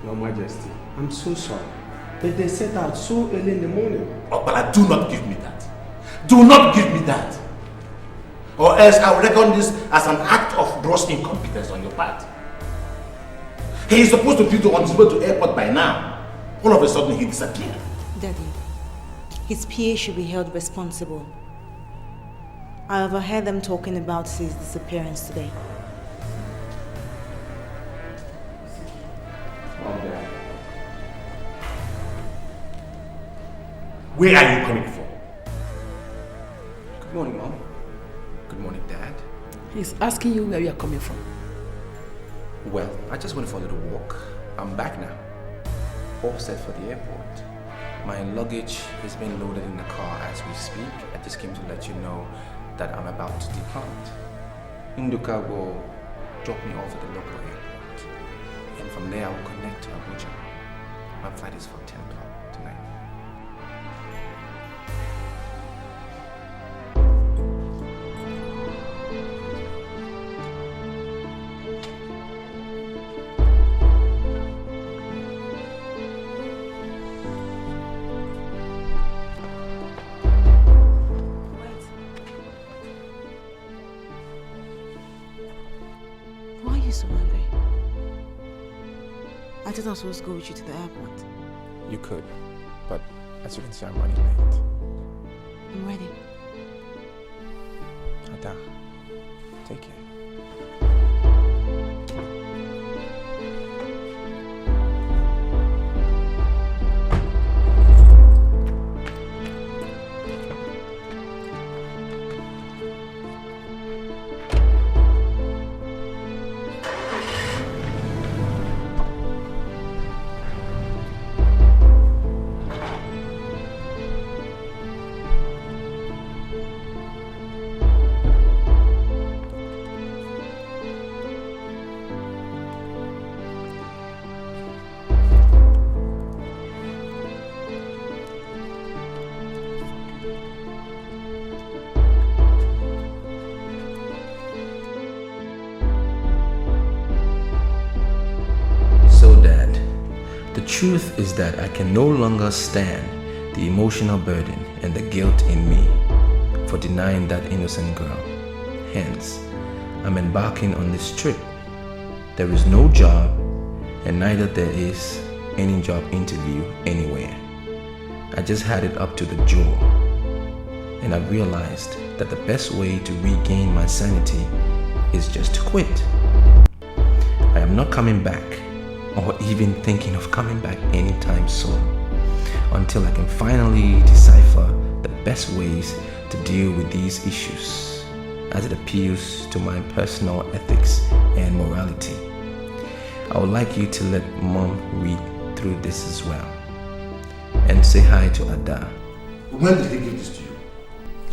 Your Majesty, I'm so sorry. But they set out so early in the morning. Oh, but do not give me that. Do not give me that. Or else I will reckon this as an act of gross incompetence on your part. He is supposed to be on his way to airport by now. All of a sudden he disappeared. Daddy, his PA should be held responsible. I overheard them talking about his disappearance today. Where are you coming from? Good morning, Mom. Good morning, Dad. He's asking you where you are coming from. Well, I just went for a little walk. I'm back now. All set for the airport. My luggage is being loaded in the car as we speak. I just came to let you know that I'm about to depart. Nduka will drop me off at the local airport. And from there I will connect to Abuja. My flight is for 10 o'clock tonight. Why are you so angry? I thought I was supposed to go with you to the airport. You could, but as you can see, I'm running late. I'm ready. Ada, take care. The truth is that I can no longer stand the emotional burden and the guilt in me for denying that innocent girl. Hence, I'm embarking on this trip. There is no job, and neither there is any job interview anywhere. I just had it up to the jaw, and I realized that the best way to regain my sanity is just to quit. I am not coming back, or even thinking of coming back anytime soon, until I can finally decipher the best ways to deal with these issues as it appeals to my personal ethics and morality. I would like you to let Mom read through this as well, and say hi to Ada. When did he give this to you?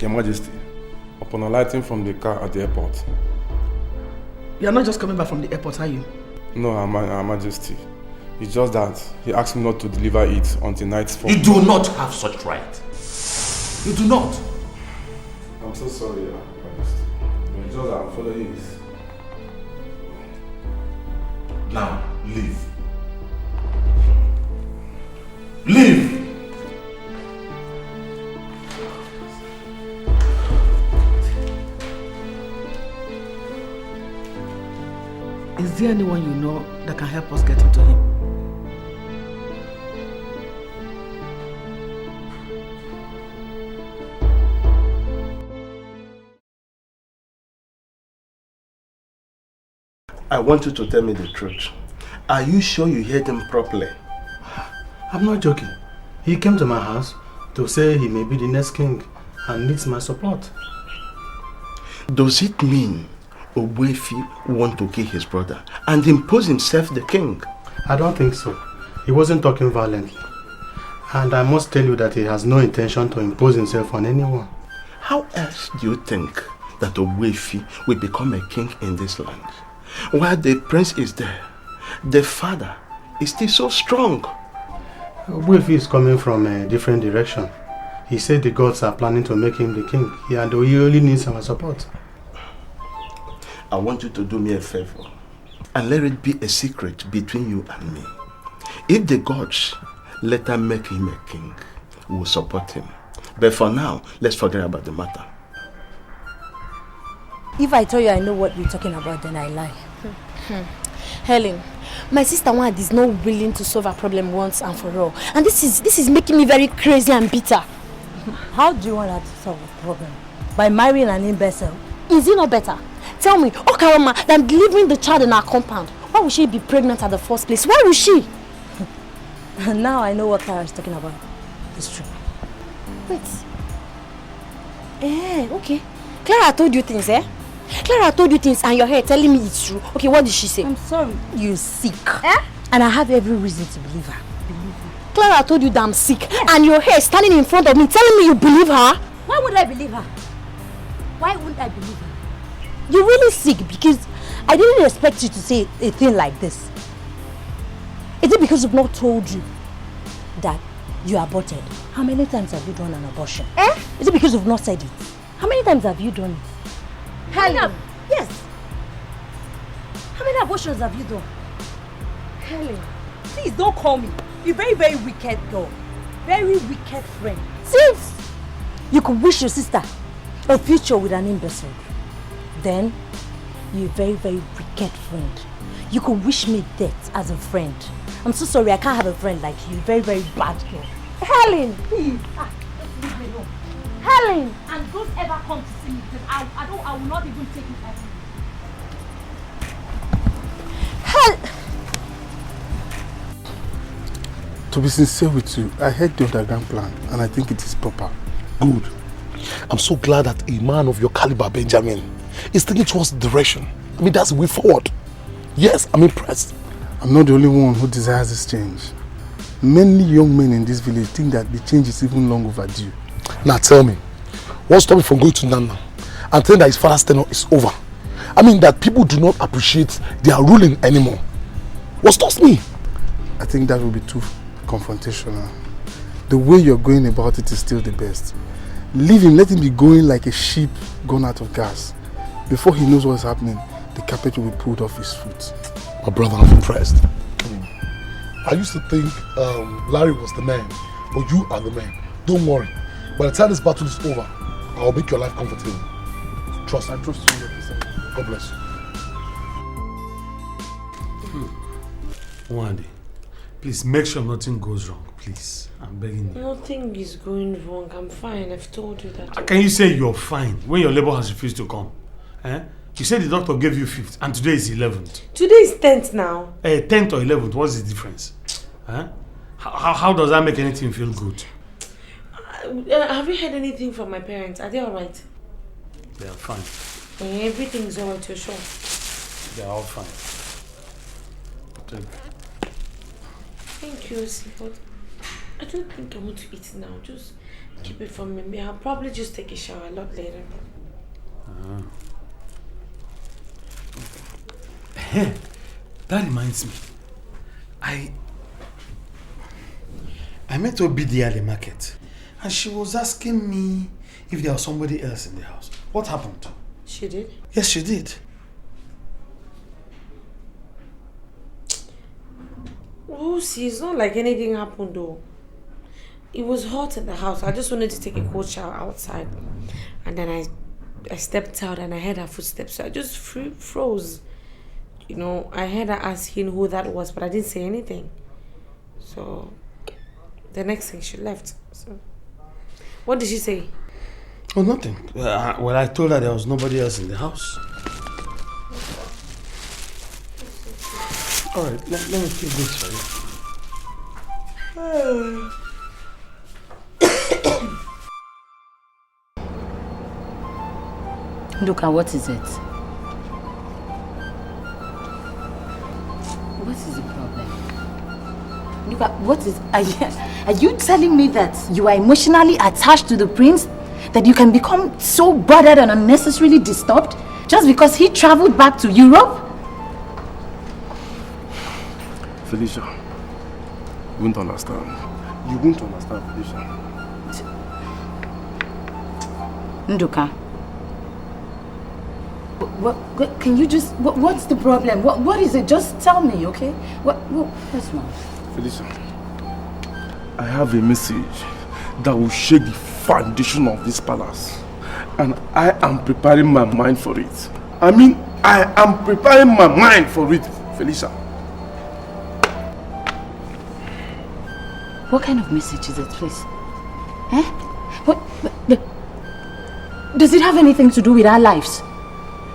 Your Majesty, upon alighting from the car at the airport. You are not just coming back from the airport, are you? No, Her Majesty. It's just that he asked me not to deliver it until nightfall. You do not have such right. You do not. I'm so sorry, Her Majesty. It's just that I'm following this. Now, leave. Leave! Is there anyone you know that can help us get into him? I want you to tell me the truth. Are you sure you heard him properly? I'm not joking. He came to my house to say he may be the next king and needs my support. Does it mean Owoh want to kill his brother and impose himself the king? I don't think so. He wasn't talking violently. And I must tell you that he has no intention to impose himself on anyone. How else do you think that Owoh will become a king in this land? While the prince is there, the father is still so strong. Owoh is coming from a different direction. He said the gods are planning to make him the king, and he only needs our support. I want you to do me a favor and let it be a secret between you and me. If the gods later make him a king, we will support him. But for now, let's forget about the matter. If I tell you I know what you're talking about, then I lie. Helen, my sister Wad is not willing to solve our problem once and for all. And this is making me very crazy and bitter. How do you want her to solve the problem? By marrying an imbecile? Is it not better? Tell me, Karama, than delivering the child in our compound. Why would she be pregnant at the first place? Why would she? Now I know what Clara is talking about. It's true. Wait. Okay. Clara told you things, eh? Clara told you things and you're here telling me it's true. Okay, what did she say? I'm sorry. You're sick. And I have every reason to believe her. Clara told you that I'm sick. And you're here standing in front of me telling me you believe her? Why would I believe her? Why wouldn't I believe her? You're really sick because I didn't expect you to say a thing like this. Is it because I've not told you that you aborted? How many times have you done an abortion? Is it because you've not said it? How many times have you done it? Helen. Yes. How many abortions have you done? Helen. Please don't call me. You're very, very wicked girl. Very wicked friend. Since you could wish your sister a future with an imbecile, then you're a very, very wicked friend. You could wish me death as a friend. I'm so sorry, I can't have a friend like you. Very, very bad girl. Helen, please. Just leave me alone. Helen! And don't ever come to see me because I will not even take it as Helen! To be sincere with you, I heard the underground plan and I think it is proper. Good. I'm so glad that a man of your caliber, Benjamin, is thinking towards the direction. I mean, that's the way forward. Yes, I'm impressed. I'm not the only one who desires this change. Many young men in this village think that the change is even long overdue. Now tell me, what's stopping from going to Nana and telling that his father's tenure is over? I mean that people do not appreciate their ruling anymore. What stops me? I think that will be too confrontational. The way you're going about it is still the best. Leave him, let him be going like a sheep gone out of gas. Before he knows what's happening, the carpet will be pulled off his foot. My brother, I'm impressed. I used to think Larry was the man, but you are the man. Don't worry. By the time this battle is over, I'll make your life comfortable. Trust me. I trust you 100%. God bless you. Wande, please make sure nothing goes wrong, please. I'm begging you. Nothing is going wrong. I'm fine. I've told you that. Can you say you're fine when your labor has refused to come? You said the doctor gave you 5th and today is 11th. Today is 10th now. 10th or 11th, what's the difference? How does that make anything feel good? Have you heard anything from my parents? Are they alright? They are fine. Everything's alright, you're sure? They are all fine. Thank you, but I don't think I want to eat now. Just keep it from me. I'll probably just take a shower a lot later. Hey, that reminds me. I met Obidi at the market and she was asking me if there was somebody else in the house. What happened? She did? Yes, she did. Oh, see, it's not like anything happened though. It was hot in the house. I just wanted to take a cold shower outside. And then I stepped out and I heard her footsteps. So I just froze. You know, I heard her asking who that was, but I didn't say anything. So, the next thing she left. So, what did she say? Oh, nothing. Well, I told her there was nobody else in the house. Alright, let me keep this for you. Nduka, what is it? What is the problem? Nduka, what is... Are you telling me that you are emotionally attached to the prince? That you can become so bothered and unnecessarily disturbed just because he traveled back to Europe? Felicia, you won't understand. You won't understand, Felicia. Nduka. What can you just... What's the problem? What is it? Just tell me, okay? What's wrong? Felicia, I have a message that will shake the foundation of this palace. And I am preparing my mind for it. I mean, I am preparing my mind for it, Felicia. What kind of message is it, please? Eh? Does it have anything to do with our lives?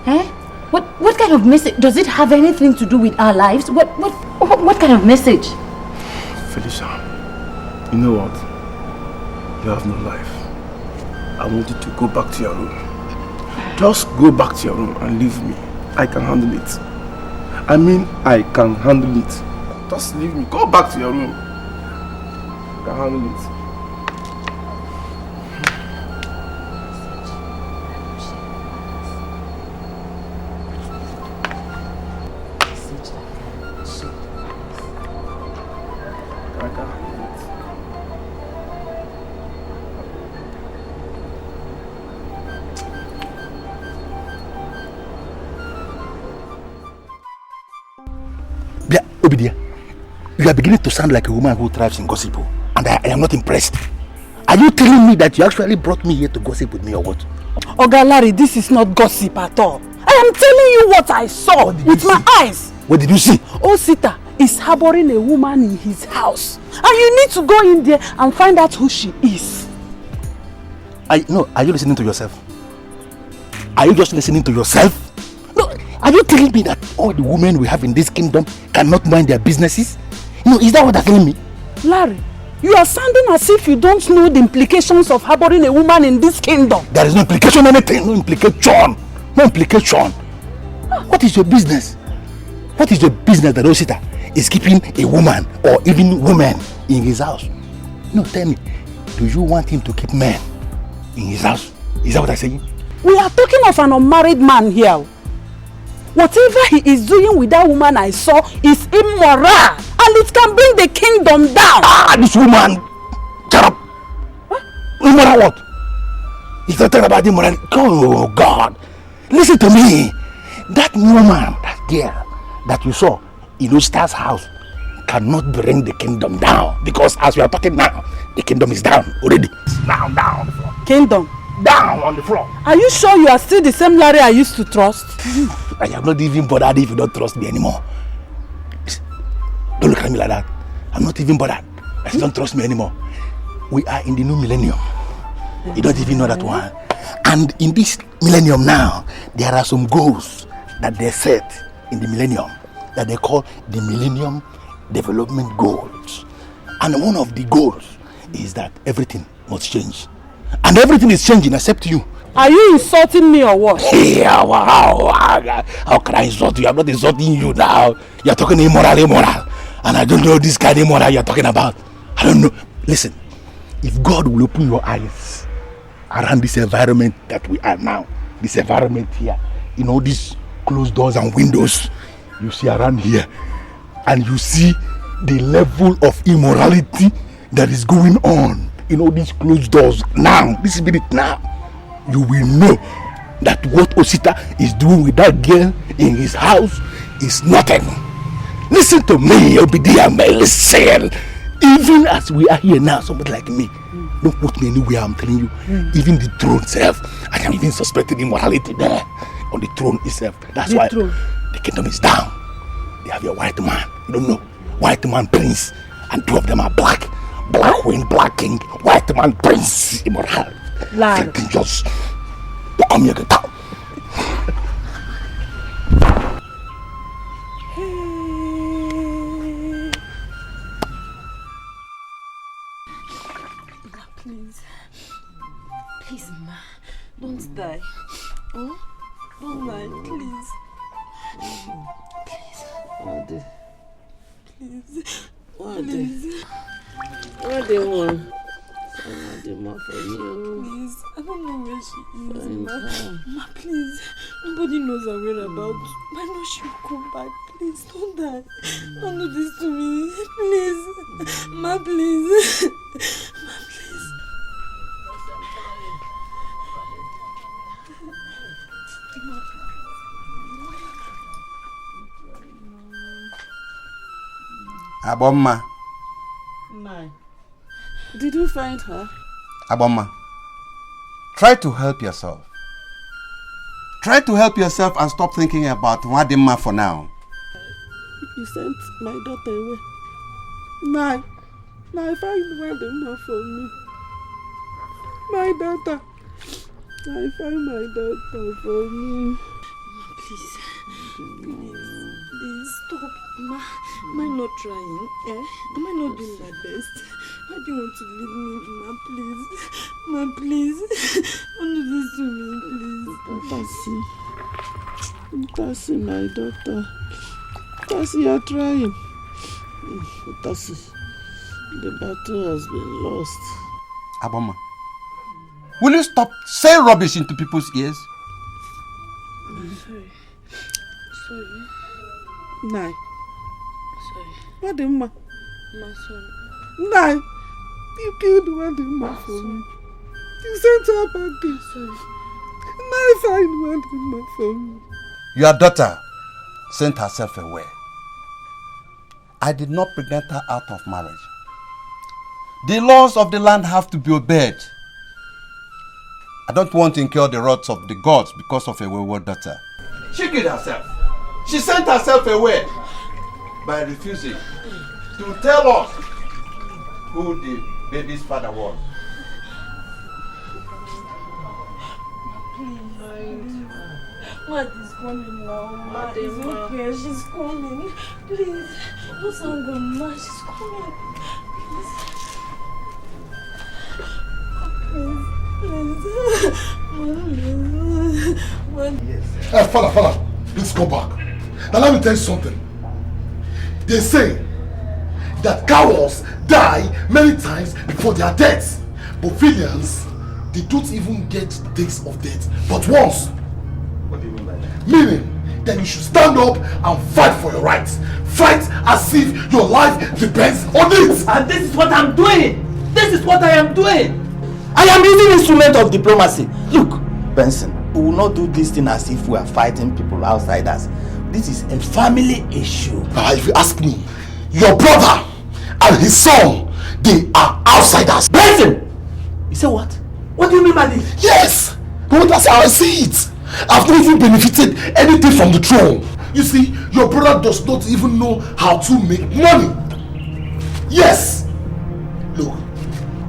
Eh? What kind of message? Does it have anything to do with our lives? What kind of message? Felicia, you know what? You have no life. I want you to go back to your room. Just go back to your room and leave me. I can handle it. I mean, I can handle it. Just leave me. Go back to your room. I can handle it. Obidia, you are beginning to sound like a woman who thrives in gossip, and I am not impressed. Are you telling me that you actually brought me here to gossip with me or what? Oga Larry, this is not gossip at all. I am telling you what I saw with my eyes. What did you see? Osita is harboring a woman in his house. And you need to go in there and find out who she is. Are you listening to yourself? Are you just listening to yourself? No, are you telling me that all the women we have in this kingdom cannot mind their businesses? No, is that what you're telling me? Larry, you are sounding as if you don't know the implications of harboring a woman in this kingdom. There is no implication, anything. No implication. No implication. What is your business? What is your business that Osita is keeping a woman or even women in his house? No, tell me. Do you want him to keep men in his house? Is that what I'm saying? We are talking of an unmarried man here. Whatever he is doing with that woman I saw is immoral. And it can bring the kingdom down. Ah, this woman! Shut up! Huh? Immoral what? He's not talking about immorality. Oh, God. Listen to me. That woman, that girl that you saw in Osita's house cannot bring the kingdom down. Because as we are talking now, the kingdom is down already. Down on the floor. Kingdom? Down on the floor. Are you sure you are still the same Larry I used to trust? I am not even bothered if you don't trust me anymore. Don't look at me like that. I'm not even bothered. I still don't trust me anymore. We are in the new millennium. You don't even know that one. And in this millennium now, there are some goals that they set in the millennium that they call the Millennium Development Goals. And one of the goals is that everything must change. And everything is changing except you. Are you insulting me or what? Yeah, how can I insult you? I'm not insulting you now. You're talking immoral. And I don't know this kind of immoral you're talking about. I don't know. Listen, if God will open your eyes around this environment that we are now, this environment here, you know, these closed doors and windows you see around here, and you see the level of immorality that is going on, you know, these closed doors now, this minute now, you will know that what Osita is doing with that girl in his house is nothing. Listen to me, Obidia, listen. Even as we are here now, somebody like me, don't put me anywhere, I'm telling you. Even the throne itself, I am even suspecting immorality there on the throne itself. That's why the kingdom is down. They have a white man, you don't know, white man prince, and two of them are black. Black queen, black king, white man prince, immoral. Thinking just to come here, get down. Please. Please, Ma. Don't die. Oh? Don't die, please. Please. Ade. Please. Please. What do you want? Ade, Ma, for you. Please. I don't know where she is, Fine, Ma. fine. Ma, please. Nobody knows her whereabouts. I know she'll come back. Please, don't die. Don't do this to me. Please. Ma, please. Ma, please. Abomma. Ma, did you find her? Abomma, try to help yourself. Try to help yourself and stop thinking about Wadima for now. You sent my daughter away. Now I find Wadima for me. My daughter. I find my daughter for me. Please. Please, stop. Ma, am I not trying? Am I not doing my best? Why do you want to leave me? Ma, please. Ma, please. Don't do this to me, please. Tasi, my daughter. Tasi, you're trying. Tasi, the battle has been lost. Abomma, will you stop saying rubbish into people's ears? Sorry. Nai. Sorry. Wadima. Ma, sorry. Nai. You killed Wadima for me. You sent her back there. Sorry. Nai find Wadima for me. Your daughter sent herself away. I did not pregnant her out of marriage. The laws of the land have to be obeyed. I don't want to incur the wrath of the gods because of a wayward daughter. She killed herself. She sent herself away by refusing to tell us who the baby's father was. What is coming now? Ma, it's okay. She's coming. Please. Don't sound good, Ma. She's coming. Please. Hey, fella, let's go back. Now let me tell you something. They say that cowards die many times before their deaths. But villains, they don't even get days of death but once. What do you mean by that? Meaning that you should stand up and fight for your rights. Fight as if your life depends on it. And this is what I'm doing. This is what I am doing. I am using instrument of diplomacy. Look, Benson, we will not do this thing as if we are fighting people outside us. This is a family issue. If you ask me, your brother and his son, they are outsiders. Benson! You say what? What do you mean by this? Yes! But that's how I see it. I've not even benefited anything from the throne. You see, your brother does not even know how to make money. Yes! Look,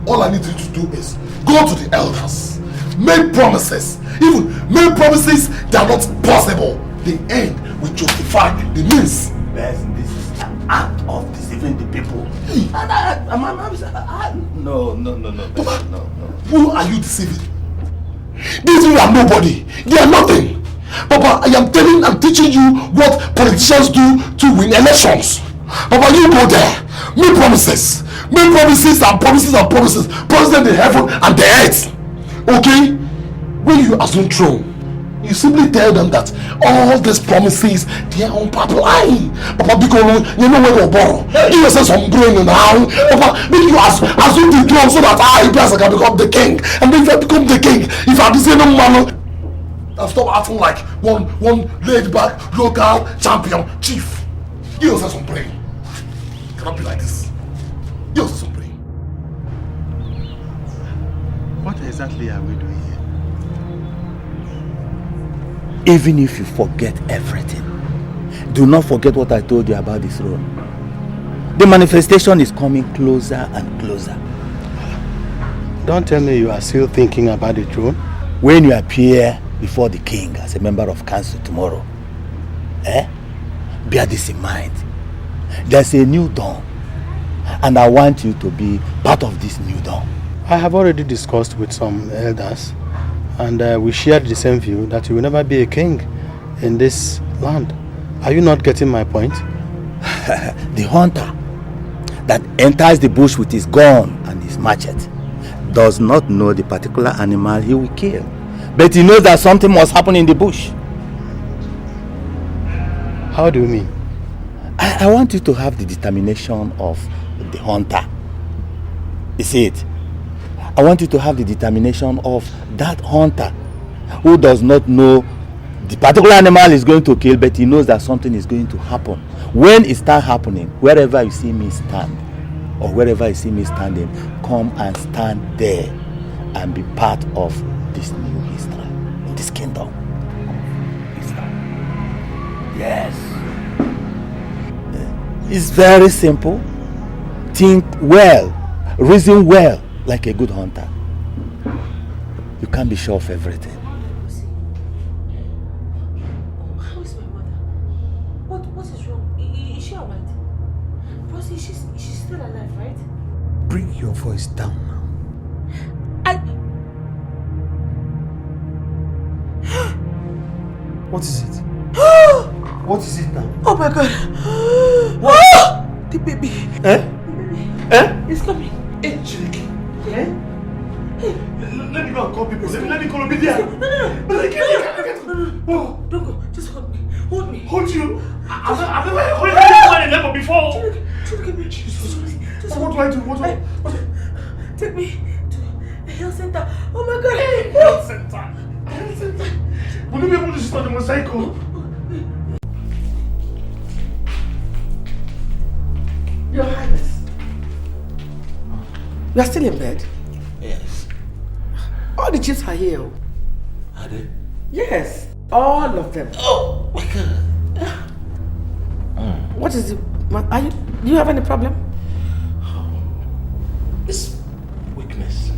all I need you to do is go to the elders, make promises, even make promises that are not possible. The end will justify the means. Benson, this is an act of deceiving the people. No. Who are you deceiving? These people are nobody. They are nothing. Papa, I'm teaching you what politicians do to win elections. Papa, you go there. Make promises. Make promises and promises and promises. Promise them the heaven and the earth. Okay? When you assume throne, you simply tell them that all these promises, they are on pipeline. Papa, because you know where you're born. Give yourself some brain now. Papa, make you assume the throne so that I can become the king. And then if I become the king, if I decide no man, I'll stop acting like one laid back local champion chief. Give yourself some brain. It cannot be like this. Give yourself some brain. What exactly are we doing here? Even if you forget everything, do not forget what I told you about the throne. The manifestation is coming closer and closer. Don't tell me you are still thinking about the throne. When you appear before the king as a member of council tomorrow, bear this in mind. There's a new dawn, and I want you to be part of this new dawn. I have already discussed with some elders, and we shared the same view that you will never be a king in this land. Are you not getting my point? The hunter that enters the bush with his gun and his machete does not know the particular animal he will kill, but he knows that something must happen in the bush. How do you mean? I want you to have the determination of the hunter. You see it? I want you to have the determination of that hunter who does not know the particular animal is going to kill, but he knows that something is going to happen. When it starts happening, wherever you see me stand, or wherever you see me standing, come and stand there and be part of this new history, this kingdom. Yes. It's very simple. Think well, reason well, like a good hunter. You can't be sure of everything. How is my mother? What is wrong? Is she alright? Rosie, she's still alive, right? Bring your voice down now. What is it? What is it now? Oh my God! What? The baby. Eh? It's coming. Hey, Chiki. Yeah? Hey, let me go and call people. Let me call Obidia. No. Don't go. Just hold me. Hold me. Hold you? I've never held Ah! anyone in level before. Children, Jesus. So what do I do? What? Take me to a health center. Oh my God. Health center. Will you be able to sit on the motorcycle? Your Highness. You are still in bed? Yes. All the chiefs are here. Are they? Yes. All of them. Oh my God. What is it? Do you have any problem? This weakness,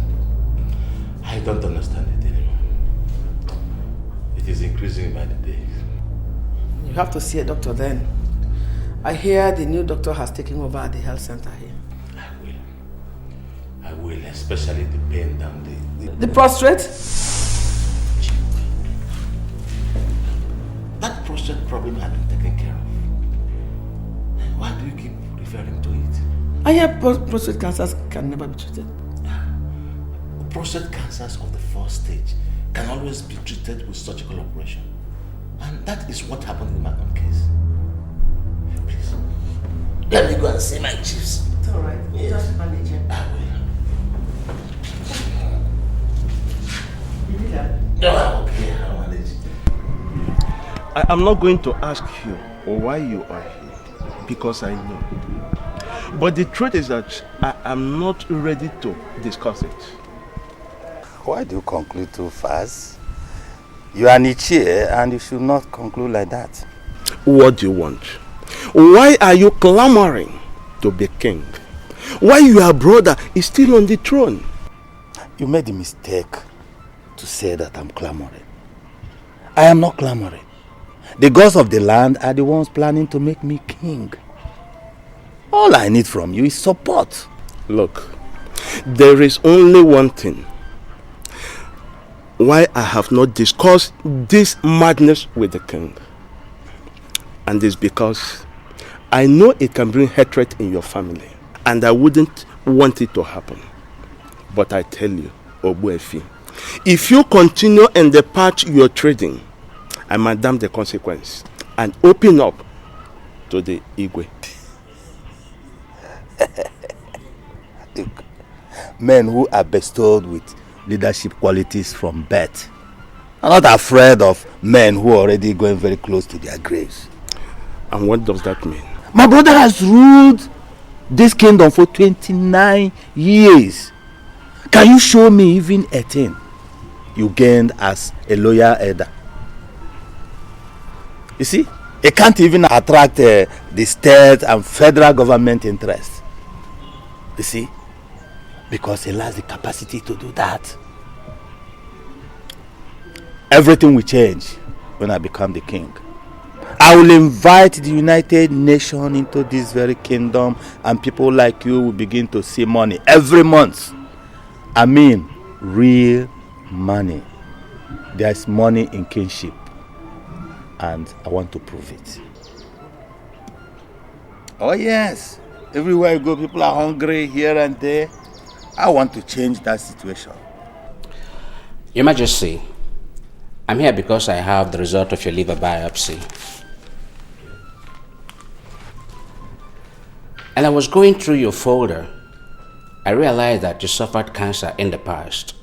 I don't understand it anymore. It is increasing by the days. You have to see a doctor then. I hear the new doctor has taken over at the health center here. I will, especially the pain down The prostrate? That prostate problem had been taken care of. Why do you keep referring to it? I hear prostate cancers can never be treated. Prostate cancers of the first stage can always be treated with surgical operation. And that is what happened in my own case. Please, let me go and see my chiefs. It's alright. Yes. Just manage it. I will. You need that? No, I'm okay. I'll manage it. I am not going to ask you why you are here, because I know. But the truth is that I am not ready to discuss it. Why do you conclude too fast? You are Nietzsche and you should not conclude like that. What do you want? Why are you clamoring to be king? Why your brother is still on the throne? You made the mistake to say that I'm clamoring. I am not clamoring. The gods of the land are the ones planning to make me king. All I need from you is support. Look, there is only one thing why I have not discussed this madness with the king. And it's because I know it can bring hatred in your family. And I wouldn't want it to happen. But I tell you, Obuefi, if you continue in the path you're trading, I might damn the consequence and open up to the Igwe. Look, men who are bestowed with leadership qualities from birth are not afraid of men who are already going very close to their graves. And what does that mean? My brother has ruled this kingdom for 29 years. Can you show me even 18 you gained as a loyal elder? You see, it can't even attract the state and federal government interest. You see, because he lacks the capacity to do that. Everything will change when I become the king. I will invite the United Nations into this very kingdom, and people like you will begin to see money every month. I mean real money. There's money in kinship, and I want to prove it. Oh yes, everywhere you go, people are hungry here and there. I want to change that situation. Your Majesty, I'm here because I have the result of your liver biopsy. And I was going through your folder. I realized that you suffered cancer in the past,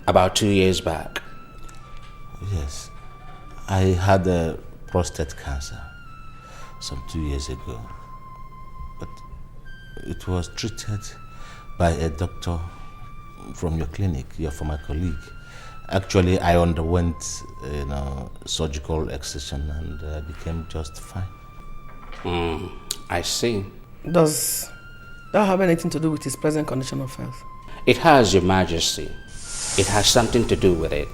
about 2 years back. Yes, I had a prostate cancer some 2 years ago, but it was treated by a doctor from your clinic, your former colleague. Actually, I underwent, surgical excision and became just fine. I see. Does that have anything to do with his present condition of health? It has, Your Majesty. It has something to do with it.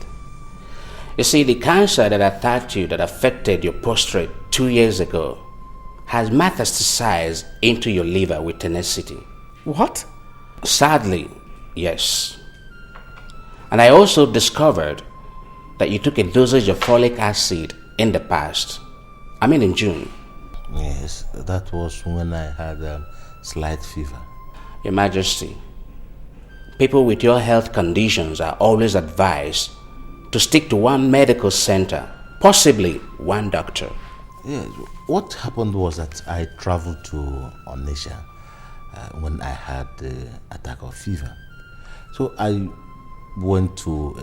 You see, the cancer that attacked you, that affected your prostate 2 years ago, has metastasized into your liver with tenacity. What? Sadly, yes. And I also discovered that you took a dosage of folic acid in the past. I mean in June. Yes, that was when I had a slight fever. Your Majesty, people with your health conditions are always advised to stick to one medical center, possibly one doctor. Yeah, what happened was that I traveled to Onitsha when I had the attack of fever. So I went to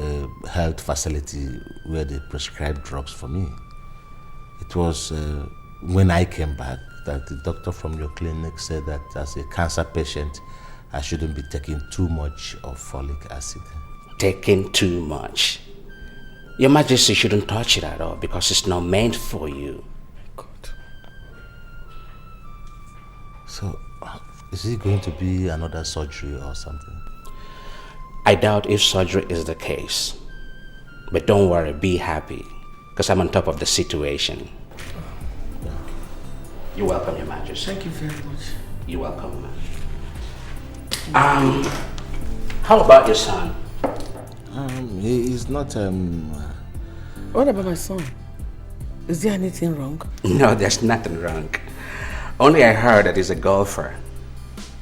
a health facility where they prescribed drugs for me. It was when I came back that the doctor from your clinic said that as a cancer patient, I shouldn't be taking too much of folic acid. Taking too much? Your Majesty shouldn't touch it at all because it's not meant for you. God. So, is it going to be another surgery or something? I doubt if surgery is the case. But don't worry, be happy, because I'm on top of the situation. You're welcome, Your Majesty. Thank you very much. You're welcome, ma'am. How about your son? He is not, What about my son? Is there anything wrong? No, there's nothing wrong. Only I heard that he's a golfer,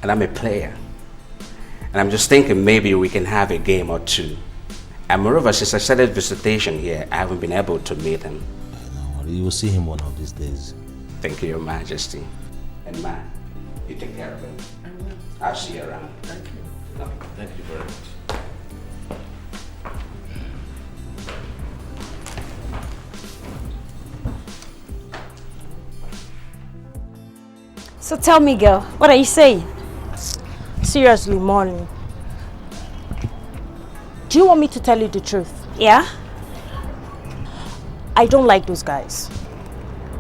and I'm a player. And I'm just thinking maybe we can have a game or two. And moreover, since I started visitation here, I haven't been able to meet him. No, you will see him one of these days. Thank you, Your Majesty. And man, you take care of him. I'll see you around. Thank you. No, thank you very much. So tell me, girl, what are you saying? Seriously, Molly. Do you want me to tell you the truth? Yeah? I don't like those guys.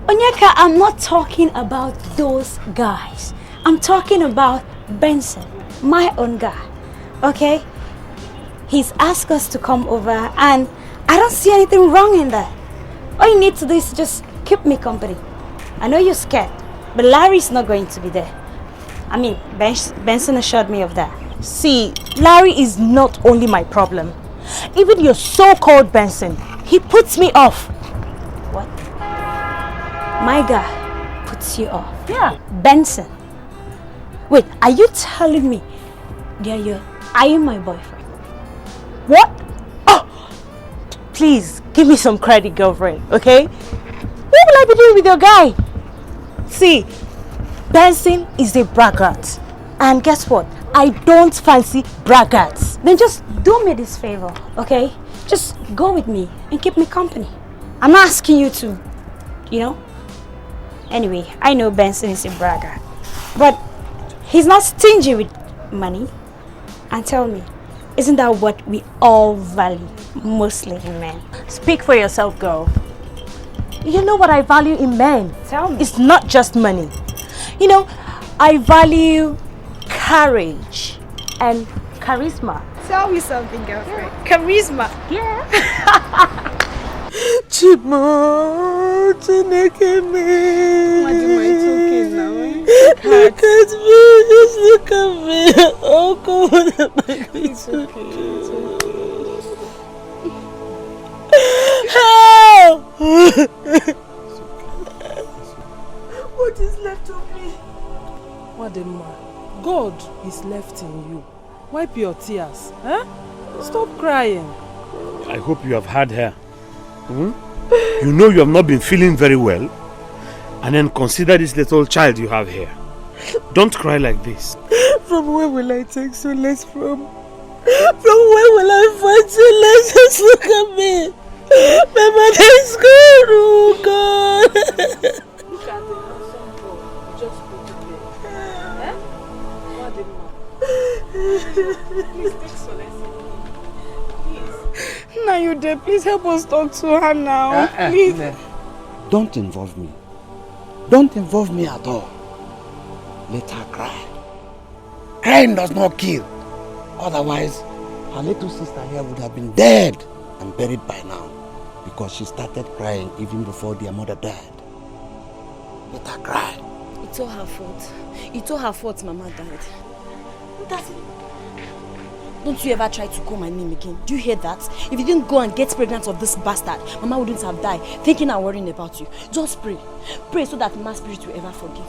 Onyeka, I'm not talking about those guys. I'm talking about Benson, my own guy. Okay? He's asked us to come over and I don't see anything wrong in that. All you need to do is just keep me company. I know you're scared, but Larry's not going to be there. I mean, Benson assured me of that. See, Larry is not only my problem. Even your so-called Benson, he puts me off. What? My guy puts you off? Yeah. Benson. Wait, are you telling me that are you my boyfriend? What? Oh! Please, give me some credit, girlfriend, okay? What will I be doing with your guy? See, Benson is a braggart. And guess what? I don't fancy braggarts. Then just do me this favor, okay? Just go with me and keep me company. I'm not asking you to, Anyway, I know Benson is a braggart. But he's not stingy with money. And tell me, isn't that what we all value, mostly in men? Speak for yourself, girl. You know what I value in men? Tell me. It's not just money. I value courage and charisma. Tell me something, girlfriend. Charisma. Yeah. Chimo, Chineke, What am I talking now? Look at me, just look at me. Oh, come on, it's okay. Help! What is left of me? Wadema, God is left in you. Wipe your tears. Huh? Stop crying. I hope you have had her. You know you have not been feeling very well. And then consider this little child you have here. Don't cry like this. From where will I take solace from? From where will I find solace? Just look at me. My mother is gone, oh God. Look at the handsome boy. Just put it there. Please take solace in me. Please. Now you there, please help us talk to her now. Please. Don't involve me. Don't involve me at all. Let her cry. Crying does not kill. Otherwise, her little sister here would have been dead and buried by now. Because she started crying even before their mother died. Let her cry. It's all her fault. It's all her fault Mama died. That's it. Don't you ever try to call my name again. Do you hear that? If you didn't go and get pregnant of this bastard, Mama wouldn't have died, thinking and worrying about you. Just pray. Pray so that my spirit will ever forgive you.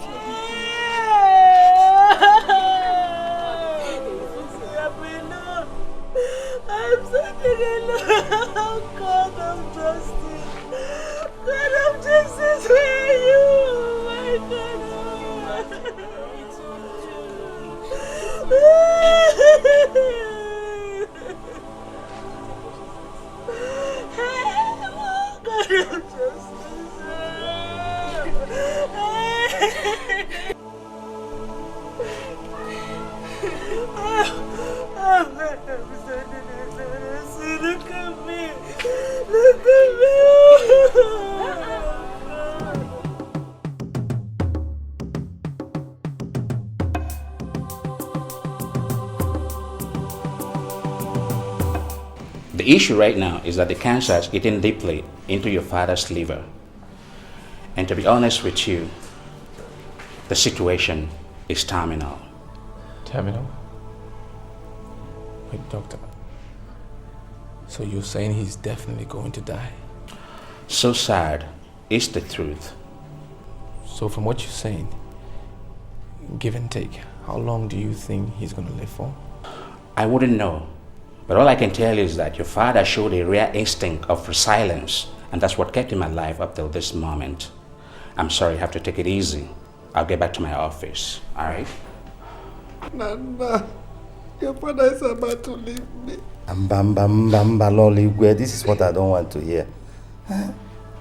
I'm sucking alone. Oh God of justice. God of justice, where are you? My God. God of Look at me! Look at me! The issue right now is that the cancer is eating deeply into your father's liver. And to be honest with you, the situation is terminal. Terminal? Wait, doctor. So you're saying he's definitely going to die? So sad is the truth. So from what you're saying, give and take, how long do you think he's going to live for? I wouldn't know. But all I can tell you is that your father showed a rare instinct of resilience, and that's what kept him alive up till this moment. I'm sorry, you have to take it easy. I'll get back to my office, all right? Nana, your father is about to leave me. Lolly, this is what I don't want to hear.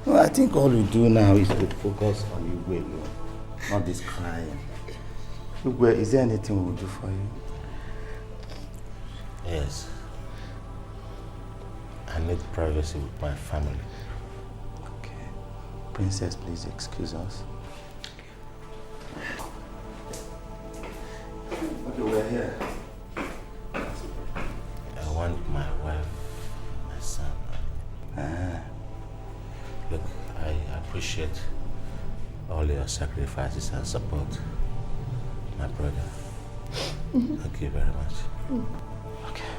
Well, I think all we do now is to focus on you, not this crying. Look, is there anything we'll do for you? Yes. I need privacy with my family. Okay. Princess, please excuse us. Okay, we're here. I want my wife, my son. Look, I appreciate all your sacrifices and support, my brother. Thank you very much. Okay.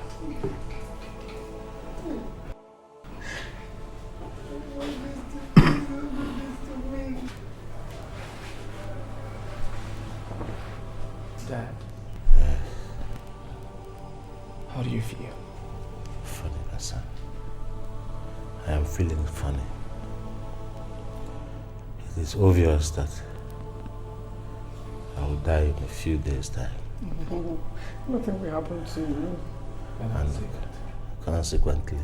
Dad. How do you feel? Funny, my son. I am feeling funny. It is obvious that I will die in a few days' time. Nothing will happen to you. And consequently,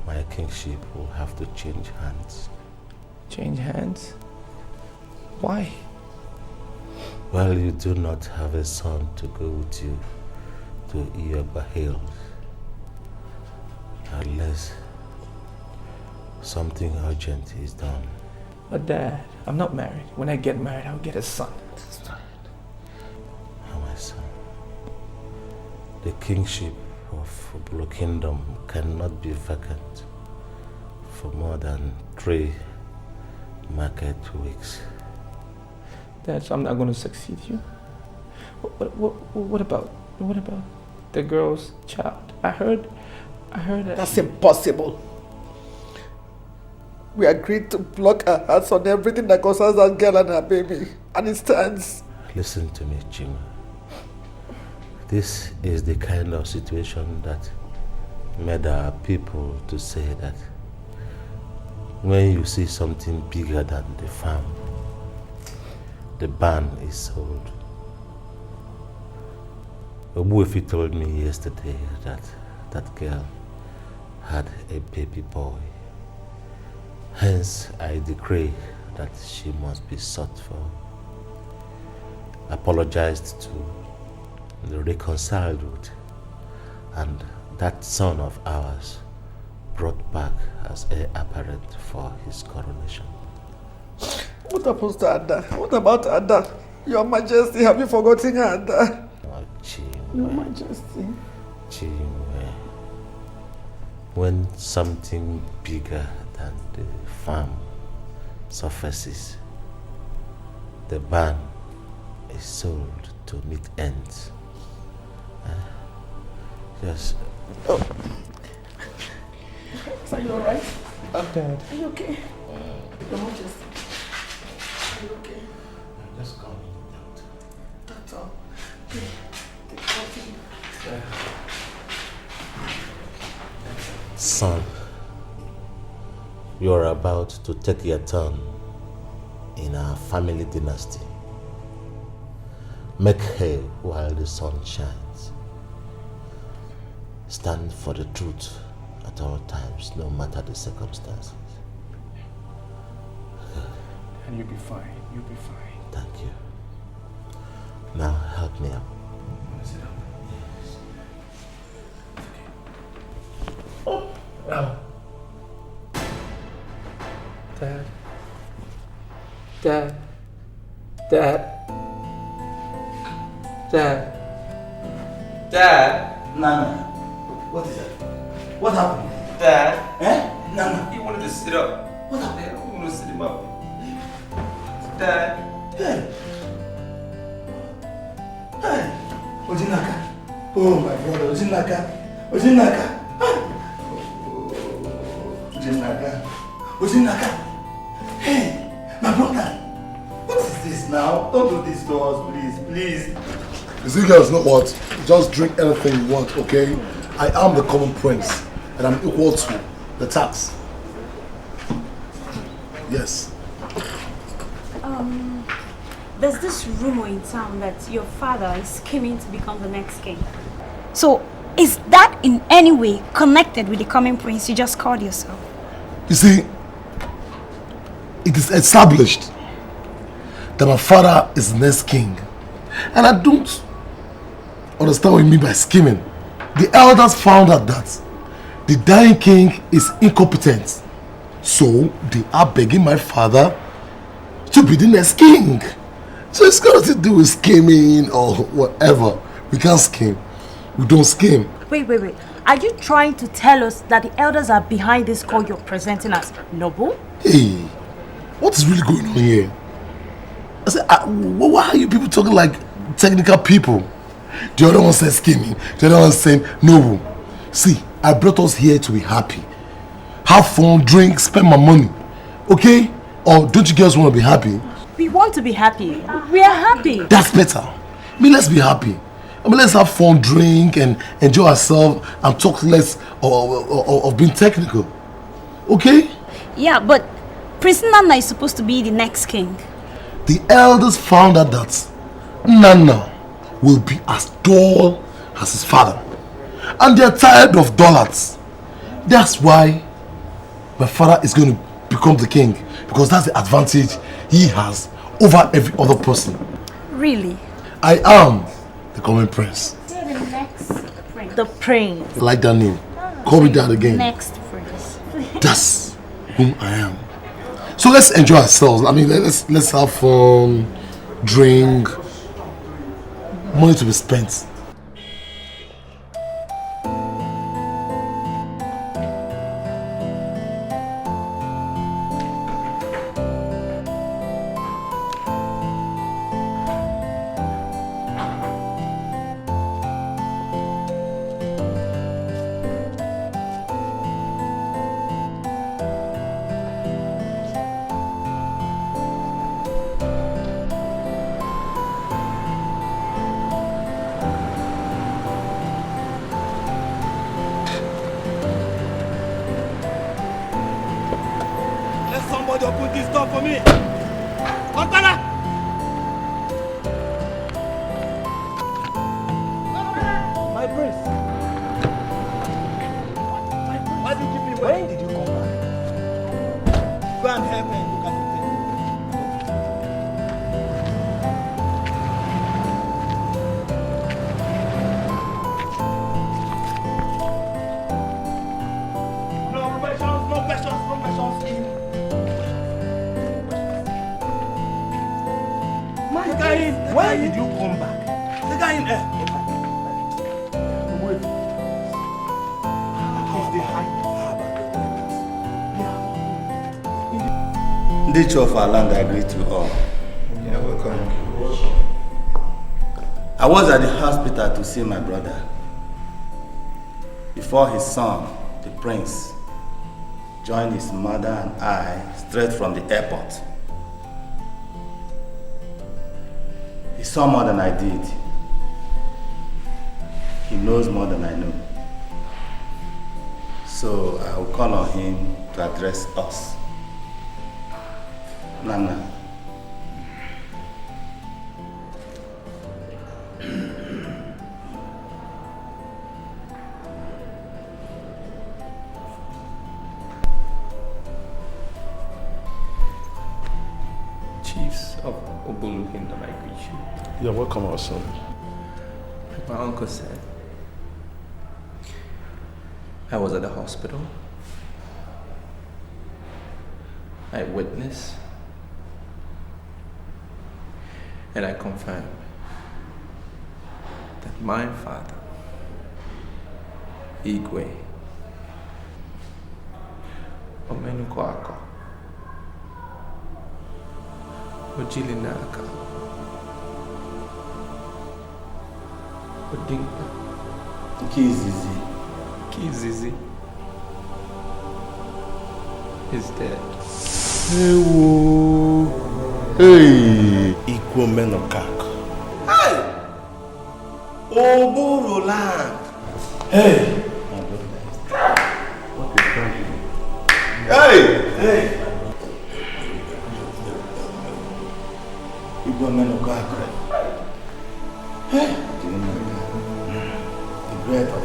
my kingship will have to change hands. Change hands? Why? Well, you do not have a son to go with you to Ioba Hills. Unless something urgent is done. But Dad, I'm not married. When I get married, I'll get a son. Oh, my son. The kingship of Blue Kingdom cannot be vacant for more than 3 market weeks. Dad, so I'm not going to succeed you. What about the girl's child? I heard that. That's impossible. We agreed to block our hearts on everything that concerns that girl and her baby. And it stands. Listen to me, Chima. This is the kind of situation that made our people to say that when you see something bigger than the farm, the barn is sold. Owoh told me yesterday that that girl had a baby boy. Hence, I decree that she must be sought for. Apologized to, reconciled with, and that son of ours brought back as heir apparent for his coronation. What happens to Ada? What about Ada? Your Majesty, have you forgotten Ada? Oh, Your Majesty. Chimwe. When something bigger than the farm surfaces, the barn is sold to meet ends. Yes. Oh. Are you alright? Dad. Are you okay? Your Majesty. Are you okay? I'm just coming. That's all. Take coffee. Son, you're about to take your turn in our family dynasty. Make hay while the sun shines. Stand for the truth at all times, no matter the circumstances. And you'll be fine. You'll be fine. Thank you. Now help me up. Sit down. Oh. Dad. Dad. Dad. Dad. Dad. Nana, what is that? What happened? Dad. Eh? Nana. He wanted to sit up. What happened? I don't want to sit him up. Dad. Hey. Hey. Ojinaka. Oh my brother, Ojinaka. Ojinaka. Ojinaka. Ojinaka. Hey, my brother. What is this now? Don't do this to us, please, please. You see, guys, know what? Just drink anything you want, okay? I am the common prince, and I'm equal to the tax. Yes. There's this rumor in town that your father is scheming to become the next king. So, is that in any way connected with the coming prince you just called yourself? You see, it is established that my father is the next king. And I don't understand what you mean by scheming. The elders found out that the dying king is incompetent. So they are begging my father to be the next king. So it's got nothing to do with scheming or whatever. We can't scheme. We don't scheme. Wait. Are you trying to tell us that the elders are behind this call you're presenting as noble? Hey, what is really going on here? I said, why are you people talking like technical people? The other one says scheming, the other one saying noble. See, I brought us here to be happy. Have fun, drink, spend my money. Okay? Or don't you girls want to be happy? We want to be happy. We are happy. That's better. I mean, let's be happy. I mean, let's have fun, drink, and enjoy ourselves and talk less of being technical. Okay? Yeah, but Prince Nana is supposed to be the next king. The elders found out that Nana will be as dull as his father. And they're tired of dullards. That's why my father is going to become the king. Because that's the advantage he has over every other person. Really? I am the common prince. You're the next prince. The prince. I like that name. Call me that again. Next prince. That's whom I am. So let's enjoy ourselves. I mean, let's have fun, drink, money to be spent. Somebody open this door for me. Ogbala! My prince. Why did you keep me waiting? When did you come back? Go and help me and look at the No questions. Why did you come back? The guy in there. Wait. The chief of our land agreed to all. You're welcome. I was at the hospital to see my brother before his son, the prince, joined his mother and I straight from the airport. He saw more than I did. He knows more than I know. So I will call on him to address us. Nana. Chiefs of Owoh Kingdom, I greet you. You're welcome, our son. Like my uncle said, I was at the hospital. I witnessed and I confirm that my father, Igwe Omenukwako, Ojilinaka, Odinka, Kizizi is dead. Hey, Igwe Omenokako. Hey! Owoh land. Hey! Hey! Hey! Igwe Omenokako. Hey! The bread of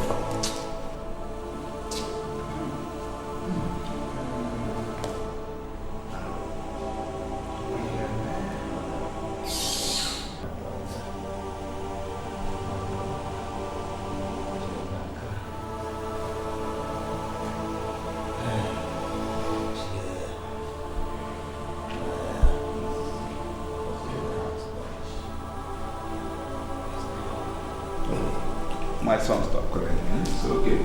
My son stopped crying. It's okay.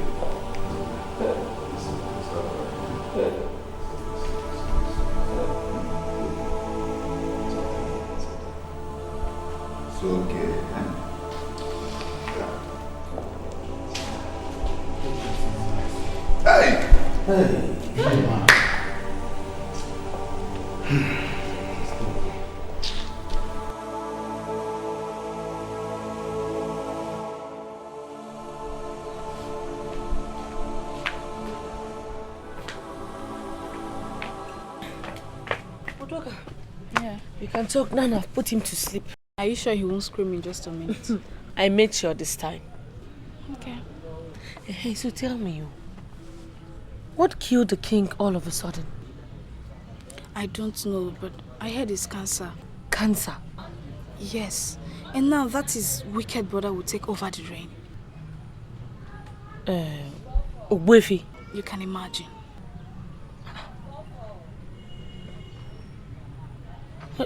It's okay. Hey! Hey! Hey, man. You can talk now. I've put him to sleep. Are you sure he won't scream in just a minute? I made sure this time. Okay. Hey, so tell me, what killed the king all of a sudden? I don't know, but I heard it's cancer. Cancer? Yes. And now that his wicked brother will take over the reign. Ogbuefi? You can imagine.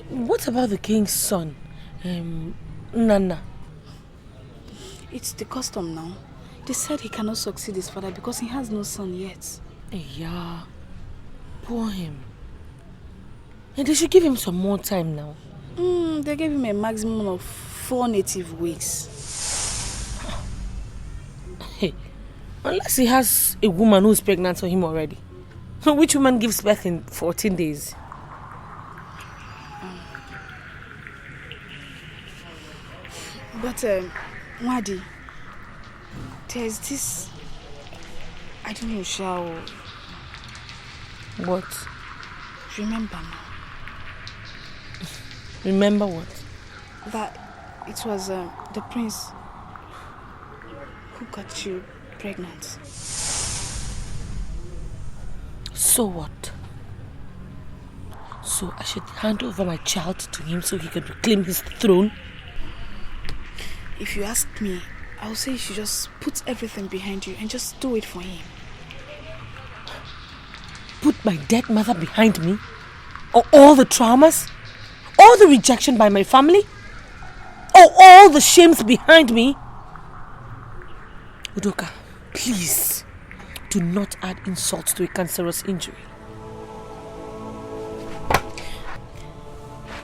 What about the king's son, Nana? It's the custom now. They said he cannot succeed his father because he has no son yet. Yeah, poor him. And they should give him some more time now. They gave him a maximum of 4 native weeks. Hey, unless he has a woman who's pregnant for him already. Which woman gives birth in 14 days? But, Wadi, there's this... I don't know, Shao. What? remember now. Remember what? That it was the prince who got you pregnant. So what? So I should hand over my child to him so he can reclaim his throne? If you ask me, I'll say you should just put everything behind you and just do it for him. Put my dead mother behind me? Or all the traumas? All the rejection by my family? Or all the shames behind me? Udoka, please, do not add insult to a cancerous injury.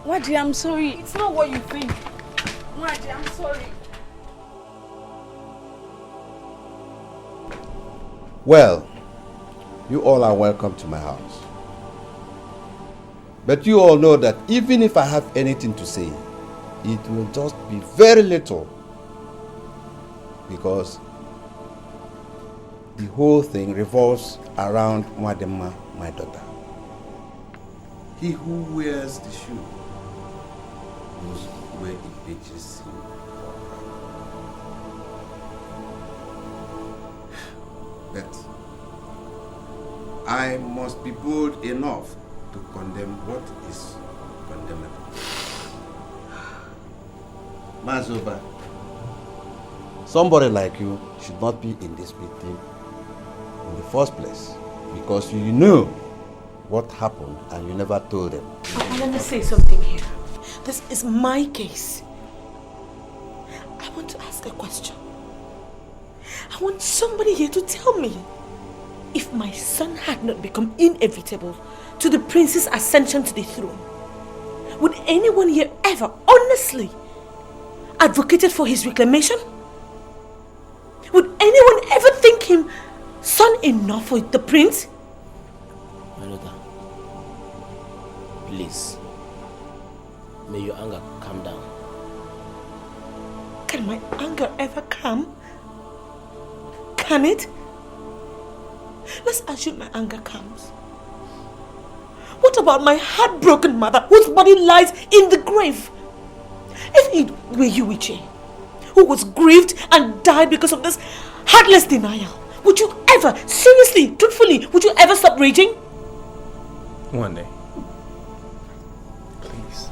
Wadi, I'm sorry. It's not what you think. Wadi, I'm sorry. Well, you all are welcome to my house. But you all know that even if I have anything to say, it will just be very little. Because the whole thing revolves around Mwadema, my daughter. He who wears the shoe knows where it pitches him. But I must be bold enough to condemn what is condemnable. Mazoba, somebody like you should not be in this meeting in the first place because you knew what happened and you never told them. Let me say something here. This is my case. I want to ask a question. I want somebody here to tell me if my son had not become inevitable to the prince's ascension to the throne, would anyone here ever honestly advocated for his reclamation? Would anyone ever think him son enough for the prince? My daughter, please, may your anger calm down. Can my anger ever calm? Can it? Let's assume my anger calms. What about my heartbroken mother whose body lies in the grave? If it were you, Iche, who was grieved and died because of this heartless denial, would you ever, seriously, truthfully, would you ever stop raging? One day. Please.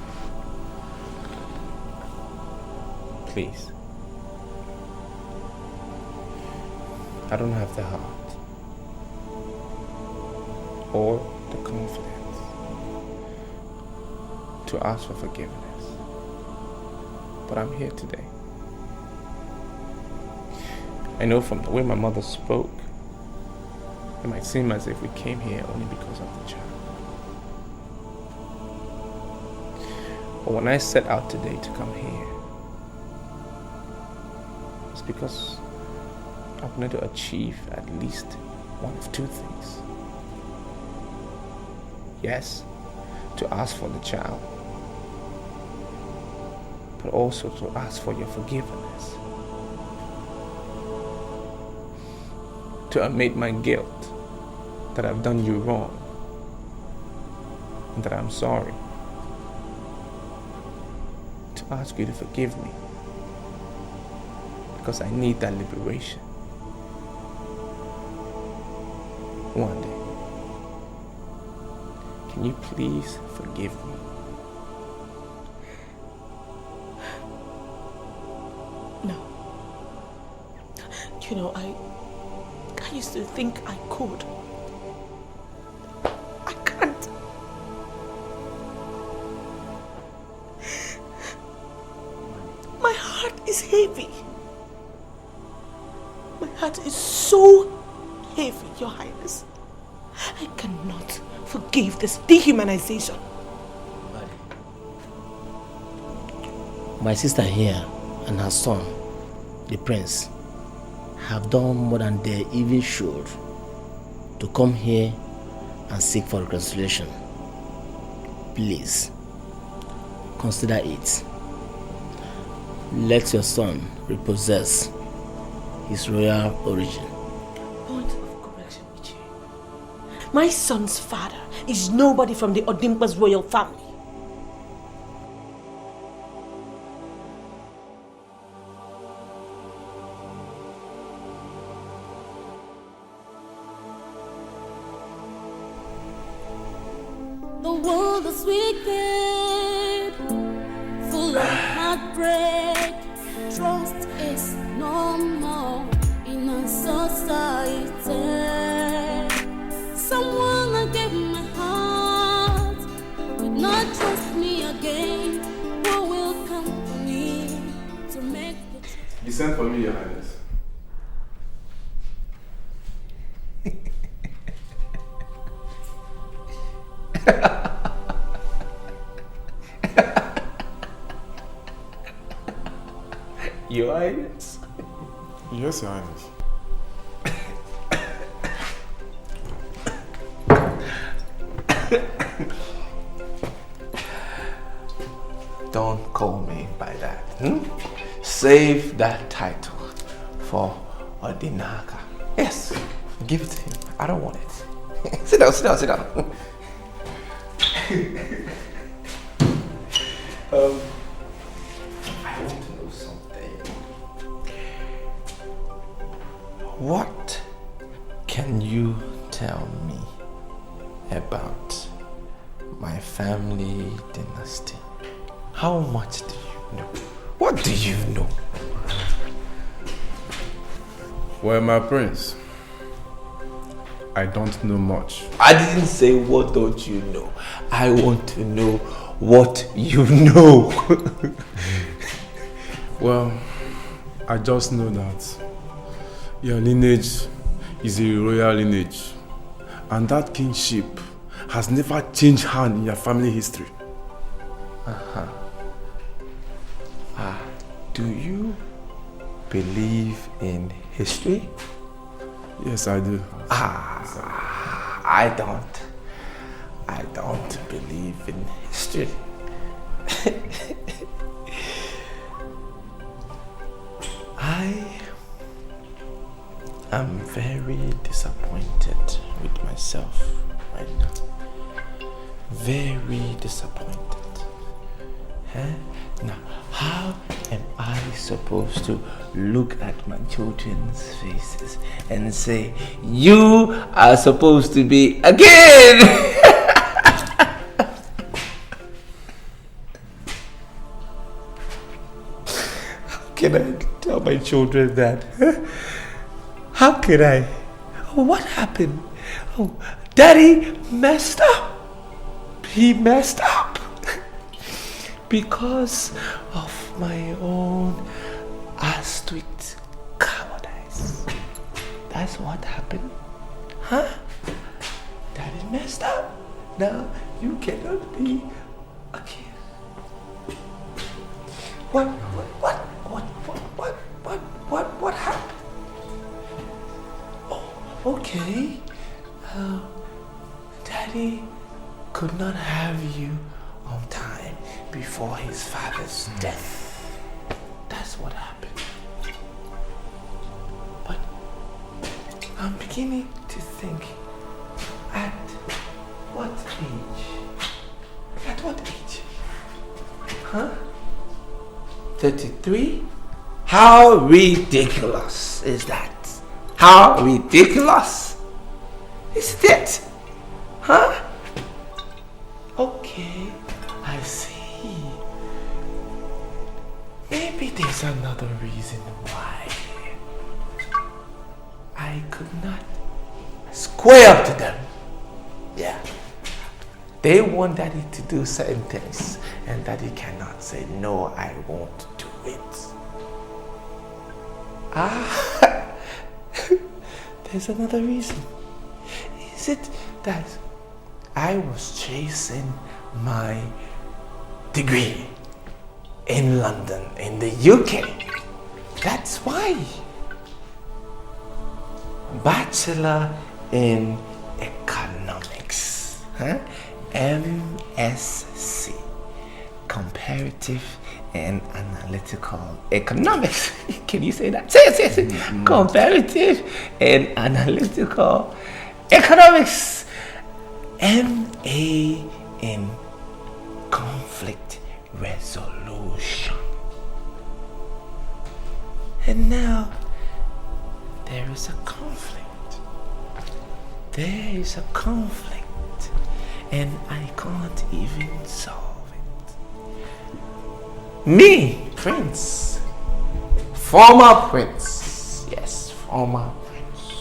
Please. I don't have the heart or the confidence to ask for forgiveness. But I'm here today. I know from the way my mother spoke, it might seem as if we came here only because of the child. But when I set out today to come here, it's because I wanted to achieve at least one of two things. Yes, to ask for the child, but also to ask for your forgiveness. To admit my guilt, that I've done you wrong, and that I'm sorry. To ask you to forgive me, because I need that liberation. One day, can you please forgive me? No. You know, I used to think I could. I can't. My heart is heavy. My heart is so heavy, Your Highness. I cannot forgive this dehumanization. My sister here and her son, the prince, have done more than they even should to come here and seek for reconciliation. Please, consider it. Let your son repossess his royal origin. Point of correction, Ichi. My son's father is nobody from the Odympus royal family. The world is wicked, full of heartbreak. Trust is no more in our society. Someone I gave my heart would not trust me again. Who will come for me to make the truth? You sent for me, Your Highness. Your Highness? Yes, Your Highness. Don't call me by that. Save that title for Odinaka. Yes, give it to him. I don't want it. Sit down, sit down, sit down. I want to know something. What can you tell me about my family dynasty? How much do you know? What do you know? Well, my prince, I don't know much. I didn't say what don't you know. I want to know what you know. Well, I just know that your lineage is a royal lineage, and that kingship has never changed hand in your family history. Do you believe in history? Yes, I do. I don't believe in history. I am very disappointed with myself right now. Very disappointed. Now, how am I supposed to look at my children's faces and say, you are supposed to be again? How can I tell my children that? How can I? What happened? Oh, Daddy messed up. He messed up. Because of my own astute cowardice. That's what happened. Huh? Daddy messed up. Now you cannot be a kid. What happened? Oh, okay. Daddy could not have you on time before his father's death. That's what happened. But I'm beginning to think, at what age? At what age? Huh? 33? How ridiculous is that? How ridiculous is it? Huh? Okay, I see. Maybe there's another reason why I could not square up to them. Yeah. They want Daddy to do certain things, and Daddy cannot say, no, I won't do it. There's another reason. Is it that I was chasing my degree in London, in the UK? That's why. Bachelor in Economics, huh? MSc, Comparative and Analytical Economics. Can you say that? Say it. Comparative and Analytical Economics. MA in conflict resolution. And now there is a conflict. There is a conflict, and I can't even solve it. Me, Prince, former Prince, yes, former Prince,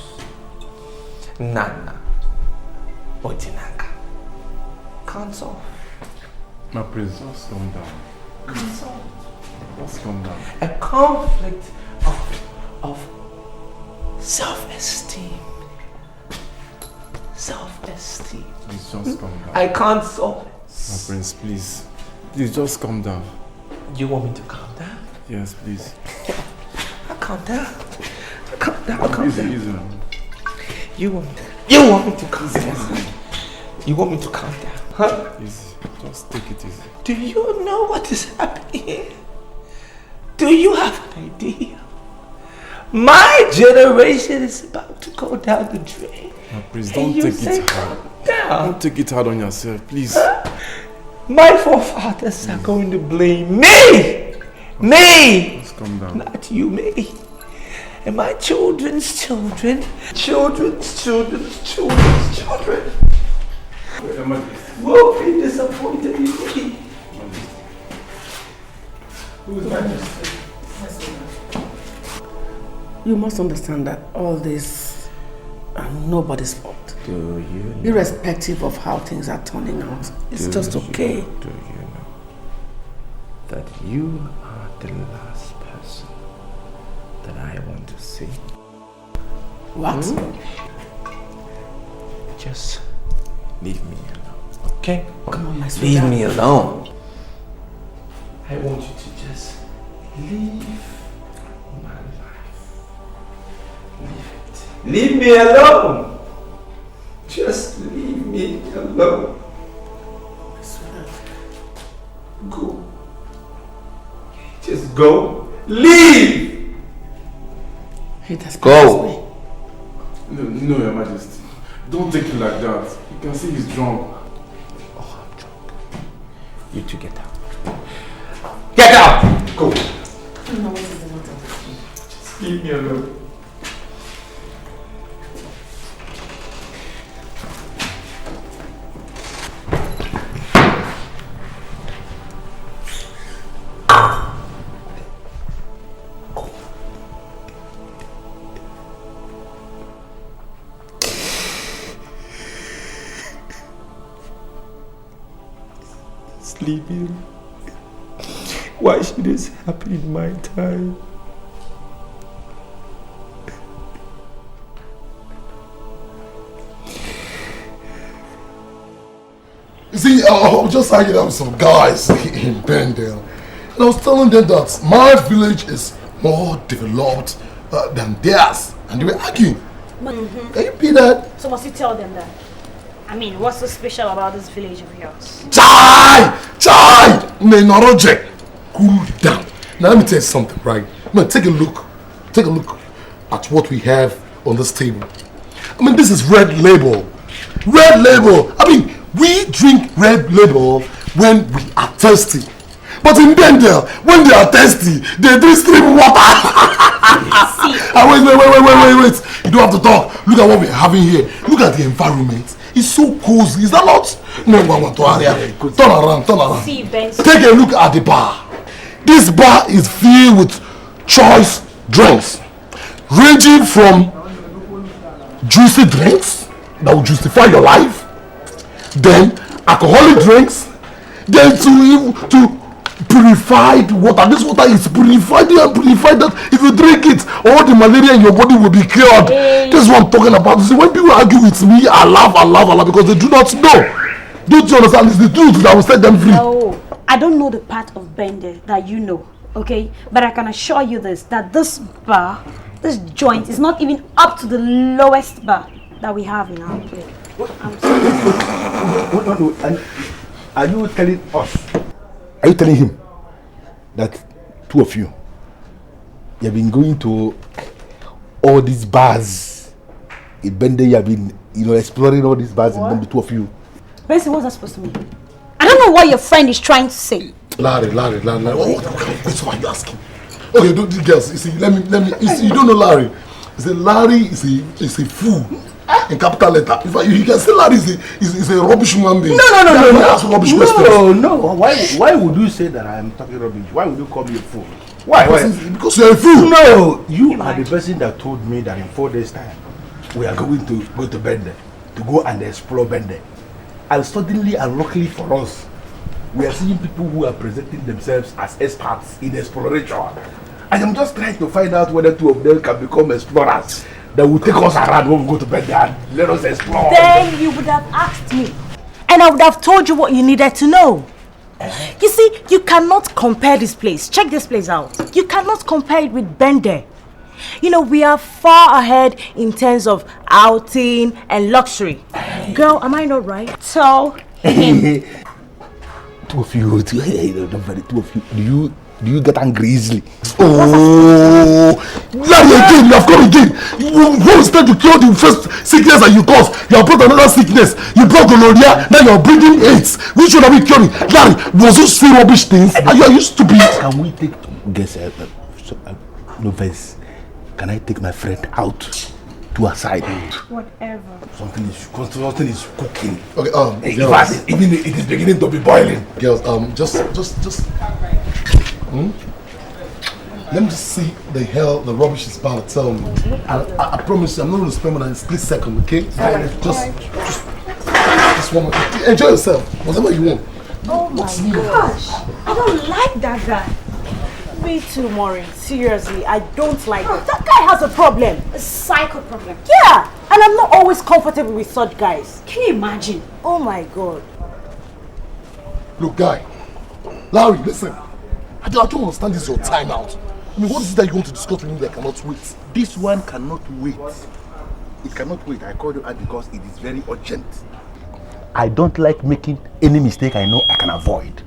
Nana Odinaka, can't solve. My prince, just calm down. Can't solve. Just calm down. A conflict of self-esteem. Self-esteem. Please just calm down. I can't solve it. My prince, please. Please just calm down. You want me to calm down? Yes, please. I'll calm down. I'll calm down. I'll calm down. Easy. You want me to calm down? You want me to calm down? Huh? Easy. Just take it easy. Do you know what is happening here? Do you have an idea? My generation is about to go down the drain. My prince, don't take it hard. Don't take it hard on yourself, please. My forefathers are going to blame me! Me! Just calm down. Not you, me. And my children's children, children's children's children's children will be disappointed in me. Who's Majesty? You must understand that all this are nobody's fault. Do you know? Irrespective of how things are turning out, it's just okay. Do you know that you are the last person that I want to see? What? Just leave me alone, okay? Come on, my Leave sweetheart. me alone. I want you to just leave my life. Leave it. Leave me alone. Just leave me alone. Go. Just go. Leave. Go. No, Your Majesty. Don't take it like that. You can see he's drunk. Oh, I'm drunk. You two get out. Get out! Go. I don't know what is the matter. Just leave me alone. Sleeping. Why should this happen in my time? You see, I was just hanging out with some guys in Bendel, and I was telling them that my village is more developed than theirs, and they were arguing. Can you be that? So must you tell them that? I mean, what's so special about this village of yours? Chai! Nenoroje! Cool down. Now let me tell you something, right? Man, take a look at what we have on this table. I mean, this is Red Label. Red Label! I mean, we drink Red Label when we are thirsty. But in Bendel, when they are thirsty, they drink stream water. Wait. You don't have to talk. Look at what we're having here. Look at the environment. It's so cozy. Is that not? No, turn around. See, Benson. Take a look at the bar. This bar is filled with choice drinks, ranging from juicy drinks that will justify your life, then alcoholic drinks, then to purified water. This water is purified and purified that if you drink it, all the malaria in your body will be cured. Hey. This is what I'm talking about. See, when people argue with me, I laugh because they do not know. Don't you understand? It's the truth that will set them free. No, I don't know the part of Bende that you know, okay? But I can assure you this, that this bar, this joint is not even up to the lowest bar that we have in our place. I'm sorry. Are you telling us? Are you telling him that two of you have been going to all these bars in Bende? You have been, exploring all these bars in Bende, two of you. Bessie, what's that supposed to mean? I don't know what your friend is trying to say. Larry. That's why you asking. Okay, don't these girls. You see, let me. You see, you don't know Larry. You see, Larry is a fool in capital letter. In fact, you can say Larry is a rubbish human being. No. Rubbish questions. No. Why would you say that I am talking rubbish? Why would you call me a fool? Why? Because you're a fool. No, you are the person that told me that in 4 days' time we are going to go to Bende to go and explore Bende. And suddenly and luckily for us, we are seeing people who are presenting themselves as experts in exploration. I am just trying to find out whether two of them can become explorers that will take us around when we go to Bende and let us explore. Then you would have asked me, and I would have told you what you needed to know. You see, you cannot compare this place. Check this place out. You cannot compare it with Bende. You know, we are far ahead in terms of outing and luxury. Girl, am I not right? So, Two of you, do you get angry easily? Oh, Larry, again, you have come again. You instead to cure the first sickness that you caused, you have brought another sickness. You brought gonorrhea, now you are bringing AIDS. Which one are we curing? Larry, was those three rubbish things? Are you stupid? Can we take no verse? Can I take my friend out to a side? Whatever. Something is cooking. Okay, in fact, even it is beginning to be boiling. Girls, just let me just see the hell the rubbish is about to tell me. I promise you, I'm not going to spend more than a split second, okay? Just one more. Enjoy yourself, whatever you want. oh my gosh. I don't like that guy. Way too, Maureen. Seriously, I don't like it. That guy has a problem. A psycho problem. Yeah, and I'm not always comfortable with such guys. Can you imagine? Oh my God. Look, guy. Larry, listen. I don't understand this your time out. I mean, what is it that you want to discuss with me that cannot wait? This one cannot wait. It cannot wait. I called you out because it is very urgent. I don't like making any mistake I know I can avoid.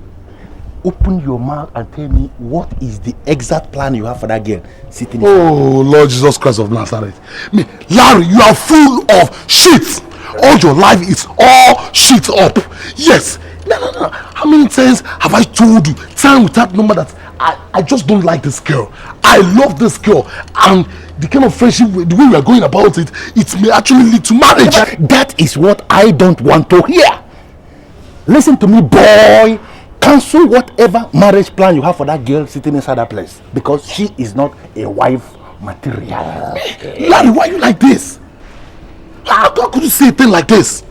Open your mouth and tell me what is the exact plan you have for that girl sitting. Oh, Lord Jesus Christ of Nazareth. I mean, Larry, you are full of shit. All your life is all shit up. Yes. No. How many times have I told you, time without number, that I just don't like this girl. I love this girl. And the kind of friendship, the way we are going about it, it may actually lead to marriage. That is what I don't want to hear. Listen to me, boy. Cancel whatever marriage plan you have for that girl sitting inside that place, because she is not a wife material. Larry, why are you like this? How could you say a thing like this?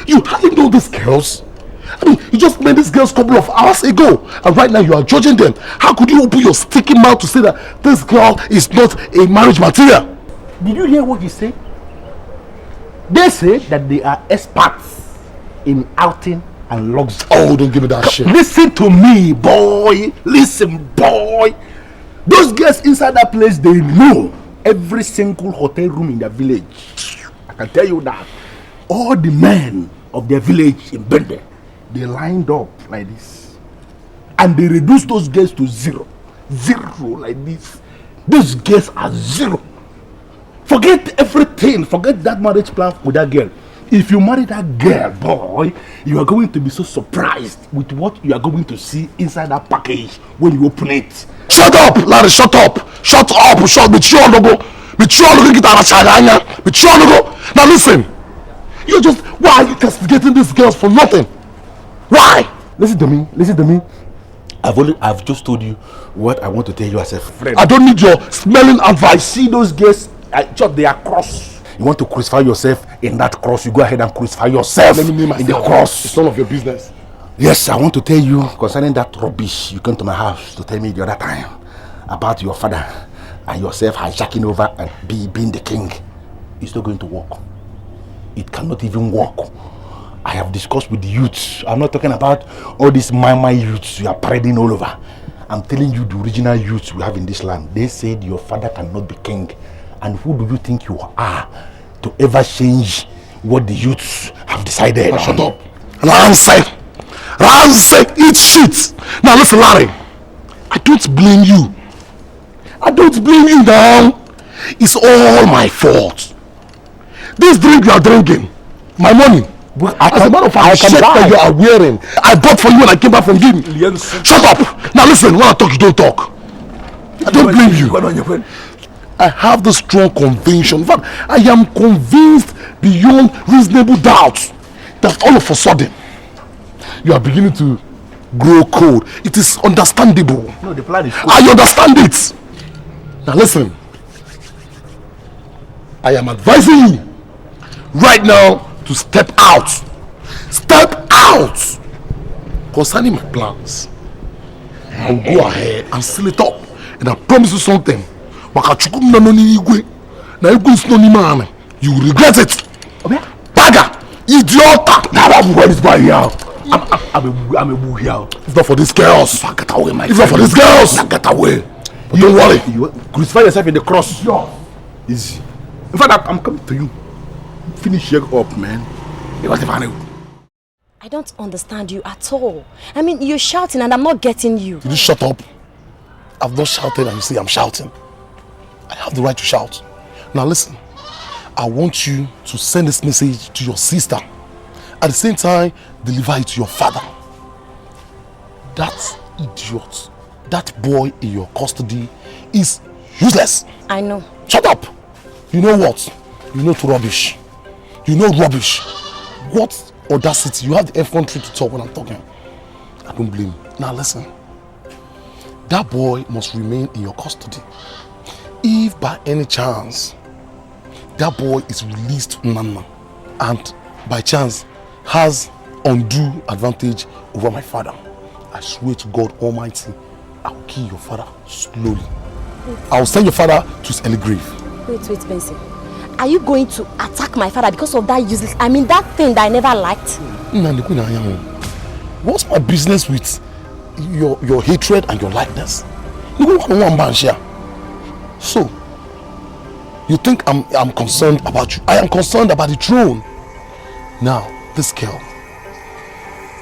You hardly know these girls. I mean, you just met these girls a couple of hours ago, and right now you are judging them. How could you open your sticky mouth to say that this girl is not a marriage material? Did you hear what he said? They say that they are experts in outing and luxury. Oh, don't give me that shit. Listen to me, boy. Listen, boy. Those girls inside that place, they know every single hotel room in the village. I can tell you that. All the men of their village in Bende, they lined up like this. And they reduced those girls to zero. Zero like this. Those girls are zero. Forget everything. Forget that marriage plan with that girl. If you marry that girl, boy, you are going to be so surprised with what you are going to see inside that package when you open it. Shut up, Larry, shut up. Shut up, shut up. Now listen. You're just, why are you castigating these girls for nothing? Why? Listen to me. I've just told you what I want to tell you as a friend. I don't need your smelling advice. See those girls, they are cross. You want to crucify yourself in that cross, you go ahead and crucify yourself in the cross. It's none of your business. Yes, I want to tell you concerning that rubbish you came to my house to tell me the other time about your father and yourself hijacking over and being the king. It's not going to work. It cannot even work. I have discussed with the youths. I'm not talking about all these my youths you are parading all over. I'm telling you the original youths we have in this land. They said your father cannot be king. And who do you think you are to ever change what the youths have decided? Now shut up. Ramsey, eat shit. Now listen, Larry. I don't blame you. Now. It's all my fault. This drink you are drinking, my money, As a matter of fact, the shirt that you are wearing, I bought for you when I came back from gym. Shut up! Now listen, when I talk, you don't talk. I don't blame you. I have the strong conviction. In fact, I am convinced beyond reasonable doubt that all of a sudden you are beginning to grow cold. It is understandable. No, the plan is cold. I understand it. Now listen. I am advising you right now to step out. Step out concerning my plans. I'll go ahead and seal it up. And I promise you something. You will regret it. Baga! Idiota! Now I'm going to buy you out. I'm a boo here. It's not for these girls. Get away, my friend. It's not for these girls. Get away. But don't worry. You crucify yourself in the cross. Easy. In fact, I'm coming to you. Finish your up, man. I don't understand you at all. I mean, you're shouting and I'm not getting you. Did you shut up? I've not shouted and you say I'm shouting. I have the right to shout. Now listen, I want you to send this message to your sister. At the same time, deliver it to your father. That idiot, that boy in your custody is useless. I know. Shut up! You know what? You know rubbish. You know rubbish. What audacity? You have the effrontery to talk when I'm talking. I don't blame you. Now listen. That boy must remain in your custody. If by any chance that boy is released to Nana and by chance has undue advantage over my father, I swear to God Almighty, I will kill your father slowly. I will send your father to his early grave. Wait, Benson. Are you going to attack my father because of that useless, that thing that I never liked? What's my business with your hatred and your likeness? So, you think I'm concerned about you? I am concerned about the throne. Now, this girl,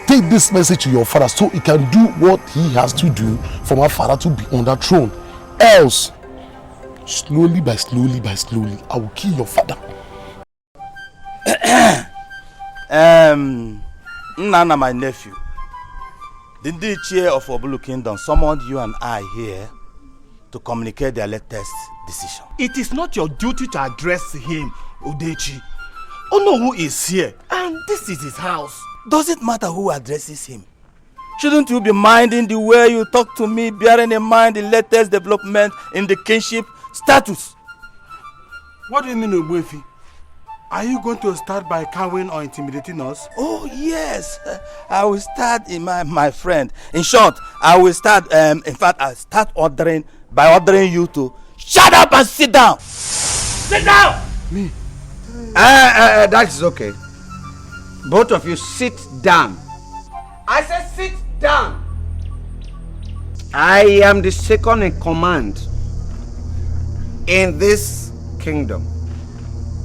take this message to your father so he can do what he has to do for my father to be on that throne. Else, slowly by slowly, I will kill your father. Nana, my nephew, the chair of Owoh Kingdom summoned you and I here to communicate their latest decision. It is not your duty to address him, Odechi. Owoh is here, and this is his house. Does it matter who addresses him? Shouldn't you be minding the way you talk to me, bearing in mind the latest development in the kinship status? What do you mean, Ogbuefi? Are you going to start by cowing or intimidating us? Oh yes, I will start in my friend. In short, I will start. In fact, I'll start ordering you to shut up and sit down. Sit down. Me. That is okay. Both of you sit down. I said sit down. I am the second in command in this kingdom.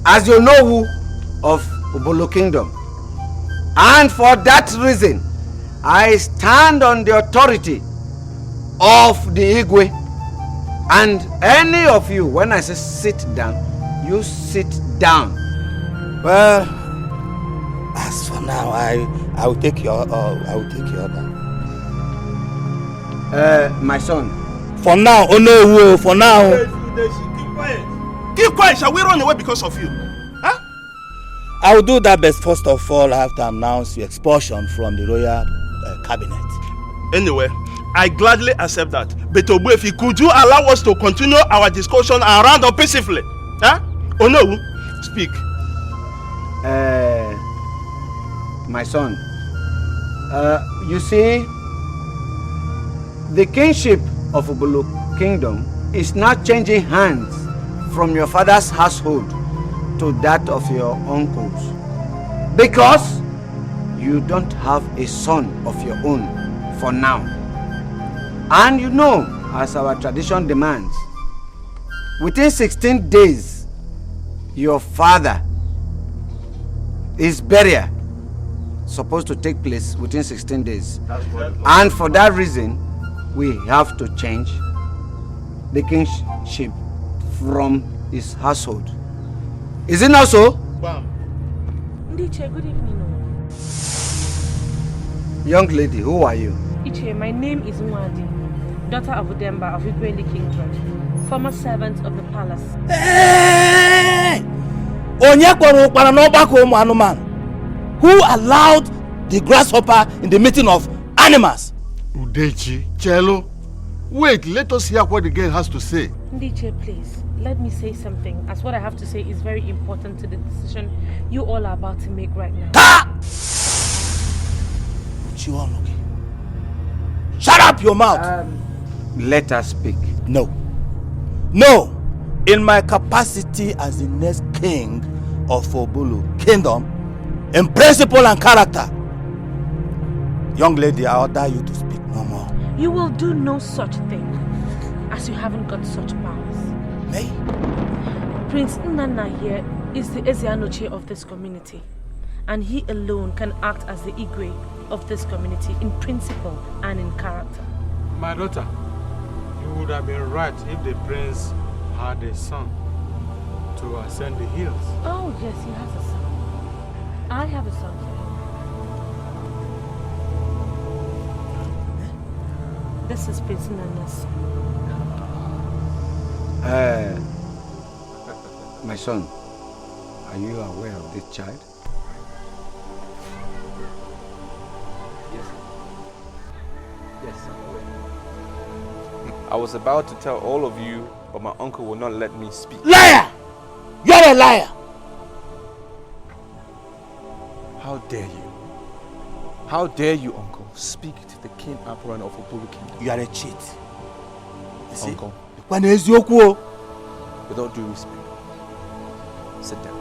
As you know who of Owoh Kingdom. And for that reason, I stand on the authority of the Igwe. And any of you, when I say sit down, you sit down. Well, as for now, I will take your order. My son. For now, oh no, for now. Keep quiet. Keep quiet. Shall we run away because of you? Huh? I will do that, but first of all, I have to announce your expulsion from the royal cabinet. Anyway, I gladly accept that. But Ogbuefi, could you allow us to continue our discussion and round up peacefully? Huh? Oh no, speak. My son, you see, the kingship of Owoh Kingdom is not changing hands from your father's household to that of your uncles, because you don't have a son of your own for now. And you know, as our tradition demands, within 16 days, your father, his burial supposed to take place within 16 days. And for that reason, we have to change the kingship from his household. Is it not so? Ndiche, good evening. Young lady, who are you? Iche, my name is Nwadi, daughter of Udemba of Igweli Kingdom, former servant of the palace. Hey! Who allowed the grasshopper in the meeting of animals? Udechi, Chelo, wait, let us hear what the girl has to say. Ndiche, please, let me say something, as what I have to say is very important to the decision you all are about to make right now. Shut up your mouth! Let us speak. No. No! In my capacity as the next king of Obulu Kingdom, in principle and character, young lady, I order you to speak no more. You will do no such thing, as you haven't got such powers. Me? Prince Nnanna here is the Ezeanoche of this community, and he alone can act as the Igwe of this community in principle and in character. My daughter, you would have been right if the prince had a son to ascend the hills. Oh yes, he has a son. I have a son for him. This is Prince Nnanna's son. My son, are you aware of this child? Yes, I'm aware. I was about to tell all of you, but my uncle will not let me speak. Liar! You're a liar! How dare you? How dare you, uncle, speak to the king Apuran of Obulu Kingdom? You are a cheat. You see? Uncle, with all due respect, sit down.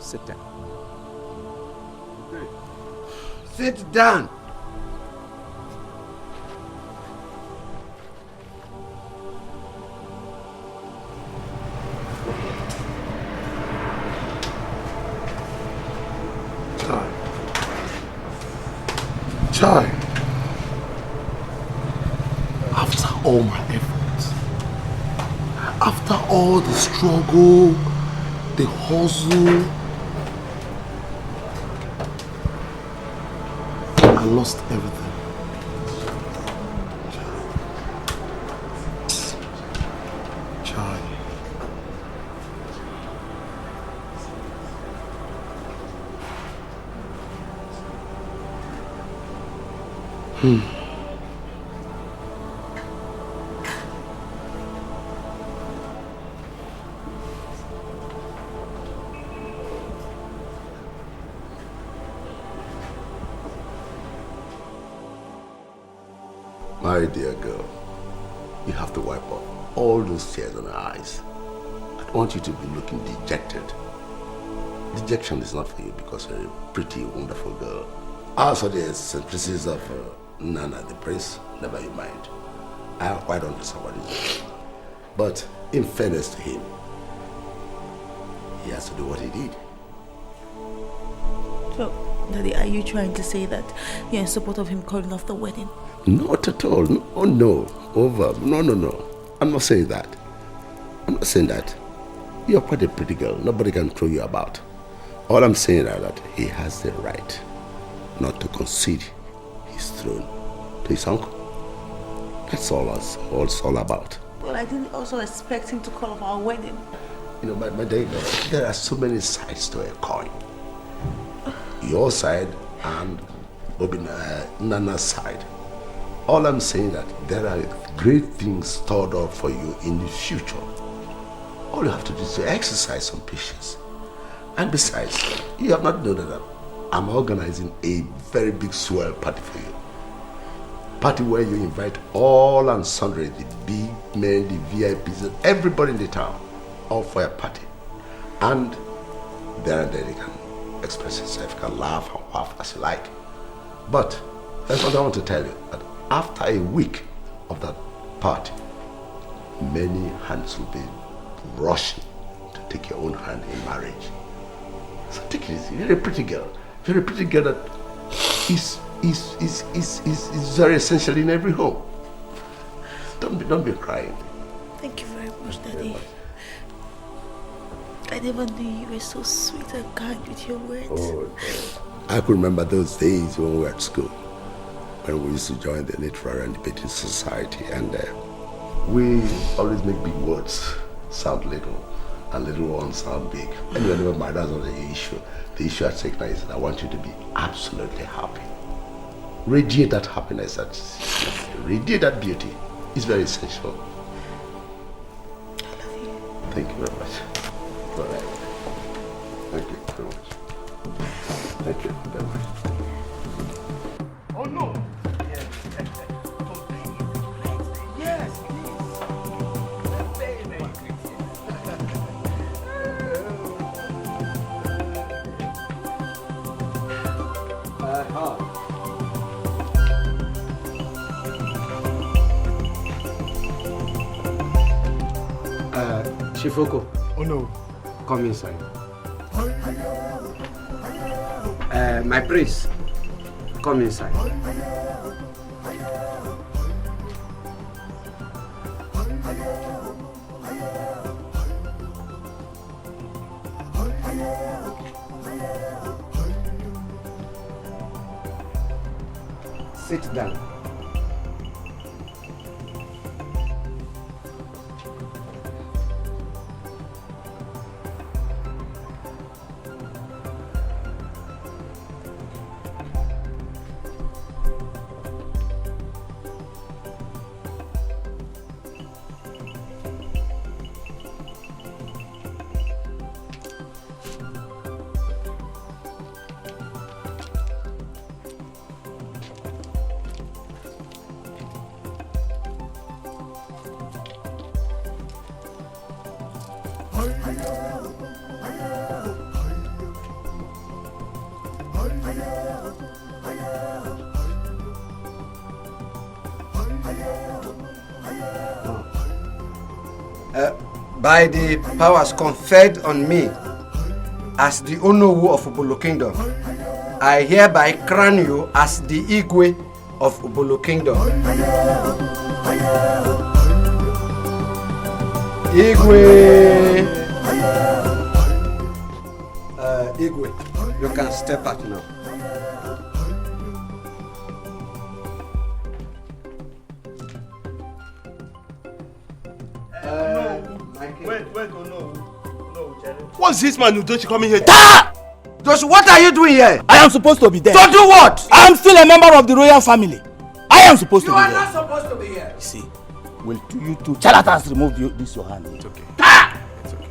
Sit down. Sit down. Chai, after all my efforts, after all the struggle, the hustle, I lost everything. Chai. My dear girl, you have to wipe off all those tears on your eyes. I don't want you to be looking dejected. Dejection is not for you because you're a pretty, wonderful girl. As for the simplicities of Nana the prince, never you mind. I quite understand what he's doing. But in fairness to him, he has to do what he did. So, Daddy, are you trying to say that you're in support of him calling off the wedding? Not at all. Oh no. Over. No. I'm not saying that. I'm not saying that. You're quite a pretty girl. Nobody can throw you about. All I'm saying is that he has the right not to concede his throne to his uncle. That's all it's all about. Well, I didn't also expect him to call off our wedding. You know, my dear girl, there are so many sides to a coin. Your side and Nana's side. All I'm saying that there are great things stored up for you in the future. All you have to do is to exercise some patience. And besides, you have not known that I'm organizing a very big swell party for you. Party where you invite all and sundry, the big men, the VIPs, and everybody in the town, all for a party. And there you can express yourself, you can laugh and laugh as you like. But that's what I want to tell you, that after a week of that party, many hands will be rushing to take your own hand in marriage. So take it easy. You're a pretty girl. You're a pretty girl that is very essential in every home. Don't be crying. Thank you very much, Daddy. I I never knew you were so sweet and kind with your words. Oh, I could remember those days when we were at school, when we used to join the literary and debating society, and we always make big words sound little, and little ones sound big. Anyway, never mind, that's not the issue. The issue at stake now is that I want you to be absolutely happy. Radiate that happiness, radiate that beauty. It's very essential. I love you. Thank you very much. All right. Thank you very much. Thank you very much. Oh no! Yes, Shifoko. Oh no. Come inside. My priest, come inside. Sit down. By the powers conferred on me as the Owoh of Owoh Kingdom, I hereby crown you as the Igwe of Owoh Kingdom. Igwe! Igwe, you can step out now. Wait, oh no. What's this man Udochi coming here? Josh, what are you doing here? I am supposed to be there. So do what? I am still a member of the royal family. I am supposed to be there. You are not supposed to be here. See, will you two charlatans remove this your hand? It's okay. It's okay.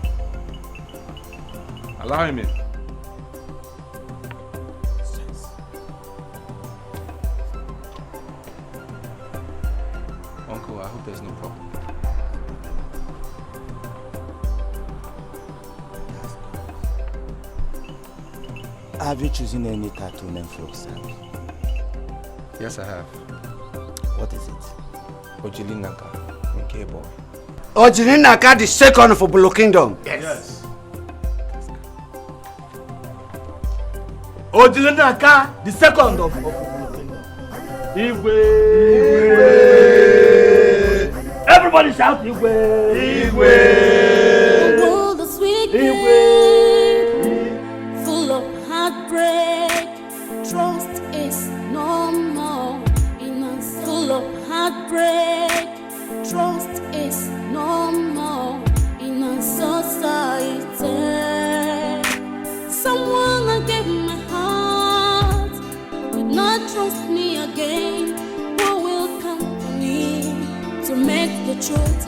Allow him in. Uncle, I hope there's no problem. Have you chosen any tattoo name for yourself? Yes, I have. What is it? Ojilinaka, Nke boy. Ojilinaka, the second of Owoh Kingdom. Yes. Ojilinaka, the second of Owoh Kingdom. Igwe. Everybody shout Igwe. Igwe. Owoh, the sweet Igwe. Full of heartbreak, trust is no more in us. Full of heartbreak, trust is no more in our society. Someone I gave my heart did not trust me again. Who will come to me to make the truth